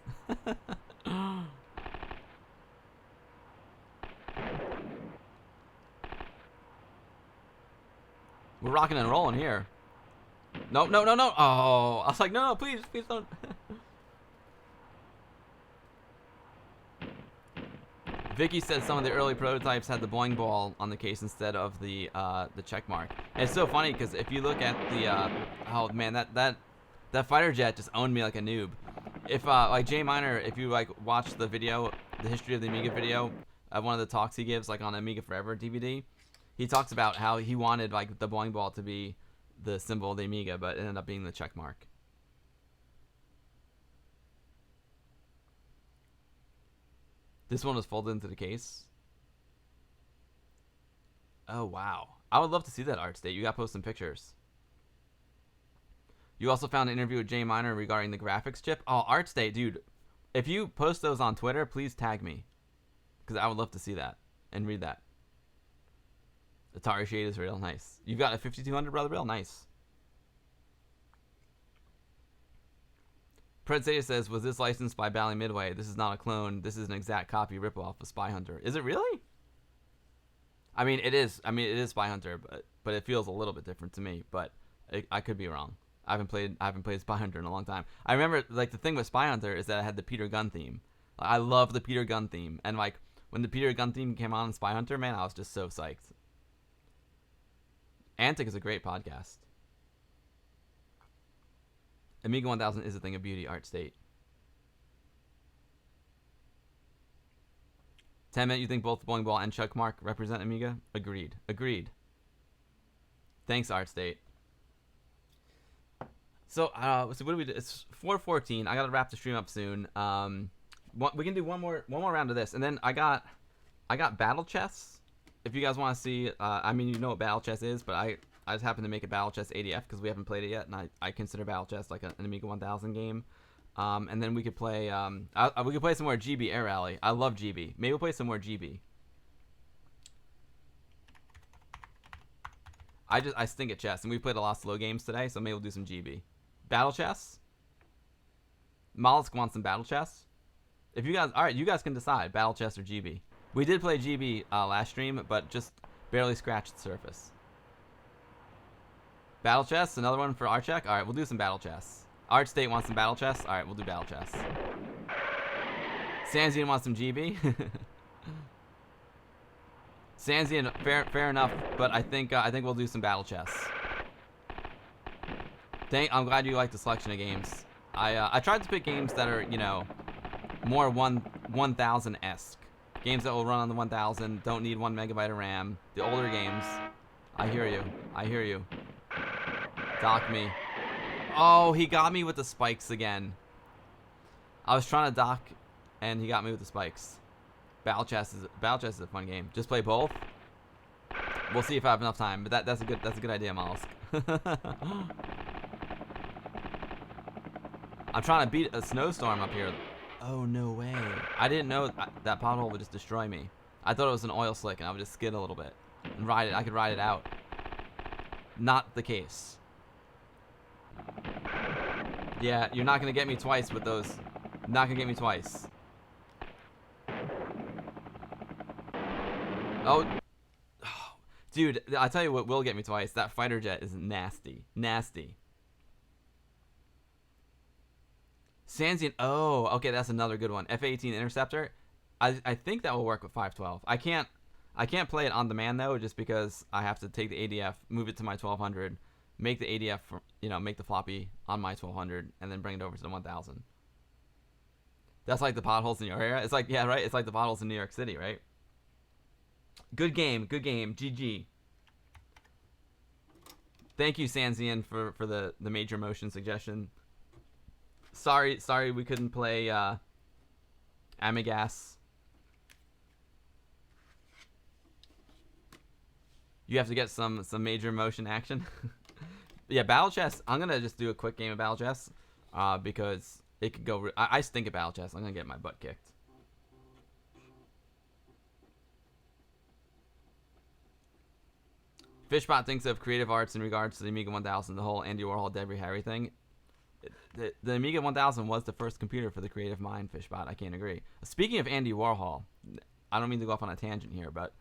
We're rocking and rolling here. No. Oh, I was like, no, please don't. Vicky said some of the early prototypes had the boing ball on the case instead of the check mark. And it's so funny because if you look at the oh man, that fighter jet just owned me like a noob. If like Jay Miner, if you like watch the video, the history of the Amiga video, one of the talks he gives like on Amiga Forever DVD, he talks about how he wanted like the boing ball to be the symbol of the Amiga, but it ended up being the check mark. This one was folded into the case. Oh, wow. I would love to see that, ArtState. You got to post some pictures. You also found an interview with Jay Miner regarding the graphics chip. Oh, ArtState, dude. If you post those on Twitter, please tag me. Because I would love to see that and read that. Atari Shade is real. Nice. You've got a 5200, Brother Bill? Nice. Pred Zeta says, was this licensed by Bally Midway? This is not a clone. This is an exact copy ripoff of Spy Hunter. Is it really? I mean, it is. I mean, it is Spy Hunter, but it feels a little bit different to me. But I could be wrong. I haven't played Spy Hunter in a long time. I remember, like, the thing with Spy Hunter is that it had the Peter Gunn theme. I love the Peter Gunn theme, and like when the Peter Gunn theme came on in Spy Hunter, man, I was just so psyched. Antic is a great podcast. Amiga 1000 is a thing of beauty, art state. 10-minute, you think both Bowling Ball and Chuck Mark represent Amiga? Agreed. Agreed. Thanks, art state. So what do we do? It's 4:14. I gotta wrap the stream up soon. We can do one more round of this, and then I got Battle Chess. If you guys want to see, I mean, you know what Battle Chess is, but I just happened to make a Battle Chess ADF because we haven't played it yet, and I consider Battle Chess like an Amiga 1000 game. And then we could play we could play some more GB Air Rally. I love GB. Maybe we'll play some more GB. I stink at chess, and we played a lot of slow games today, so maybe we'll do some GB. Battle Chess? Mollusk wants some Battle Chess? If you guys, alright, you guys can decide, Battle Chess or GB. We did play GB last stream, but just barely scratched the surface. Battle Chess, another one for Archek? Alright, we'll do some Battle Chess. Art State wants some Battle Chess? Alright, we'll do Battle Chess. Sanzian wants some GB? Sanzian, fair enough, but I think we'll do some Battle Chess. I'm glad you like the selection of games. I tried to pick games that are, you know, more 1000-esque. Games that will run on the 1000, don't need 1 megabyte of RAM. The older games. I hear you. I hear you. Dock me. Oh, he got me with the spikes again. I was trying to dock, and he got me with the spikes. Battle Chess is a fun game. Just play both. We'll see if I have enough time, but that's a good idea, Mollusk. I'm trying to beat a snowstorm up here. Oh, no way. I didn't know that pothole would just destroy me. I thought it was an oil slick and I would just skid a little bit and ride it. I could ride it out. Not the case. Yeah, you're not going to get me twice with those. Not going to get me twice. Oh. Dude, I'll tell you what will get me twice. That fighter jet is nasty. Nasty. Sanzian, oh, okay, that's another good one. F-18 Interceptor. I think that will work with 512. I can't play it on demand though, just because I have to take the ADF, move it to my 1200, make the ADF, make the floppy on my 1200, and then bring it over to the 1000. That's like the potholes in your area. It's like, yeah, right. It's like the potholes in New York City, right? Good game, GG. Thank you, Sanzian, for the major motion suggestion. Sorry we couldn't play Amigas. You have to get some major motion action. Yeah, Battle Chess. I'm gonna just do a quick game of Battle Chess because it could go. I stink at Battle Chess. I'm gonna get my butt kicked. Fishbot thinks of creative arts in regards to the Amiga 1000, the whole Andy Warhol, Debbie Harry thing. The Amiga 1000 was the first computer for the creative mind, Fishbot. I can't agree. Speaking of Andy Warhol, I don't mean to go off on a tangent here, but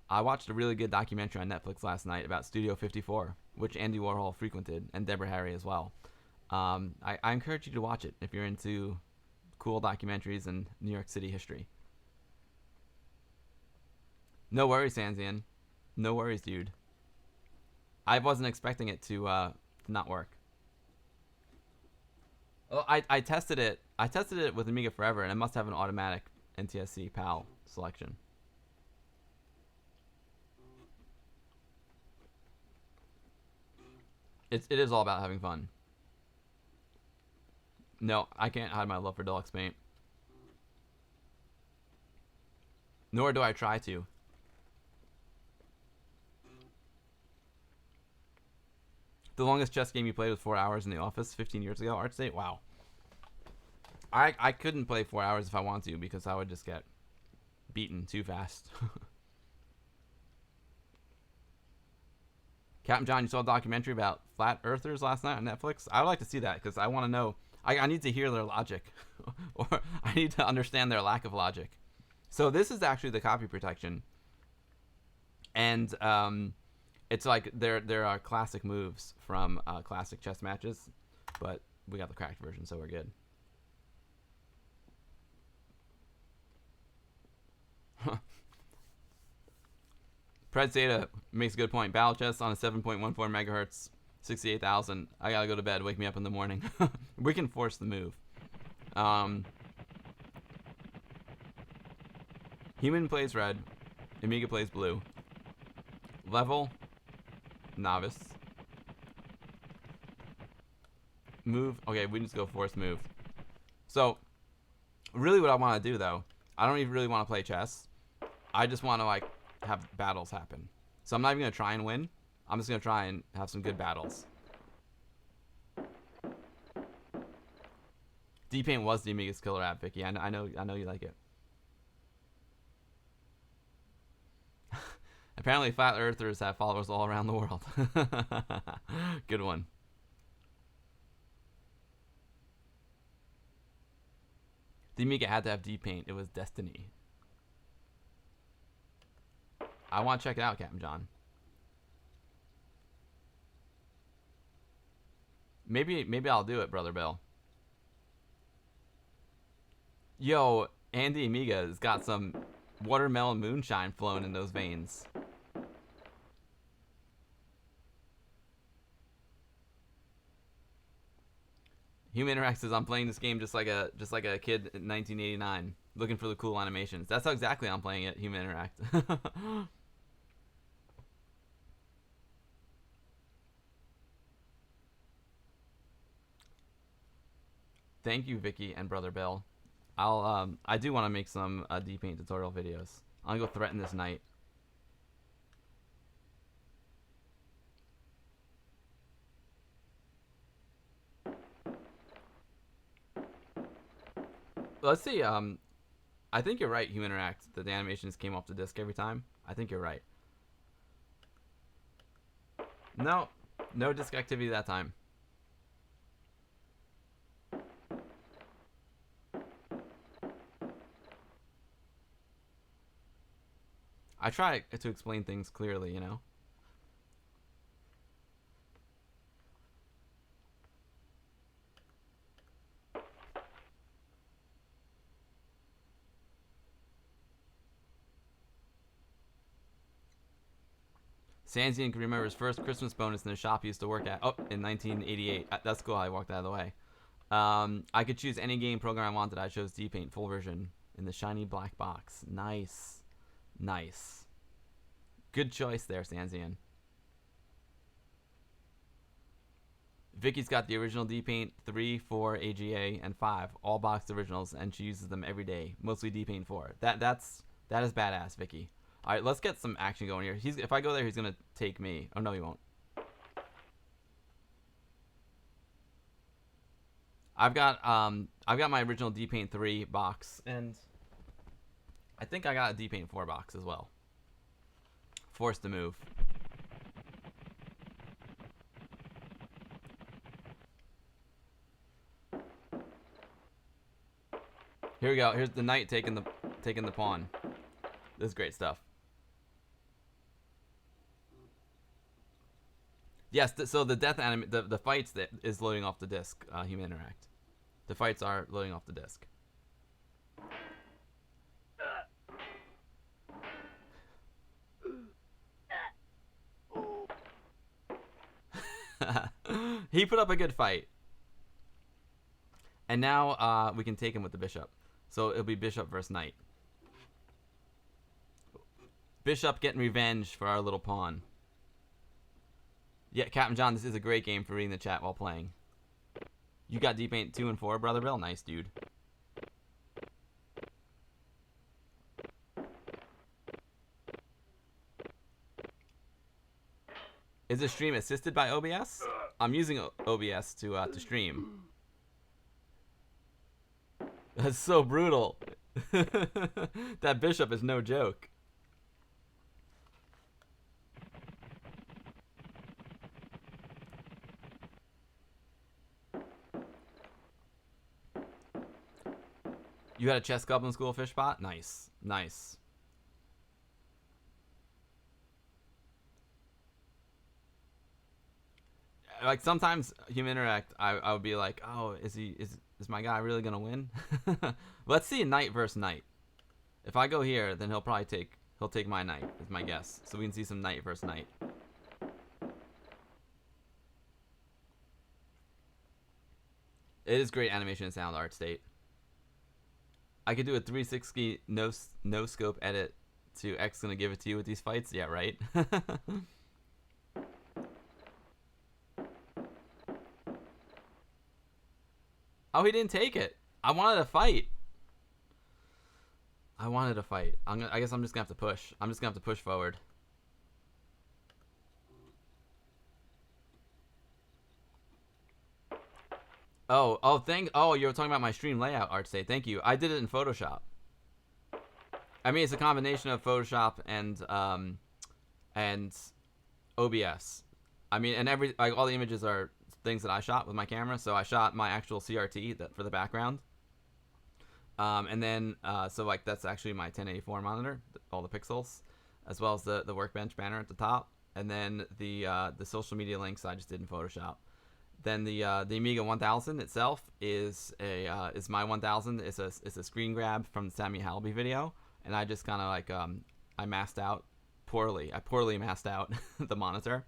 I watched a really good documentary on Netflix last night about Studio 54, which Andy Warhol frequented, and Deborah Harry as well. I encourage you to watch it if you're into cool documentaries and New York City history. No worries, Sanzian. No worries, dude. I wasn't expecting it to not work. Well, I tested it. I tested it with Amiga Forever, and it must have an automatic NTSC PAL selection. It is all about having fun. No, I can't hide my love for Deluxe Paint. Nor do I try to. The longest chess game you played was 4 hours in the office 15 years ago. Art State? Wow. I couldn't play 4 hours if I wanted to because I would just get beaten too fast. Captain John, you saw a documentary about flat earthers last night on Netflix? I would like to see that because I want to know. I need to hear their logic, or I need to understand their lack of logic. So this is actually the copy protection, and it's like there are classic moves from classic chess matches, but we got the cracked version, so we're good. Pred Zeta makes a good point. Battle chess on a 7.14 megahertz, 68,000. I gotta go to bed. Wake me up in the morning. We can force the move. Human plays red. Amiga plays blue. Level. Novice. Move. Okay, we just go force move. So, really what I want to do, though, I don't even really want to play chess. I just want to, like, have battles happen. So I'm not even going to try and win. I'm just going to try and have some good battles. D-Paint was the Amiga's killer app, Vicky. I know you like it. Apparently flat earthers have followers all around the world. Good one. The Amiga had to have D-Paint. It was destiny. I want to check it out, Captain John. Maybe I'll do it, Brother Bill. Yo, Andy Amiga has got some watermelon moonshine flowing in those veins. Human Interact says, I'm playing this game just like a kid in 1989, looking for the cool animations. That's how exactly I'm playing it, Human Interact. Thank you, Vicky and Brother Bill. I do want to make some D-Paint tutorial videos. I'm gonna go threaten this knight. Let's see. I think you're right, Human Interact. That the animations came off the disc every time. I think you're right. No disc activity that time. I try to explain things clearly, you know. Sanzian can remember his first Christmas bonus in the shop he used to work at. Oh, in 1988. That's cool. I walked out of the way. I could choose any game program I wanted. I chose D-Paint full version in the shiny black box. Nice. Nice. Good choice there, Sanzian. Vicky's got the original D-Paint 3, 4, AGA, and 5, all boxed originals, and she uses them every day. Mostly D-Paint 4. That is badass, Vicky. All right, let's get some action going here. If I go there, he's gonna take me. Oh no, he won't. I've got my original D-Paint 3 box, and I think I got a D-Paint 4 box as well. Forced to move. Here we go. Here's the knight taking the pawn. This is great stuff. Yes, so the death the fights that is loading off the disc. Human Interact. The fights are loading off the disc. He put up a good fight. And now we can take him with the bishop. So it'll be bishop versus knight. Bishop getting revenge for our little pawn. Yeah, Captain John, this is a great game for reading the chat while playing. You got D-Paint 2 and 4, Brother Bill? Nice, dude. Is the stream assisted by OBS? I'm using OBS to stream. That's so brutal. That bishop is no joke. You had a chess club in school, Fishbot? Nice. Nice. Like sometimes Human Interact, I would be like, oh, is my guy really gonna win? Let's see a knight versus knight. If I go here, then he'll take my knight, is my guess. So we can see some knight versus knight. It is great animation and sound art state. I could do a 360 no scope edit to X gonna give it to you with these fights. Yeah, right. Oh, he didn't take it. I wanted to fight. I guess I'm just gonna have to push. I'm just gonna have to push forward. Oh, you were talking about my stream layout, Art State. Thank you. I did it in Photoshop. I mean, it's a combination of Photoshop and OBS. I mean, and all the images are things that I shot with my camera. So I shot my actual CRT for the background. And then so like that's actually my 1084 monitor, all the pixels, as well as the workbench banner at the top, and then the social media links I just did in Photoshop. Then the Amiga 1000 itself is my 1000. It's a screen grab from the Sammy Halby video, and I just kind of like I masked out poorly. I poorly masked out the monitor.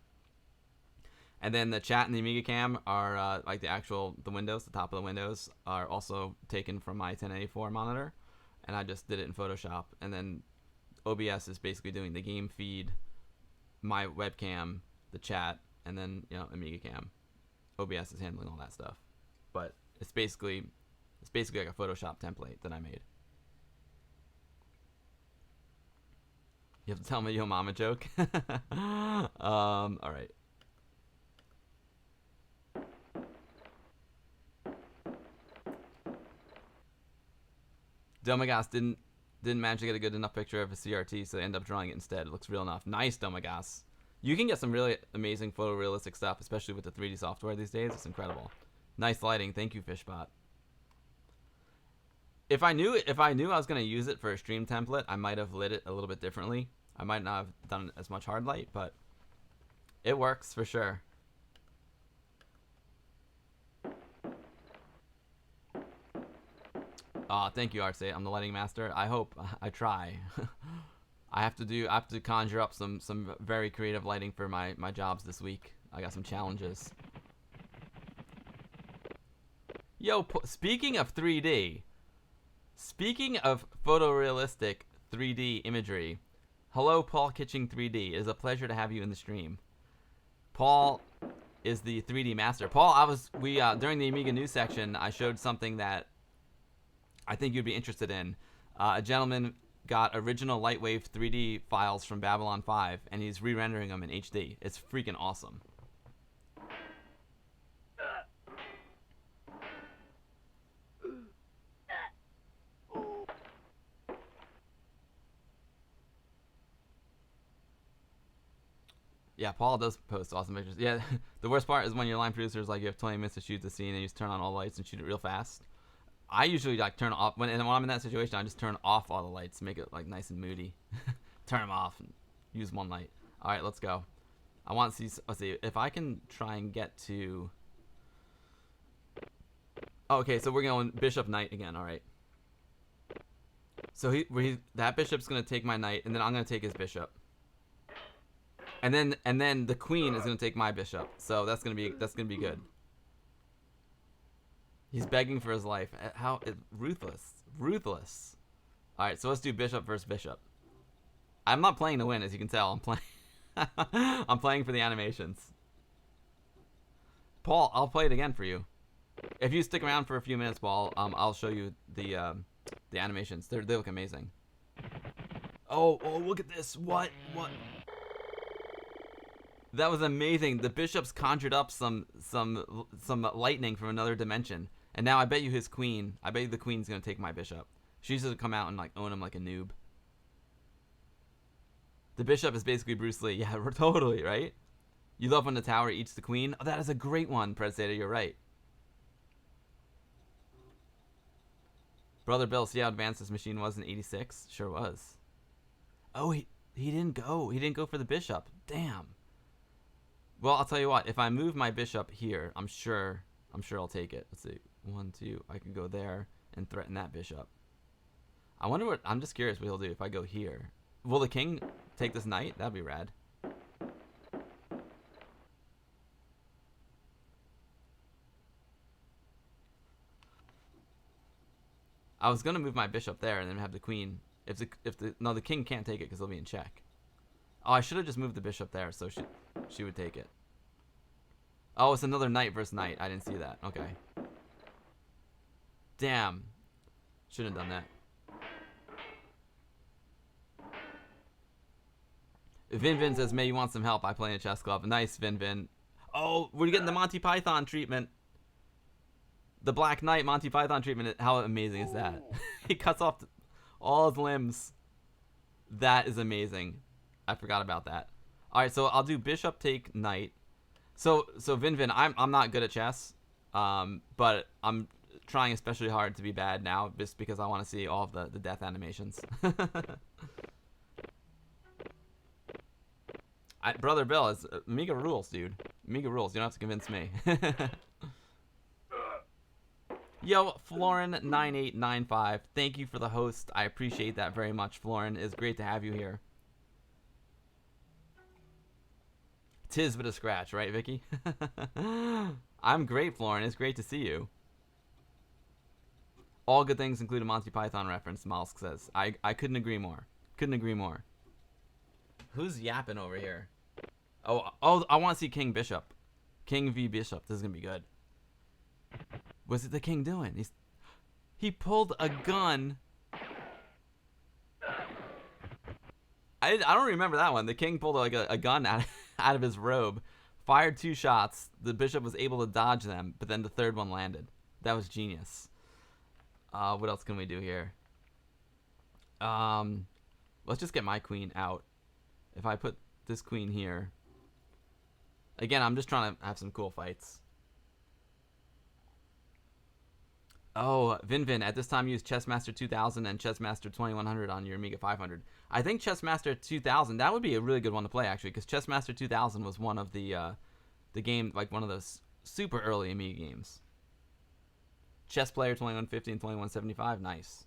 And then the chat and the Amiga cam are like the windows, the top of the windows are also taken from my 1084 monitor, and I just did it in Photoshop. And then OBS is basically doing the game feed, my webcam, the chat, and then Amiga cam. OBS is handling all that stuff, but it's basically like a Photoshop template that I made. You have to tell me yo mama joke. All right. Domagas didn't manage to get a good enough picture of a CRT, so they end up drawing it instead. It looks real enough. Nice, Domagas. You can get some really amazing photorealistic stuff, especially with the 3D software these days. It's incredible. Nice lighting. Thank you, Fishbot. If I knew I was going to use it for a stream template, I might have lit it a little bit differently. I might not have done as much hard light, but it works for sure. Thank you, Arce. I'm the lighting master. I hope. I try. I have to conjure up some very creative lighting for my jobs this week. I got some challenges. Yo, speaking of 3D, speaking of photorealistic 3D imagery, hello, Paul Kitching 3D. It is a pleasure to have you in the stream. Paul is the 3D master. Paul, during the Amiga news section, I showed something that I think you'd be interested in. A gentleman got original Lightwave 3D files from Babylon 5, and he's re-rendering them in HD. It's freaking awesome. Yeah, Paul does post awesome pictures. Yeah, the worst part is when your line producer is like, you have 20 minutes to shoot the scene, and you just turn on all the lights and shoot it real fast. I usually like turn off when I'm in that situation. I just turn off all the lights, make it like nice and moody. Turn them off and use one light. All right, let's go. I want to see. Let's see if I can try and get to. Oh, okay, so we're going Bishop Knight again. All right. So that bishop's gonna take my knight, and then I'm gonna take his bishop. And then the queen is gonna take my bishop. So that's gonna be good. He's begging for his life. Ruthless. All right, so let's do bishop versus bishop. I'm not playing to win, as you can tell. I'm playing. I'm playing for the animations. Paul, I'll play it again for you. If you stick around for a few minutes, Paul, I'll show you the animations. They look amazing. Oh, look at this. What? That was amazing. The bishop's conjured up some lightning from another dimension. And now I bet you his queen. I bet you the queen's gonna take my bishop. She's gonna come out and like own him like a noob. The bishop is basically Bruce Lee. Yeah, totally, right? You love when the tower eats the queen? Oh, that is a great one, Predator. You're right. Brother Bill, see how advanced this machine was in 86? Sure was. Oh, he didn't go. He didn't go for the bishop. Damn. Well, I'll tell you what. If I move my bishop here, I'm sure I'll take it. Let's see. 1, 2. I can go there and threaten that bishop. I wonder what... I'm just curious what he'll do if I go here. Will the king take this knight? That'd be rad. I was gonna move my bishop there and then have the queen. No, the king can't take it because he'll be in check. Oh, I should have just moved the bishop there so she would take it. Oh, it's another knight versus knight. I didn't see that. Okay. Damn. Shouldn't have done that. Vin says, May, you want some help? I play in a chess club. Nice, Vin. Oh, we're getting the Monty Python treatment. The Black Knight Monty Python treatment. How amazing is that? He cuts off all his limbs. That is amazing. I forgot about that. All right, so I'll do bishop take knight. So Vin, I'm not good at chess, but I'm trying especially hard to be bad now, just because I want to see all of the death animations. Brother Bill, is Amiga rules, dude. Amiga rules. You don't have to convince me. Yo, Florin9895, thank you for the host. I appreciate that very much, Florin. It's great to have you here. Tis but a scratch, right, Vicky? I'm great, Florin. It's great to see you. All good things include a Monty Python reference, Mollusk says. I couldn't agree more. Couldn't agree more. Who's yapping over here? Oh, I want to see King Bishop. King v Bishop. This is going to be good. What's the king doing? He pulled a gun. I don't remember that one. The king pulled like a gun out of his robe, fired 2 shots. The bishop was able to dodge them, but then the third one landed. That was genius. What else can we do here? Let's just get my queen out. If I put this queen here, again, I'm just trying to have some cool fights. Oh, Vin, at this time use Chessmaster 2000 and Chessmaster 2100 on your Amiga 500. I think Chessmaster 2000, that would be a really good one to play, actually, because Chessmaster 2000 was one of the game, like one of those super early Amiga games. Chess Player 2150 and 2175, nice.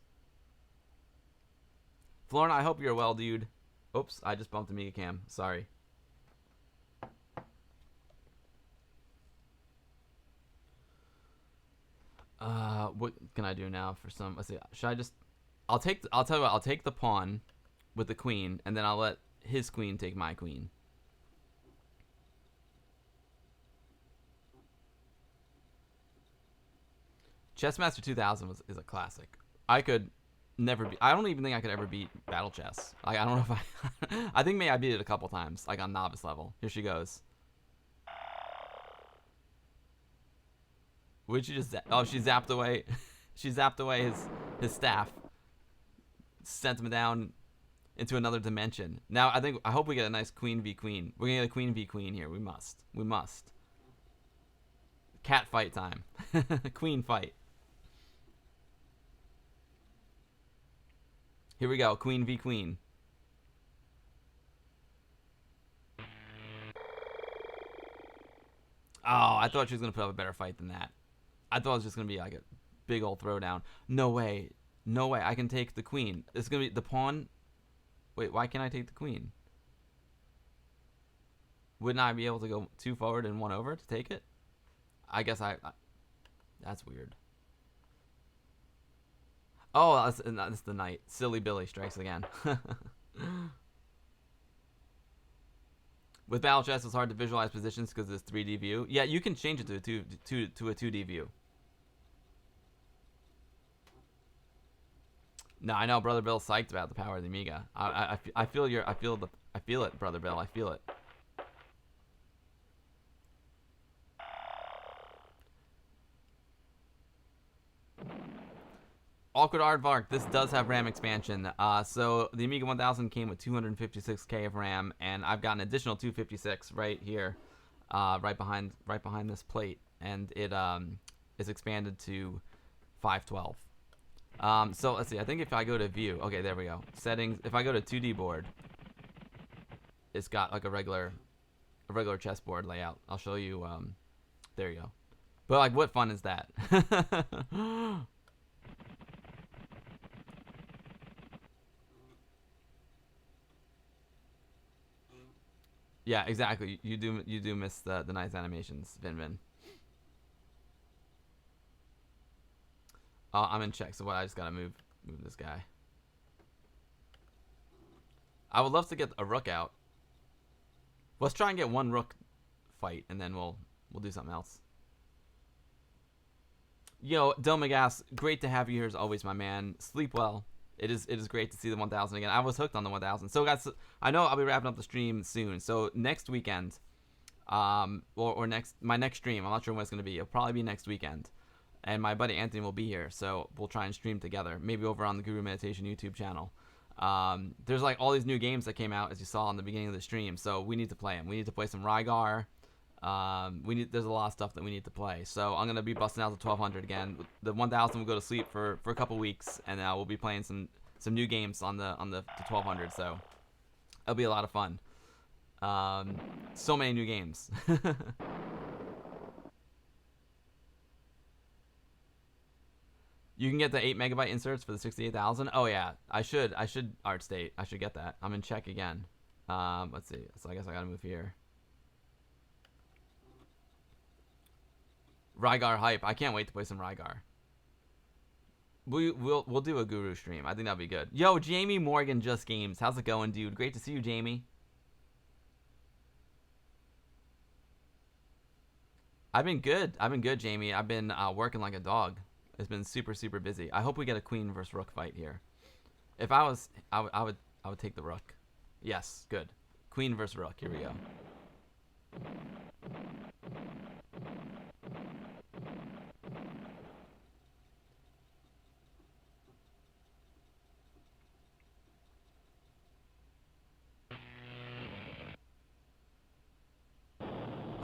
Florina, I hope you're well, dude. Oops, I just bumped Amiga Cam, sorry. What can I do now for some? Let's see. Should I just? I'll tell you what. I'll take the pawn with the queen, and then I'll let his queen take my queen. Chessmaster 2000 is a classic. I could never be. I don't even think I could ever beat Battle Chess. Like, I don't know if I. I think maybe I beat it a couple times, like on novice level. Here she goes. Would she just... Oh, she zapped away... she zapped away his staff. Sent him down into another dimension. Now, I hope we get a nice queen v queen. We're going to get a queen v queen here. We must. We must. Cat fight time. Queen fight. Here we go. Queen v queen. Oh, I thought she was going to put up a better fight than that. I thought it was just going to be like a big old throwdown. No way. No way. I can take the queen. It's going to be the pawn. Wait, why can't I take the queen? Wouldn't I be able to go 2 forward and 1 over to take it? I guess that's weird. Oh, that's the knight. Silly Billy strikes again. With Battle Chess, it's hard to visualize positions because it's 3D view. Yeah, you can change it to a 2D view. No, I know Brother Bill's psyched about the power of the Amiga. I feel it, Brother Bill. I feel it. Awkward Aardvark, this does have RAM expansion. So the Amiga 1000 came with 256K of RAM, and I've got an additional 256 right here, right behind this plate, and it is expanded to 512. So let's see. I think if I go to view, okay, there we go. Settings. If I go to 2D board, it's got like a regular chessboard layout. I'll show you. There you go. But like, what fun is that? Yeah, exactly. You do miss the nice animations, Vin. I'm in check, so what? I just gotta move this guy. I would love to get a rook out. Let's try and get one rook fight, and then we'll do something else. Yo, Domagas, great to have you here as always, my man. Sleep well. It is great to see the 1000 again. I was hooked on the 1000. So guys, I know I'll be wrapping up the stream soon. So next weekend, or my next stream, I'm not sure when it's gonna be. It'll probably be next weekend, and my buddy Anthony will be here. So we'll try and stream together, maybe over on the Guru Meditation YouTube channel. There's like all these new games that came out, as you saw in the beginning of the stream. So we need to play them. We need to play some Rygar. There's a lot of stuff that we need to play. So I'm gonna be busting out the 1200 again. The 1000 will go to sleep for a couple weeks, and we'll be playing some new games on the 1200. So it'll be a lot of fun. So many new games. You can get the 8 megabyte inserts for the 68,000. Oh yeah, I should Art State. I should get that. I'm in check again. Let's see. So I guess I gotta move here. Rygar hype. I can't wait to play some Rygar. We'll do a Guru stream. I think that'll be good. Yo, Jamie Morgan Just Games. How's it going, dude? Great to see you, Jamie. I've been good, Jamie. I've been working like a dog. It's been super busy. I hope we get a queen versus rook fight here. If I was, I would take the rook. Yes, good. Queen versus rook. Here we go.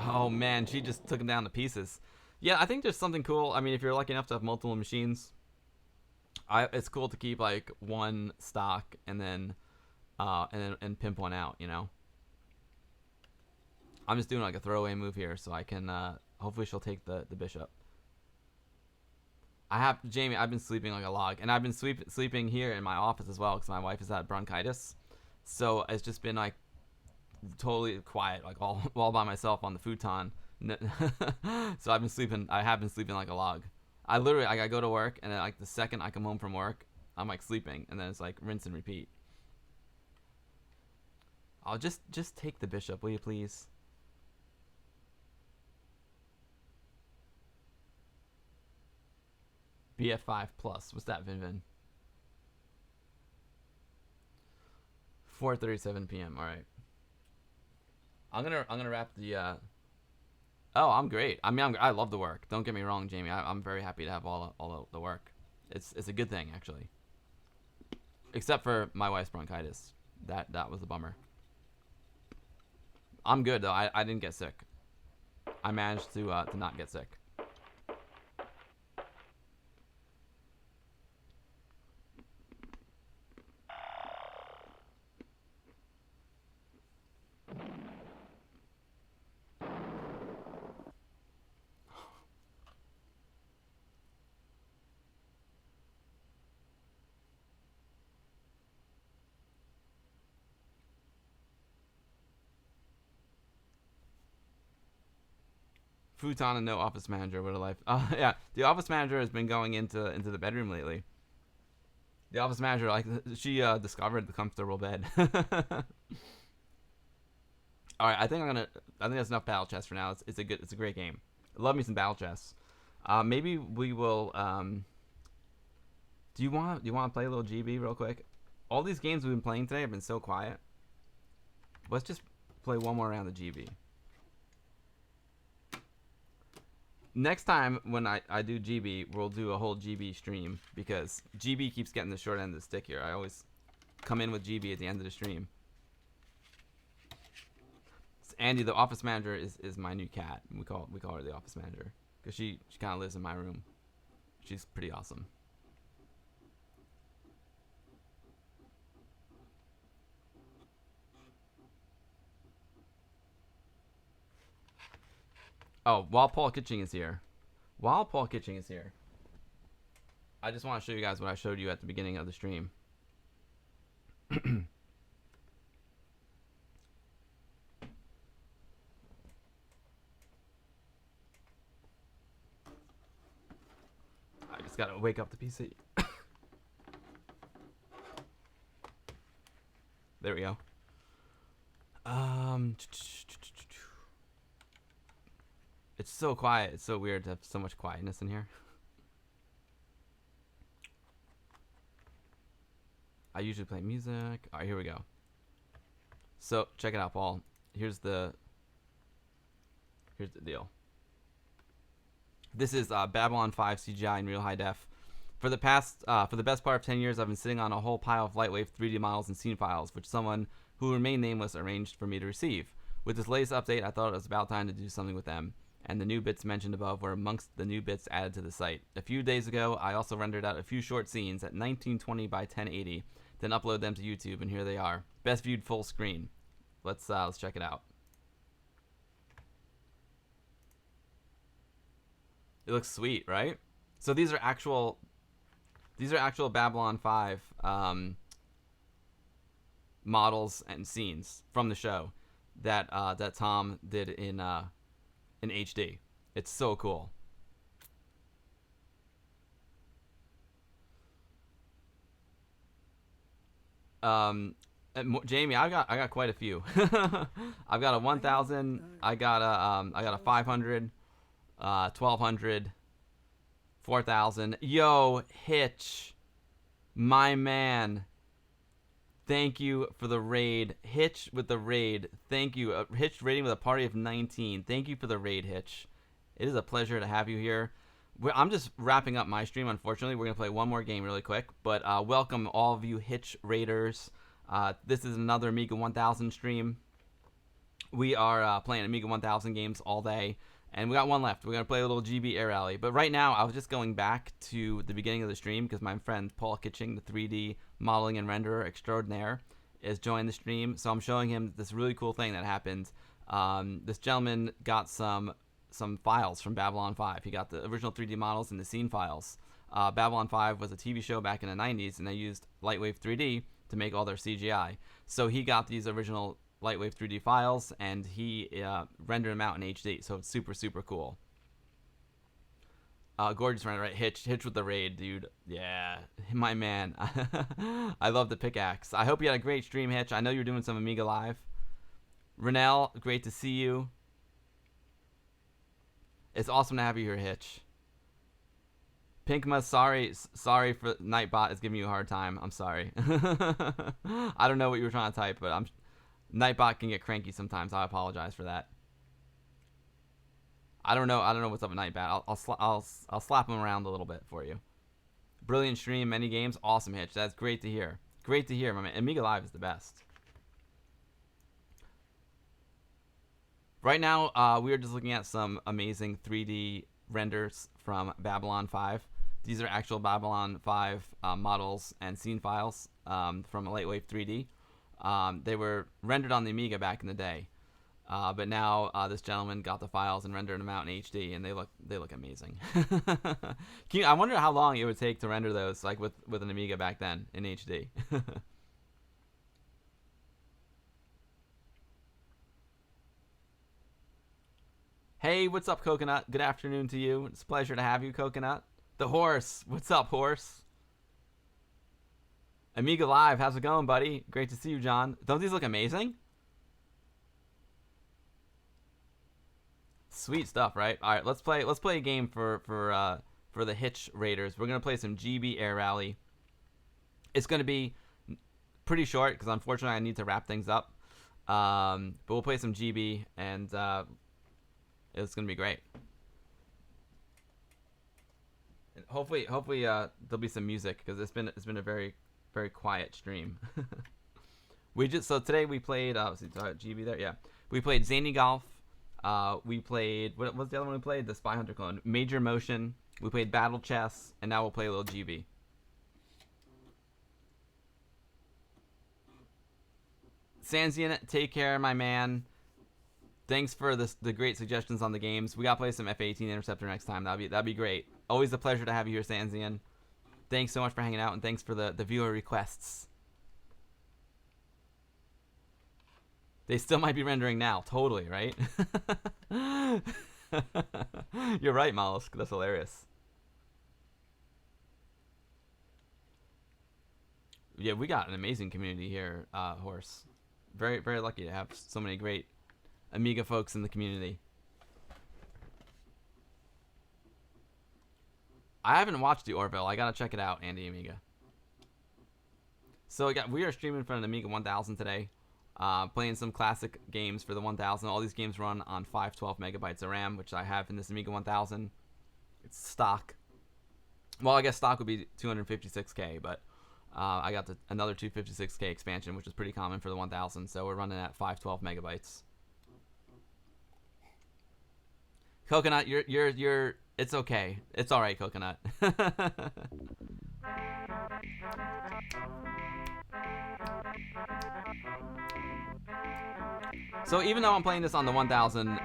Oh man, she just took him down to pieces. Yeah, I think there's something cool. I mean, if you're lucky enough to have multiple machines, it's cool to keep like one stock and then pimp one out. You know, I'm just doing like a throwaway move here, so I can hopefully she'll take the bishop. Jamie. I've been sleeping like a log, and I've been sleeping here in my office as well because my wife has had bronchitis, so it's just been like totally quiet, like all by myself on the futon. So I have been sleeping like a log. I go to work, and then like the second I come home from work, I'm like sleeping, and then it's like rinse and repeat. I'll just take the bishop, will you please? BF5 plus. What's that, Vin? 4:37 p.m. All right. I'm gonna wrap the. Oh, I'm great. I mean, I love the work. Don't get me wrong, Jamie. I'm very happy to have all the work. It's a good thing actually. Except for my wife's bronchitis. That was a bummer. I'm good though. I didn't get sick. I managed to not get sick. Futon and no office manager. What a life. Yeah, the office manager has been going into the bedroom lately. The office manager, like, she discovered the comfortable bed. All right, I think that's enough battle chess for now. It's a great game. I love me some battle chess. Maybe we will. Do you want to play a little GB real quick? All these games we've been playing today have been so quiet. Let's just play one more round of GB. Next time when I do GB, we'll do a whole GB stream because GB keeps getting the short end of the stick here. I always come in with GB at the end of the stream. Andy, the office manager, is my new cat. We call her the office manager because she kind of lives in my room. She's pretty awesome. Oh, while Paul Kitching is here. While Paul Kitching is here, I just want to show you guys what I showed you at the beginning of the stream. I just gotta wake up the PC. There we go. It's so quiet. It's so weird to have so much quietness in here. I usually play music. All right, here we go. So check it out, Paul. Here's the deal. This is Babylon 5 CGI in real high def. For the best part of 10 years, I've been sitting on a whole pile of Lightwave 3D models and scene files, which someone who remained nameless arranged for me to receive. With this latest update, I thought it was about time to do something with them, and the new bits mentioned above were amongst the new bits added to the site. A few days ago, I also rendered out a few short scenes at 1920 by 1080, then upload them to YouTube, and here they are. Best viewed full screen. Let's check it out. It looks sweet, right? So these are actual Babylon 5 models and scenes from the show that Tom did in HD. It's so cool. Jamie, I got quite a few. I've got a 1000. I got a 500, 1200, 4000. Yo, Hitch, my man. Thank you for the raid. Hitch with the raid. Thank you. Hitch raiding with a party of 19. Thank you for the raid, Hitch. It is a pleasure to have you here. I'm just wrapping up my stream, unfortunately. We're going to play one more game really quick. But welcome all of you Hitch raiders. This is another Amiga 1000 stream. We are playing Amiga 1000 games all day. And we got one left. We're going to play a little GB Air Rally. But right now, I was just going back to the beginning of the stream because my friend Paul Kitching, the 3D modeling and renderer extraordinaire, is joining the stream. So I'm showing him this really cool thing that happened. This gentleman got some files from Babylon 5. He got the original 3D models and the scene files. Babylon 5 was a TV show back in the 90s, and they used Lightwave 3D to make all their CGI. So he got these original Lightwave 3D files, and he rendered them out in HD, so it's super, super cool. Gorgeous render, right? Hitch with the raid, dude. Yeah, my man. I love the pickaxe. I hope you had a great stream, Hitch. I know you're doing some Amiga Live. Renell, great to see you. It's awesome to have you here, Hitch. Pinkma, sorry for Nightbot is giving you a hard time. I'm sorry. I don't know what you were trying to type, but Nightbot can get cranky sometimes. I apologize for that. I don't know what's up with Nightbot. I'll slap him around a little bit for you. Brilliant stream, many games, awesome, Hitch. That's great to hear. Great to hear, my man. Amiga Live is the best. Right now, we are just looking at some amazing 3D renders from Babylon 5. These are actual Babylon 5 models and scene files from Lightwave 3D. They were rendered on the Amiga back in the day, but now this gentleman got the files and rendered them out in HD, and they look amazing. I wonder how long it would take to render those, like with an Amiga back then in HD. Hey, what's up, Coconut? Good afternoon to you. It's a pleasure to have you, Coconut. The Horse. What's up, Horse? Amiga Live. How's it going, buddy? Great to see you, John. Don't these look amazing? Sweet stuff, right? All right, let's play a game for the Hitch Raiders. We're gonna play some GB Air Rally. It's gonna be pretty short because unfortunately I need to wrap things up. But we'll play some GB and it's gonna be great. And hopefully there'll be some music because it's been a very quiet stream. So today we played GB there, yeah. We played Zany Golf. We played what was the other one we played? The Spy Hunter clone. Major Motion. We played Battle Chess, and now we'll play a little GB. Sanzian, take care, my man. thanks for the great suggestions on the games. We gotta play some F-18 Interceptor next time. That'd be great. Always a pleasure to have you here, Sanzian. Thanks so much for hanging out, and thanks for the viewer requests. They still might be rendering now. Totally, right? You're right, Mollusk. That's hilarious. Yeah, we got an amazing community here, Horse. Very, very lucky to have so many great Amiga folks in the community. I haven't watched the Orville. I gotta check it out, Andy Amiga. So we are streaming from an Amiga 1000 today, playing some classic games for the 1000. All these games run on 512 megabytes of RAM, which I have in this Amiga 1000. It's stock. Well, I guess stock would be 256K, but I got another 256K expansion, which is pretty common for the 1000. So we're running at 512 megabytes. Coconut, you're. It's okay. It's all right, Coconut. So even though I'm playing this on the 1000,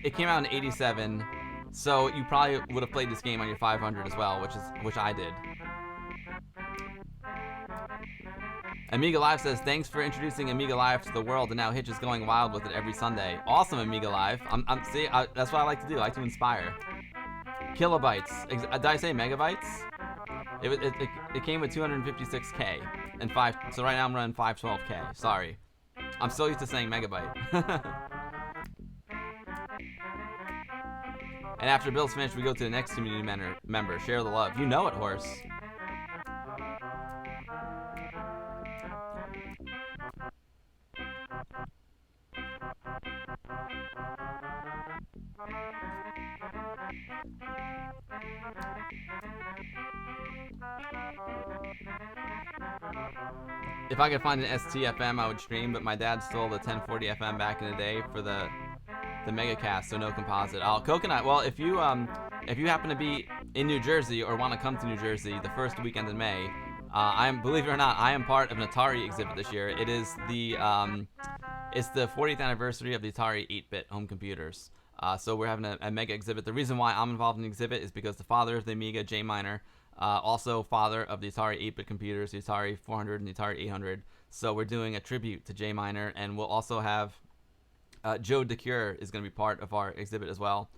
it came out in '87. So you probably would have played this game on your 500 as well, which I did. Amiga Live says, thanks for introducing Amiga Live to the world, and now Hitch is going wild with it every Sunday. Awesome, Amiga Live. That's what I like to do. I like to inspire. Kilobytes. Did I say megabytes? It came with 256K and 5. So right now I'm running 512K. Sorry. I'm so used to saying megabyte. And after Bill's finished, we go to the next community member. Share the love. You know it, Horse. If I could find an STFM, I would stream, but my dad stole the 1040 FM back in the day for the Megacast, so no composite. Oh, Coconut. Well, if you happen to be in New Jersey or want to come to New Jersey the first weekend in May, believe it or not, I am part of an Atari exhibit this year. It is it's the 40th anniversary of the Atari 8-bit home computers. So we're having a mega exhibit. The reason why I'm involved in the exhibit is because the father of the Amiga, Jay Miner, also father of the Atari 8-bit computers, the Atari 400 and the Atari 800. So we're doing a tribute to Jay Miner, and we'll also have Joe DeCure is going to be part of our exhibit as well.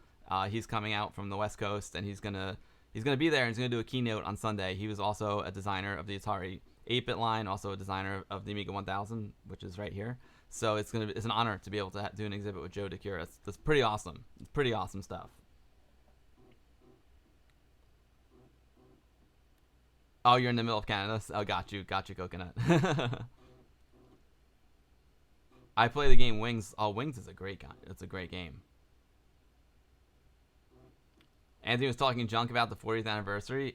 He's coming out from the West Coast, and he's gonna be there, and he's gonna do a keynote on Sunday. He was also a designer of the Atari 8-bit line, also a designer of the Amiga 1000, which is right here. So it's an honor to be able to do an exhibit with Joe DeCure. That's pretty awesome. It's pretty awesome stuff. Oh, you're in the middle of Canada. Oh, got you, Coconut. I play the game Wings. Oh, Wings is a great game. It's a great game. Anthony was talking junk about the 40th anniversary.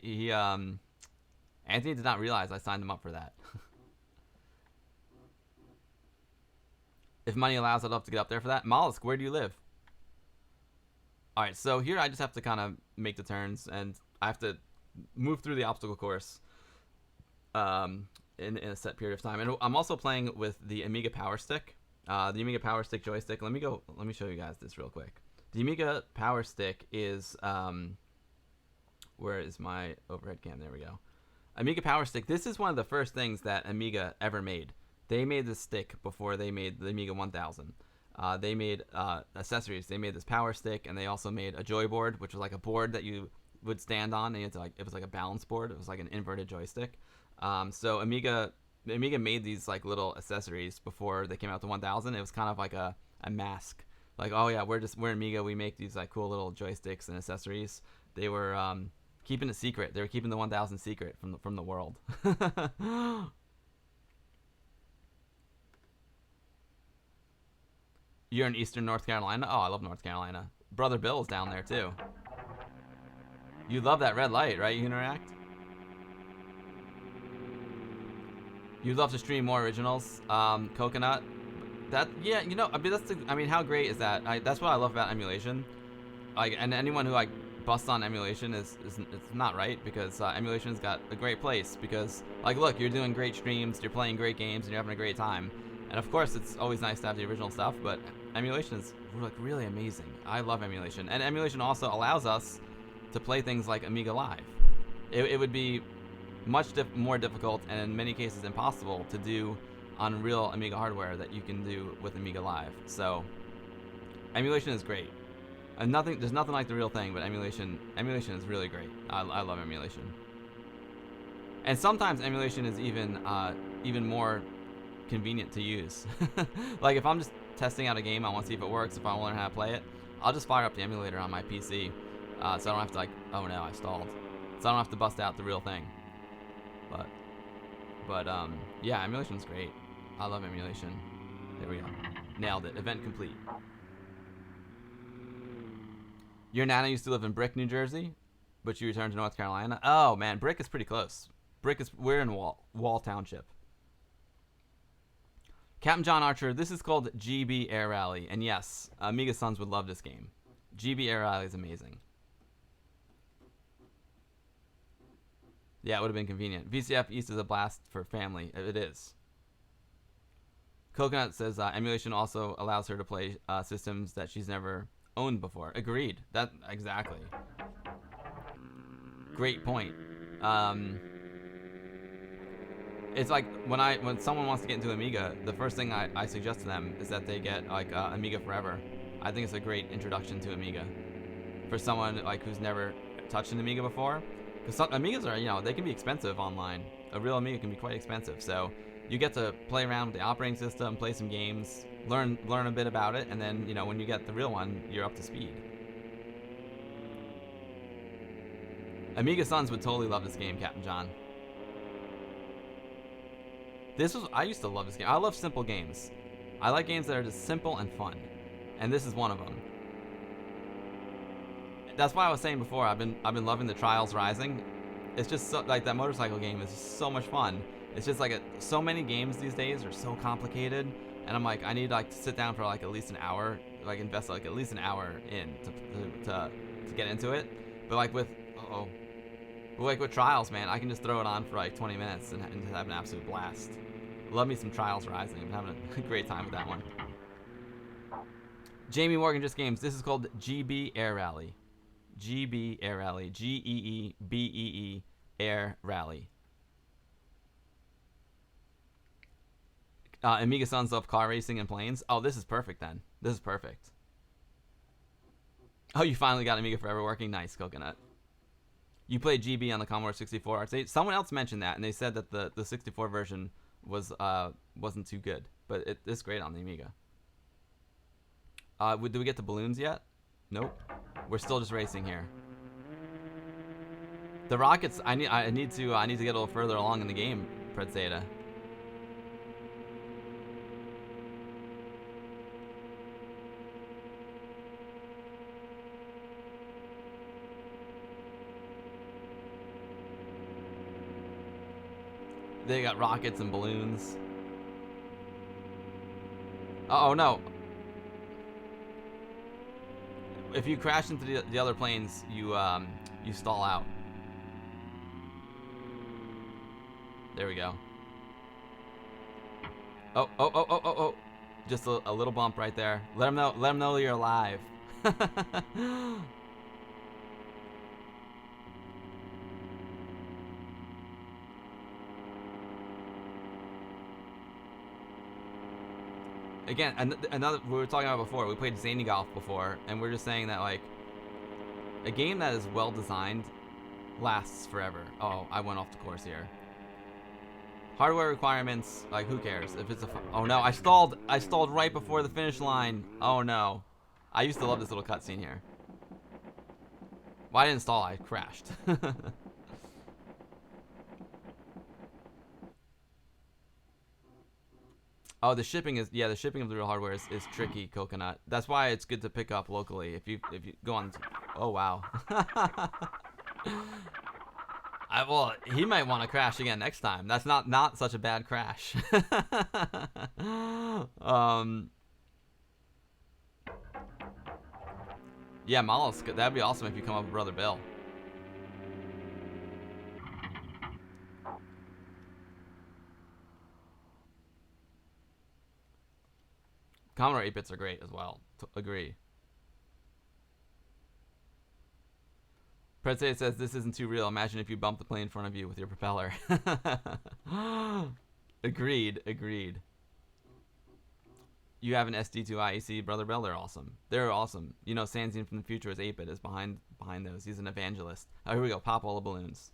Anthony did not realize I signed him up for that. If money allows, I'd love to get up there for that. Mollusk, where do you live? All right, so here I just have to kind of make the turns, and I have to move through the obstacle course in a set period of time. And I'm also playing with the Amiga Power Stick, the Amiga Power Stick joystick. Let me show you guys this real quick. The Amiga Power Stick is where is my overhead cam? There we go. Amiga Power Stick. This is one of the first things that Amiga ever made. They made this stick before they made the Amiga 1000. They made accessories. They made this Power Stick, and they also made a joy board, which was like a board that you would stand on, and it was like a balance board. It was like an inverted joystick. So Amiga made these like little accessories before they came out to 1000. It was kind of like a mask. Like, oh yeah, we're Amiga. We make these like cool little joysticks and accessories. They were keeping it secret. They were keeping the 1000 secret from the world. You're in Eastern North Carolina? Oh, I love North Carolina. Brother Bill's down there, too. You love that red light, right, Interact? You'd love to stream more originals, Coconut. Yeah, you know, I mean, how great is that? That's what I love about emulation. Like, and anyone who busts on emulation it's not right, because emulation's got a great place. Because, like, look, you're doing great streams, you're playing great games, and you're having a great time. And of course, it's always nice to have the original stuff, but Emulation is like really amazing. I love emulation, and emulation also allows us to play things like Amiga Live. It would be much more difficult and in many cases impossible to do on real Amiga hardware that you can do with Amiga Live. So emulation is great. And there's nothing like the real thing, but emulation is really great. I love emulation. And sometimes emulation is even more convenient to use. Like if I'm just testing out a game, I want to see if it works, if I want to learn how to play it, I'll just fire up the emulator on my PC, so I don't have to like, oh no, I stalled. So I don't have to bust out the real thing. But yeah, emulation's great. I love emulation. There we go. Nailed it. Event complete. Your Nana used to live in Brick, New Jersey, but you returned to North Carolina. Oh man, Brick is pretty close. We're in Wall Township. Captain John Archer, this is called GB Air Rally, and yes, Amiga Sons would love this game. GB Air Rally is amazing. Yeah, it would have been convenient. VCF East is a blast for family. It is. Coconut says emulation also allows her to play systems that she's never owned before. Agreed. That exactly. Great point. It's like when someone wants to get into Amiga, the first thing I suggest to them is that they get like Amiga Forever. I think it's a great introduction to Amiga for someone like who's never touched an Amiga before. Because some Amigas are, they can be expensive online. A real Amiga can be quite expensive. So you get to play around with the operating system, play some games, learn a bit about it, and then when you get the real one, you're up to speed. Amiga Sons would totally love this game, Captain John. I used to love this game. I love simple games. I like games that are just simple and fun, and this is one of them. That's why I was saying before, I've been loving the Trials Rising. It's just so, like that motorcycle game is just so much fun. It's just like so many games these days are so complicated, and I'm like, I need to sit down for like at least an hour, like invest like at least an hour in to get into it. But like with Trials, man, I can just throw it on for like 20 minutes and have an absolute blast. Love me some Trials Rising. I'm having a great time with that one. Jamie Morgan Just Games. This is called GB Air Rally. GB Air Rally. GEEBEE Air Rally. Amiga Sons love car racing and planes. Oh, this is perfect then. This is perfect. Oh, you finally got Amiga Forever working? Nice, Coconut. You played GB on the Commodore 64 arcade. Someone else mentioned that, and they said that the 64 version wasn't too good, but it's great on the Amiga. Do we get to balloons yet? Nope. We're still just racing here. The rockets. I need to get a little further along in the game, Pred Zeta. They got rockets and balloons. Oh no. If you crash into the other planes, you stall out. There we go. Oh. Just a little bump right there. Let them know you're alive. Again, another we were talking about before. We played Zany Golf before, and we're just saying that like a game that is well designed lasts forever. Oh, I went off the course here. Hardware requirements, like who cares if it's oh no, I stalled right before the finish line. Oh no, I used to love this little cutscene here. Well, I didn't stall, I crashed. Oh, the shipping of the real hardware is tricky, Coconut. That's why it's good to pick up locally. If you go on, oh wow. Well, he might want to crash again next time. That's not such a bad crash. Yeah, Mollusk, that'd be awesome if you come up with Brother Bill. Commodore 8-bits are great as well. Agree. Predstate says this isn't too real. Imagine if you bumped the plane in front of you with your propeller. Agreed. You have an SD2 IEC, Brother Bell. They're awesome. They're awesome. You know, Sanzine from the future is 8-bit is behind those. He's an evangelist. Oh, here we go. Pop all the balloons.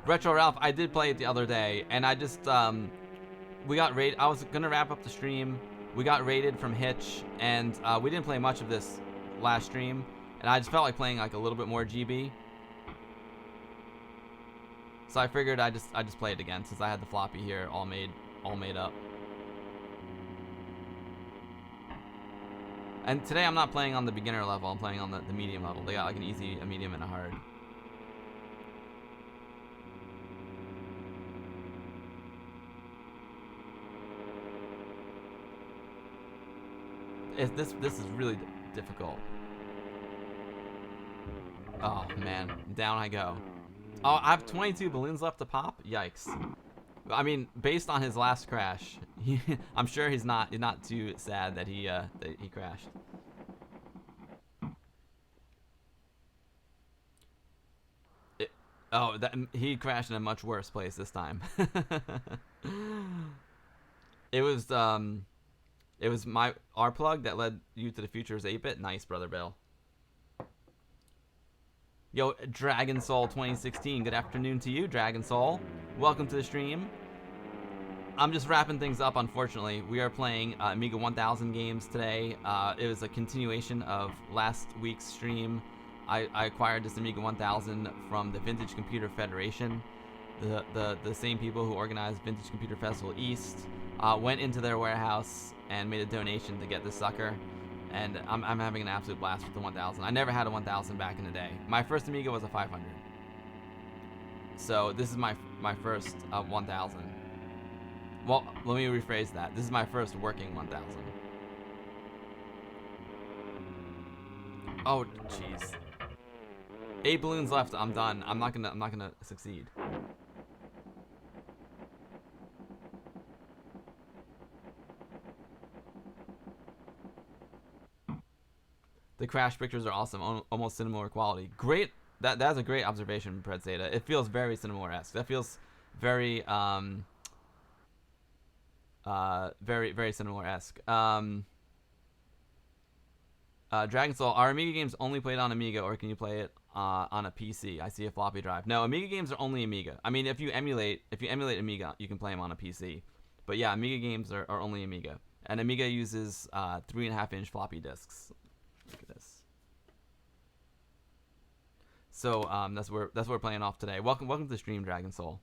Retro Ralph, I did play it the other day, and I just we got raided. I was gonna wrap up the stream. We got raided from Hitch, and we didn't play much of this last stream, and I just felt like playing like a little bit more GB. So I figured I just play it again since I had the floppy here all made up. And today I'm not playing on the beginner level. I'm playing on the medium level. They got like an easy, a medium, and a hard. This is really difficult. Oh man, down I go. Oh, I have 22 balloons left to pop. Yikes! I mean, based on his last crash, I'm sure he's not too sad that he crashed. He crashed in a much worse place this time. It was our plug that led you to the future's 8-bit. Nice, Brother Bill. Yo, Dragon Soul 2016. Good afternoon to you, Dragon Soul. Welcome to the stream. I'm just wrapping things up, unfortunately. We are playing Amiga 1000 games today. It was a continuation of last week's stream. I acquired this Amiga 1000 from the Vintage Computer Federation. The same people who organized Vintage Computer Festival East went into their warehouse and made a donation to get this sucker. And I'm having an absolute blast with the 1000. I never had a 1000 back in the day. My first Amiga was a 500. So this is my first 1000. Well, let me rephrase that. This is my first working 1000. Oh, jeez. 8 balloons left. I'm done. I'm not gonna succeed. The crash pictures are awesome, almost cinema quality. Great. That's a great observation, Pred Zeta. It feels very cinema-esque. That feels very very cinema-esque. Dragon Soul, are Amiga games only played on Amiga, or can you play it on a PC? I see a floppy drive. No, Amiga games are only Amiga. I mean, if you emulate Amiga, you can play them on a PC. But yeah, Amiga games are only Amiga, and Amiga uses 3.5-inch floppy disks. Look at this. So that's where we're playing off today. Welcome to the stream, Dragon Soul.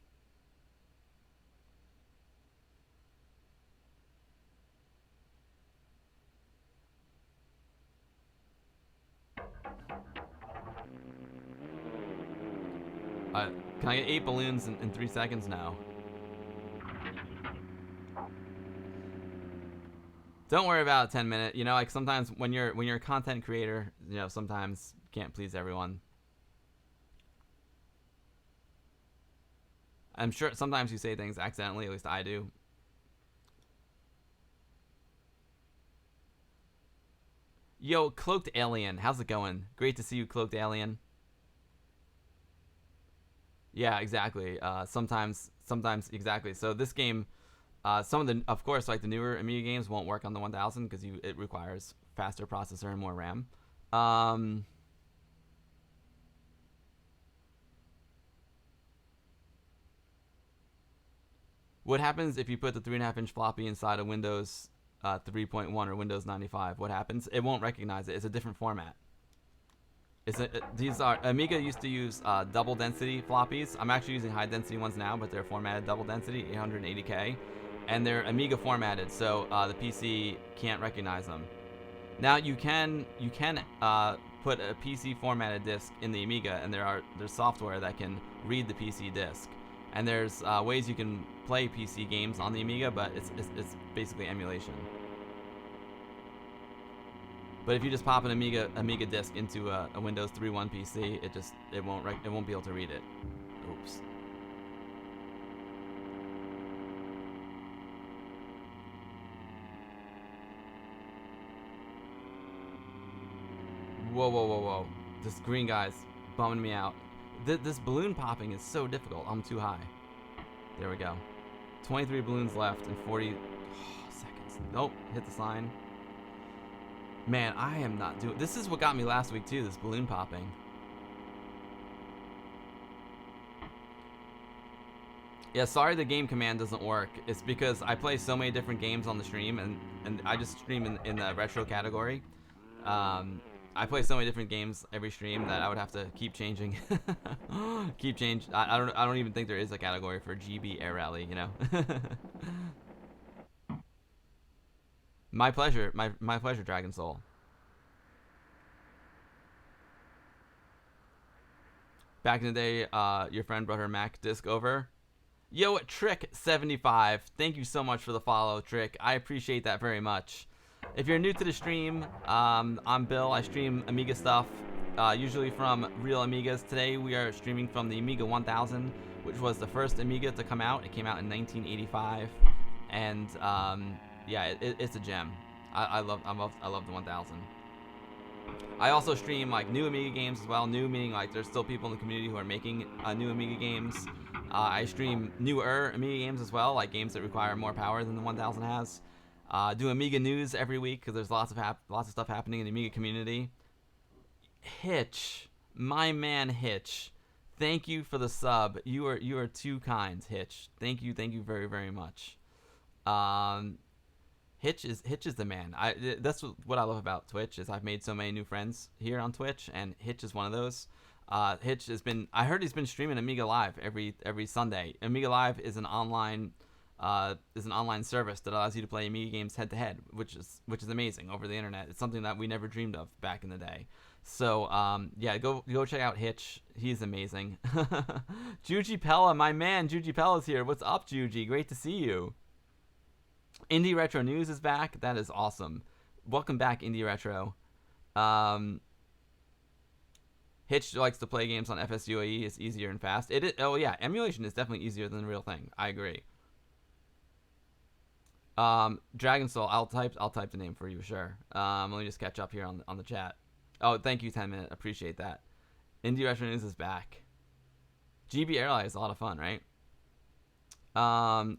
Can I get 8 balloons in 3 seconds now? Don't worry about a 10-minute. You know, like sometimes when you're a content creator, you know, sometimes you can't please everyone. I'm sure sometimes you say things accidentally, at least I do. Yo, Cloaked Alien, how's it going? Great to see you, Cloaked Alien. Yeah, exactly. Sometimes exactly. So this game, of course, like the newer Amiga games won't work on the 1000 because it requires faster processor and more RAM. What happens if you put the 3.5-inch floppy inside a Windows 3.1 or Windows 95? What happens? It won't recognize it. It's a different format. Amiga used to use double density floppies. I'm actually using high density ones now, but they're formatted double density, 880K, and they're Amiga formatted, so the PC can't recognize them. Now you can put a PC formatted disk in the Amiga, and there's software that can read the PC disk, and there's ways you can play PC games on the Amiga, but it's basically emulation. But if you just pop an Amiga disk into a Windows 3.1 PC, it won't be able to read it. Oops. Whoa, whoa, whoa, whoa. This green guy's bumming me out. This balloon popping is so difficult. I'm too high. There we go. 23 balloons left and 40 seconds. Nope, hit the sign. Man, I am not doing... This is what got me last week, too, this balloon popping. Yeah, sorry the game command doesn't work. It's because I play so many different games on the stream, and I just stream in the retro category. I play so many different games every stream that I would have to keep changing. Keep change. I don't even think there is a category for GB Air Rally, you know? My pleasure, my pleasure, Dragon Soul. Back in the day, your friend brought her Mac disc over. Yo, Trick75, thank you so much for the follow, Trick. I appreciate that very much. If you're new to the stream, I'm Bill. I stream Amiga stuff, usually from real Amigas. Today we are streaming from the Amiga 1000, which was the first Amiga to come out. It came out in 1985, and yeah, it's a gem. I love the 1000. I also stream like new Amiga games as well. New meaning like there's still people in the community who are making new Amiga games. I stream newer Amiga games as well, like games that require more power than the 1000 has. Do Amiga news every week because there's lots of stuff happening in the Amiga community. Hitch, my man Hitch, thank you for the sub. You are too kind, Hitch. Thank you very, very much. Hitch is the man. That's what I love about Twitch is I've made so many new friends here on Twitch, and Hitch is one of those. Hitch has been. I heard he's been streaming Amiga Live every Sunday. Amiga Live is an online service that allows you to play Amiga games head to head, which is amazing over the internet. It's something that we never dreamed of back in the day. So yeah, go check out Hitch. He's amazing. Juji Pella, my man, Juji Pella's here. What's up, Juji? Great to see you. Indie Retro News is back. That is awesome. Welcome back, Indie Retro. Hitch likes to play games on FSUAE. It's easier and fast. It is, oh yeah, emulation is definitely easier than the real thing. I agree. Dragon Soul, I'll type the name for you, sure. Let me just catch up here on the chat. Oh, thank you, 10 Minute. Appreciate that. Indie Retro News is back. GB Airline is a lot of fun, right?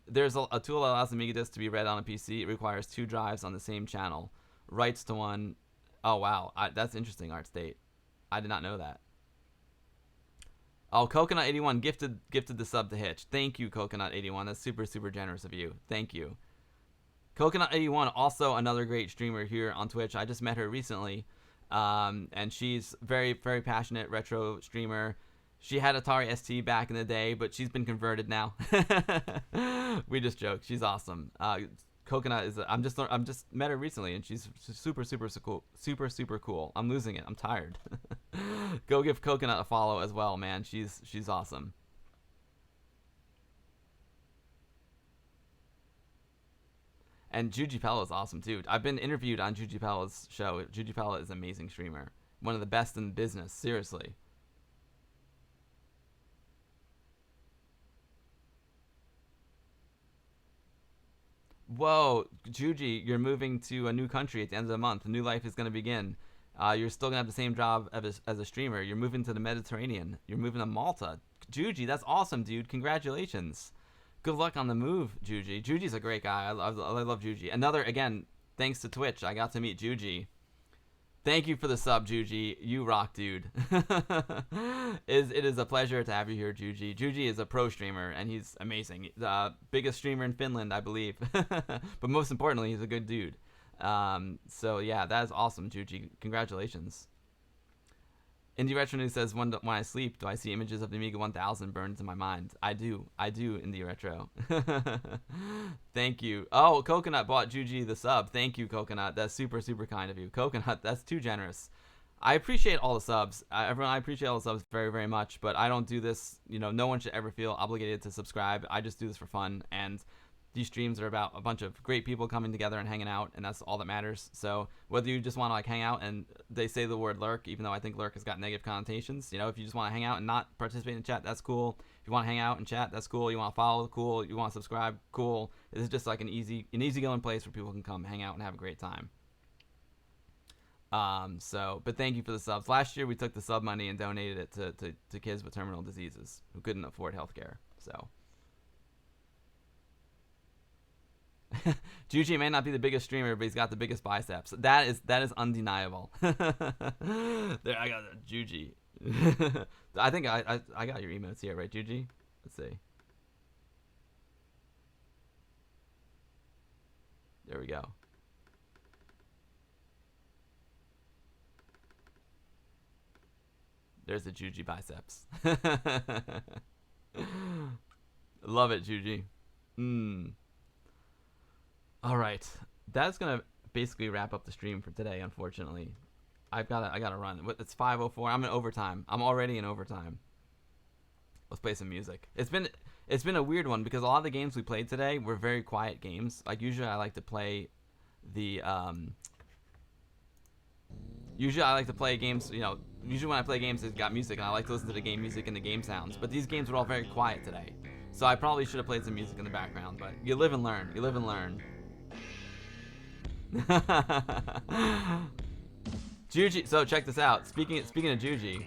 There's a tool that allows Amiga disc to be read on a PC. It requires 2 drives on the same channel. Writes to one. Oh wow, that's interesting, Art State. I did not know that. Oh, Coconut81 gifted the sub to Hitch. Thank you, Coconut81. That's super, super generous of you. Thank you. Coconut81, also another great streamer here on Twitch. I just met her recently, and she's very, very passionate retro streamer. She had Atari ST back in the day, but she's been converted now. We just joke. She's awesome. Coconut is. I'm just met her recently, and she's super, super cool. Super, super cool. I'm losing it. I'm tired. Go give Coconut a follow as well, man. She's awesome. And Juji Pella is awesome too. I've been interviewed on Juji Pella's show. Juji Pella is an amazing streamer. One of the best in the business. Seriously. Whoa, Juji, you're moving to a new country at the end of the month. A new life is going to begin. You're still going to have the same job as a streamer. You're moving to the Mediterranean. You're moving to Malta. Juji, that's awesome, dude. Congratulations. Good luck on the move, Juji. Juji's a great guy. I love Juji. Another, again, thanks to Twitch, I got to meet Juji. Thank you for the sub, Juji. You rock, dude. It is a pleasure to have you here, Juji. Juji is a pro streamer, and he's amazing. The biggest streamer in Finland, I believe. But most importantly, he's a good dude. So, yeah, that is awesome, Juji. Congratulations. Indie Retro News says, when I sleep, do I see images of the Amiga 1000 burned into my mind? I do, Indie Retro. Thank you. Oh, Coconut bought Juji the sub. Thank you, Coconut. That's super, super kind of you. Coconut, that's too generous. I appreciate all the subs. Everyone, I appreciate all the subs very, very much, but I don't do this, no one should ever feel obligated to subscribe. I just do this for fun, and these streams are about a bunch of great people coming together and hanging out, and that's all that matters. So whether you just want to hang out and they say the word lurk, even though I think lurk has got negative connotations, if you just want to hang out and not participate in chat, that's cool. If you want to hang out and chat, that's cool. You want to follow, cool. You want to subscribe, cool. This is just like an easygoing place where people can come hang out and have a great time. But thank you for the subs. Last year we took the sub money and donated it to kids with terminal diseases who couldn't afford healthcare. So. Juji may not be the biggest streamer, but he's got the biggest biceps. That is undeniable. There, I got Juji. I think I got your emotes here, right, Juji? Let's see. There we go. There's the Juji biceps. Love it, Juji. All right, that's gonna basically wrap up the stream for today. Unfortunately, I gotta run. It's 5:04. I'm in overtime. I'm already in overtime. Let's play some music. It's been a weird one because a lot of the games we played today were very quiet games. Like usually I like to play the usually I like to play games. You know, usually when I play games, it's got music, and I like to listen to the game music and the game sounds. But these games were all very quiet today, so I probably should have played some music in the background. But you live and learn. You live and learn. Juji, so check this out. Speaking of Juji,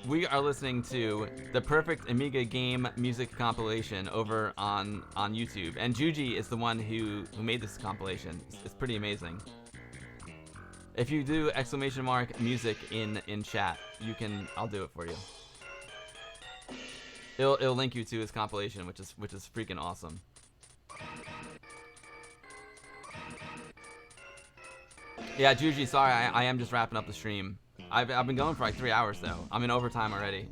we are listening to the perfect Amiga game music compilation over on YouTube, and Juji is the one who made this compilation. It's pretty amazing. If you do !music in chat, I'll do it for you. It'll link you to his compilation, which is freaking awesome. Yeah, Juji, sorry, I am just wrapping up the stream. I've been going for like 3 hours though. I'm in overtime already.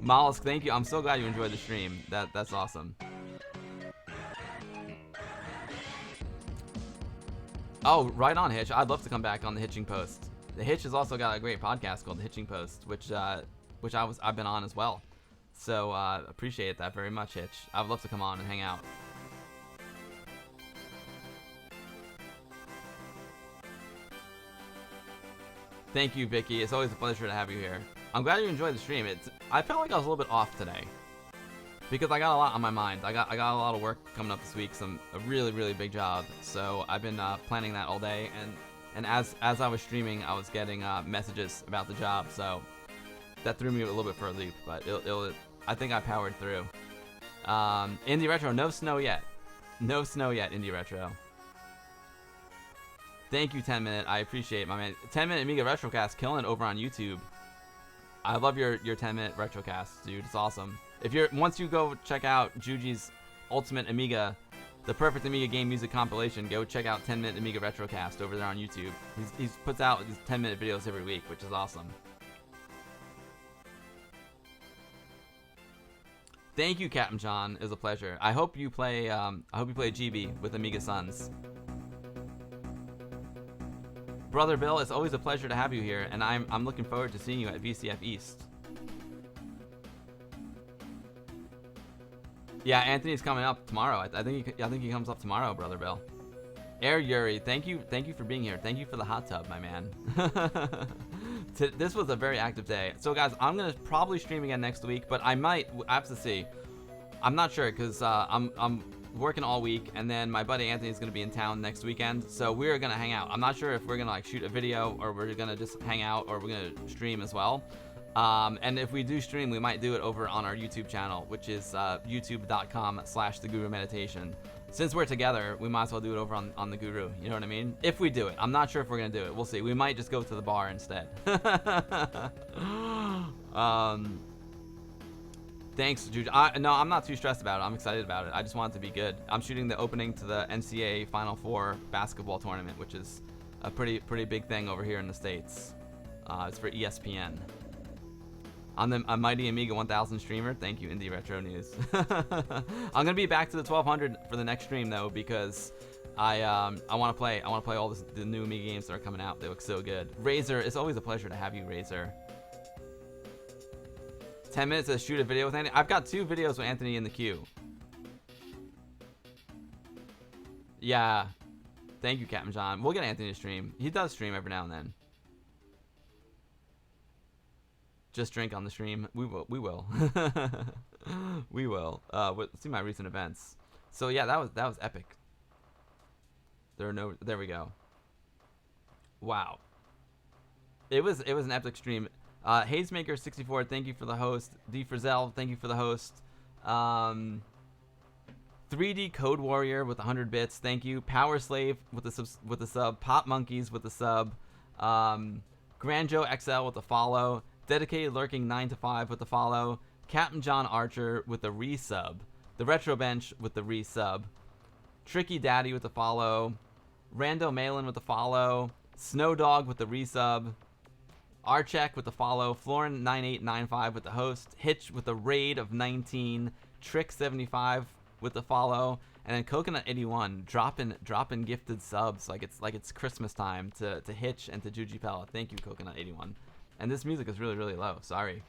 Mollusk, thank you. I'm so glad you enjoyed the stream. That's awesome. Oh, right on, Hitch. I'd love to come back on the Hitching Post. The Hitch has also got a great podcast called the Hitching Post, which I've been on as well. So appreciate that very much, Hitch. I'd love to come on and hang out. Thank you, Vicky. It's always a pleasure to have you here. I'm glad you enjoyed the stream. I felt like I was a little bit off today because I got a lot on my mind. I got a lot of work coming up this week, a really big job. So I've been planning that all day, and as I was streaming, I was getting messages about the job. So that threw me a little bit for a loop, but I think I powered through. Indie Retro, no snow yet. No snow yet, Indie Retro. Thank you, 10 Minute. I appreciate it, my man. 10 Minute Amiga Retrocast, killing it over on YouTube. I love your 10 Minute Retrocast, dude. It's awesome. Once you go check out Juji's Ultimate Amiga, the perfect Amiga game music compilation, go check out 10 Minute Amiga Retrocast over there on YouTube. He puts out these 10-minute videos every week, which is awesome. Thank you, Captain John. It was a pleasure. I hope you play GB with Amiga Sons. Brother Bill, it's always a pleasure to have you here, and I'm looking forward to seeing you at VCF East. Yeah, Anthony's coming up tomorrow. I think he comes up tomorrow, Brother Bill. Air Yuri, thank you for being here. Thank you for the hot tub, my man. This was a very active day. So guys, I'm gonna probably stream again next week, but I have to see. I'm not sure because I'm working all week, and then my buddy Anthony's gonna be in town next weekend, so we're gonna hang out. I'm not sure if we're gonna like shoot a video or we're gonna just hang out or we're gonna stream as well. And if we do stream, we might do it over on our YouTube channel, which is youtube.com/thegurumeditation. Since we're together, we might as well do it over on the Guru. You know what I mean? If we do it, I'm not sure if we're gonna do it. We'll see. We might just go to the bar instead. Thanks, Jude. No, I'm not too stressed about it. I'm excited about it. I just want it to be good. I'm shooting the opening to the NCAA Final Four basketball tournament, which is a pretty big thing over here in the States. It's for ESPN. I'm a Mighty Amiga 1000 streamer. Thank you, Indie Retro News. I'm gonna be back to the 1200 for the next stream though, because I want to play all the new Amiga games that are coming out. They look so good. Razor, it's always a pleasure to have you, Razor. 10 minutes to shoot a video with Anthony. I've got 2 videos with Anthony in the queue. Yeah. Thank you, Captain John. We'll get Anthony to stream. He does stream every now and then. Just drink on the stream. We will. We will. We will. Let's see my recent events. So yeah, that was epic. There are no. There we go. Wow. It was an epic stream. Hazemaker64, thank you for the host. D Frizzell, thank you for the host. 3D Code Warrior with 100 bits, thank you. Power Slave with the sub. Pop Monkeys with the sub. Granjo XL with the follow. Dedicated Lurking 9 to 5 with the follow. Captain John Archer with the resub. The Retro Bench with the resub. Tricky Daddy with the follow. Rando Malin with the follow. Snow Dog with the resub. Archek with the follow. Florin9895 with the host. Hitch with the raid of 19. Trick75 with the follow. And then Coconut81 dropping gifted subs like it's Christmas time to Hitch and to Juji Pella. Thank you, Coconut81. And this music is really, really low. Sorry.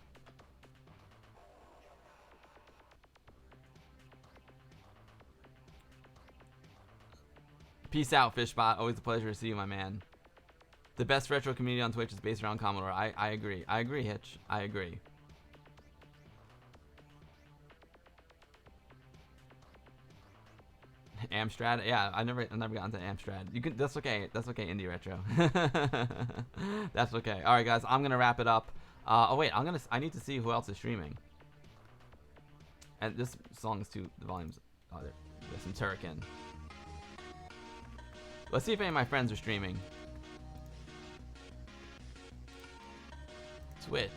Peace out, Fishbot. Always a pleasure to see you, my man. The best retro community on Twitch is based around Commodore. I agree. I agree, Hitch. I agree. Amstrad? Yeah, I never got into Amstrad. You can. That's okay. That's okay. Indie retro. That's okay. All right, guys. I'm gonna wrap it up. Oh wait, I need to see who else is streaming. And this song is too. The volume's. Oh, there's some Turrican. Let's see if any of my friends are streaming. Twitch.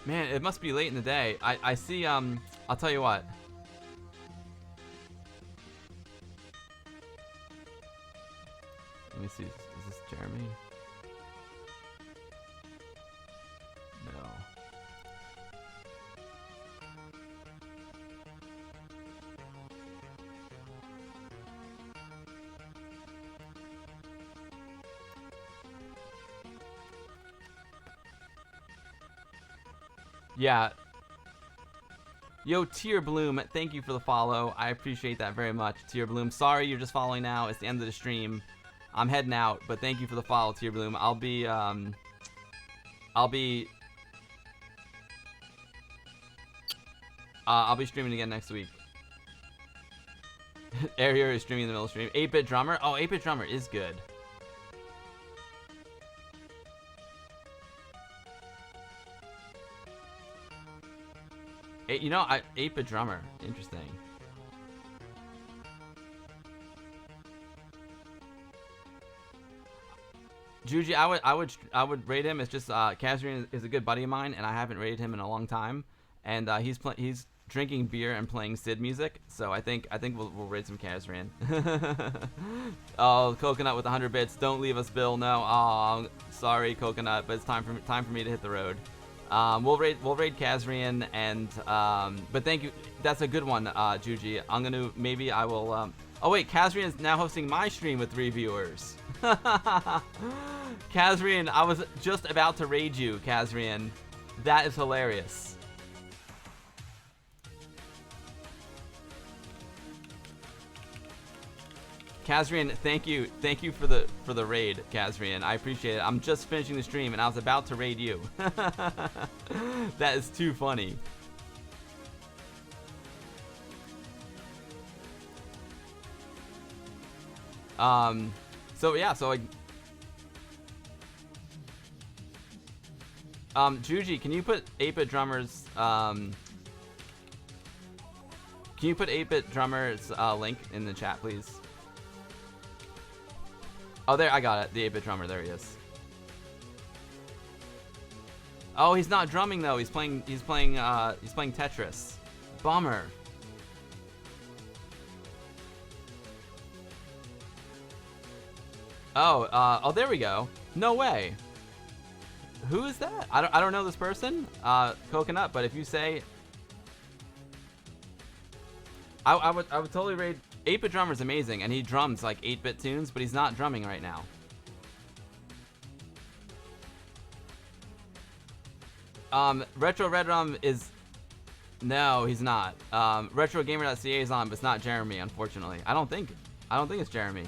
Man, it must be late in the day. I see, I'll tell you what. Let me see, is this Jeremy? No. Yeah. Yo, Tear Bloom, thank you for the follow. I appreciate that very much, Tear Bloom. Sorry you're just following now. It's the end of the stream. I'm heading out, but thank you for the follow, Tear Bloom. I'll be streaming again next week. Area is streaming in the middle of the stream. 8-Bit Drummer? Oh, 8-Bit Drummer is good. You know, 8-Bit Drummer. Interesting. Juji, I would rate him. It's just Kazrian is a good buddy of mine, and I haven't rated him in a long time. And he's drinking beer and playing Sid music, so I think we'll rate some Kazrian. Oh, Coconut with 100 bits. Don't leave us, Bill. No. Oh, sorry, Coconut, but it's time for me to hit the road. We'll raid Kazrian, and but thank you. That's a good one, Juji. Maybe I will. Oh wait, Kazrian is now hosting my stream with 3 viewers. Kazrian, I was just about to raid you, Kazrian. That is hilarious. Kazrian, thank you for the raid, Kazrian. I appreciate it. I'm just finishing the stream and I was about to raid you. That is too funny. So yeah, so Juji, can you put 8-Bit Drummers link in the chat, please? Oh, there, I got it. The 8-Bit Drummer, there he is. Oh, he's not drumming though. He's playing Tetris. Bummer. Oh, there we go. No way. Who is that? I don't know this person, Coconut. But if you say, I would totally raid. 8-Bit Drummer's amazing, and he drums like 8-bit tunes, but he's not drumming right now. Retro Red Rum is No, he's not. RetroGamer.ca is on, but it's not Jeremy, unfortunately. I don't think it's Jeremy.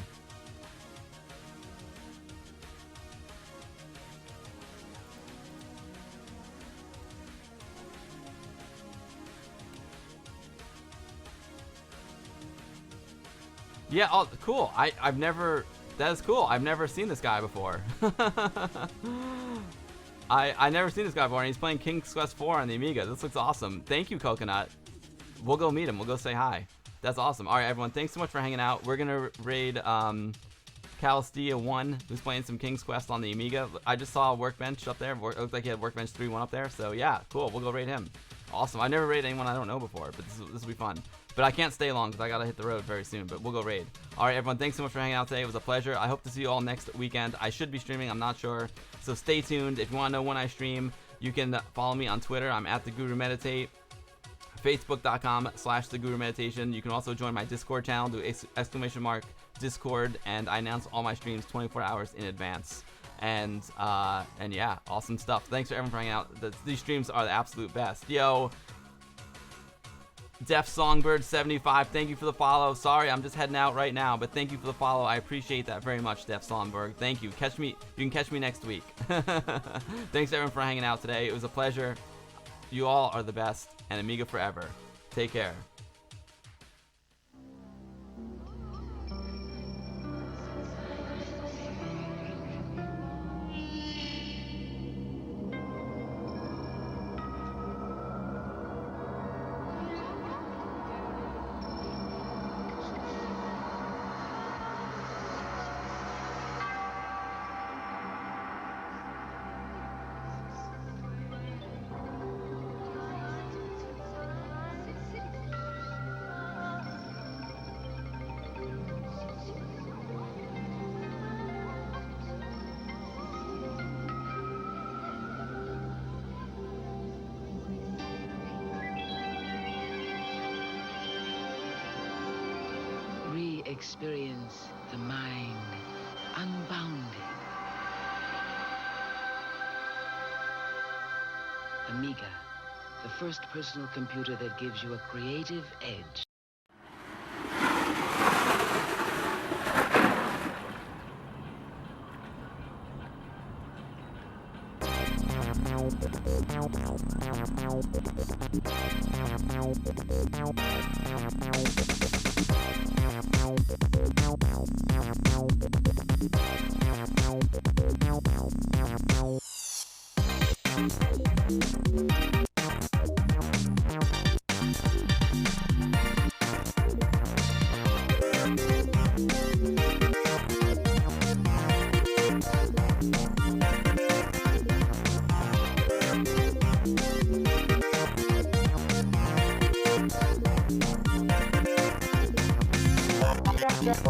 Yeah, oh, cool. I've never, that is cool. I've never seen this guy before. I never seen this guy before, and he's playing King's Quest 4 on the Amiga. This looks awesome. Thank you, Coconut. We'll go meet him. We'll go say hi. That's awesome. All right, everyone. Thanks so much for hanging out. We're gonna raid Calestia1, who's playing some King's Quest on the Amiga. I just saw a Workbench up there. It looked like he had Workbench 3.1 up there. So yeah, cool. We'll go raid him. Awesome. I never raided anyone I don't know before, but this will be fun. But I can't stay long because I gotta hit the road very soon. But we'll go raid. All right, everyone. Thanks so much for hanging out today. It was a pleasure. I hope to see you all next weekend. I should be streaming. I'm not sure. So stay tuned. If you want to know when I stream, you can follow me on Twitter. I'm at @TheGuruMeditate. Facebook.com/TheGuruMeditation. You can also join my Discord channel. Do !Discord, and I announce all my streams 24 hours in advance. And yeah, awesome stuff. Thanks for everyone for hanging out. These streams are the absolute best. Yo. Def Songbird 75, thank you for the follow. Sorry, I'm just heading out right now, but thank you for the follow. I appreciate that very much, Def Songbird. Thank you. You can catch me next week. Thanks everyone for hanging out today. It was a pleasure. You all are the best, and Amiga forever. Take care. Experience the mind unbounded. Amiga, the first personal computer that gives you a creative edge. Just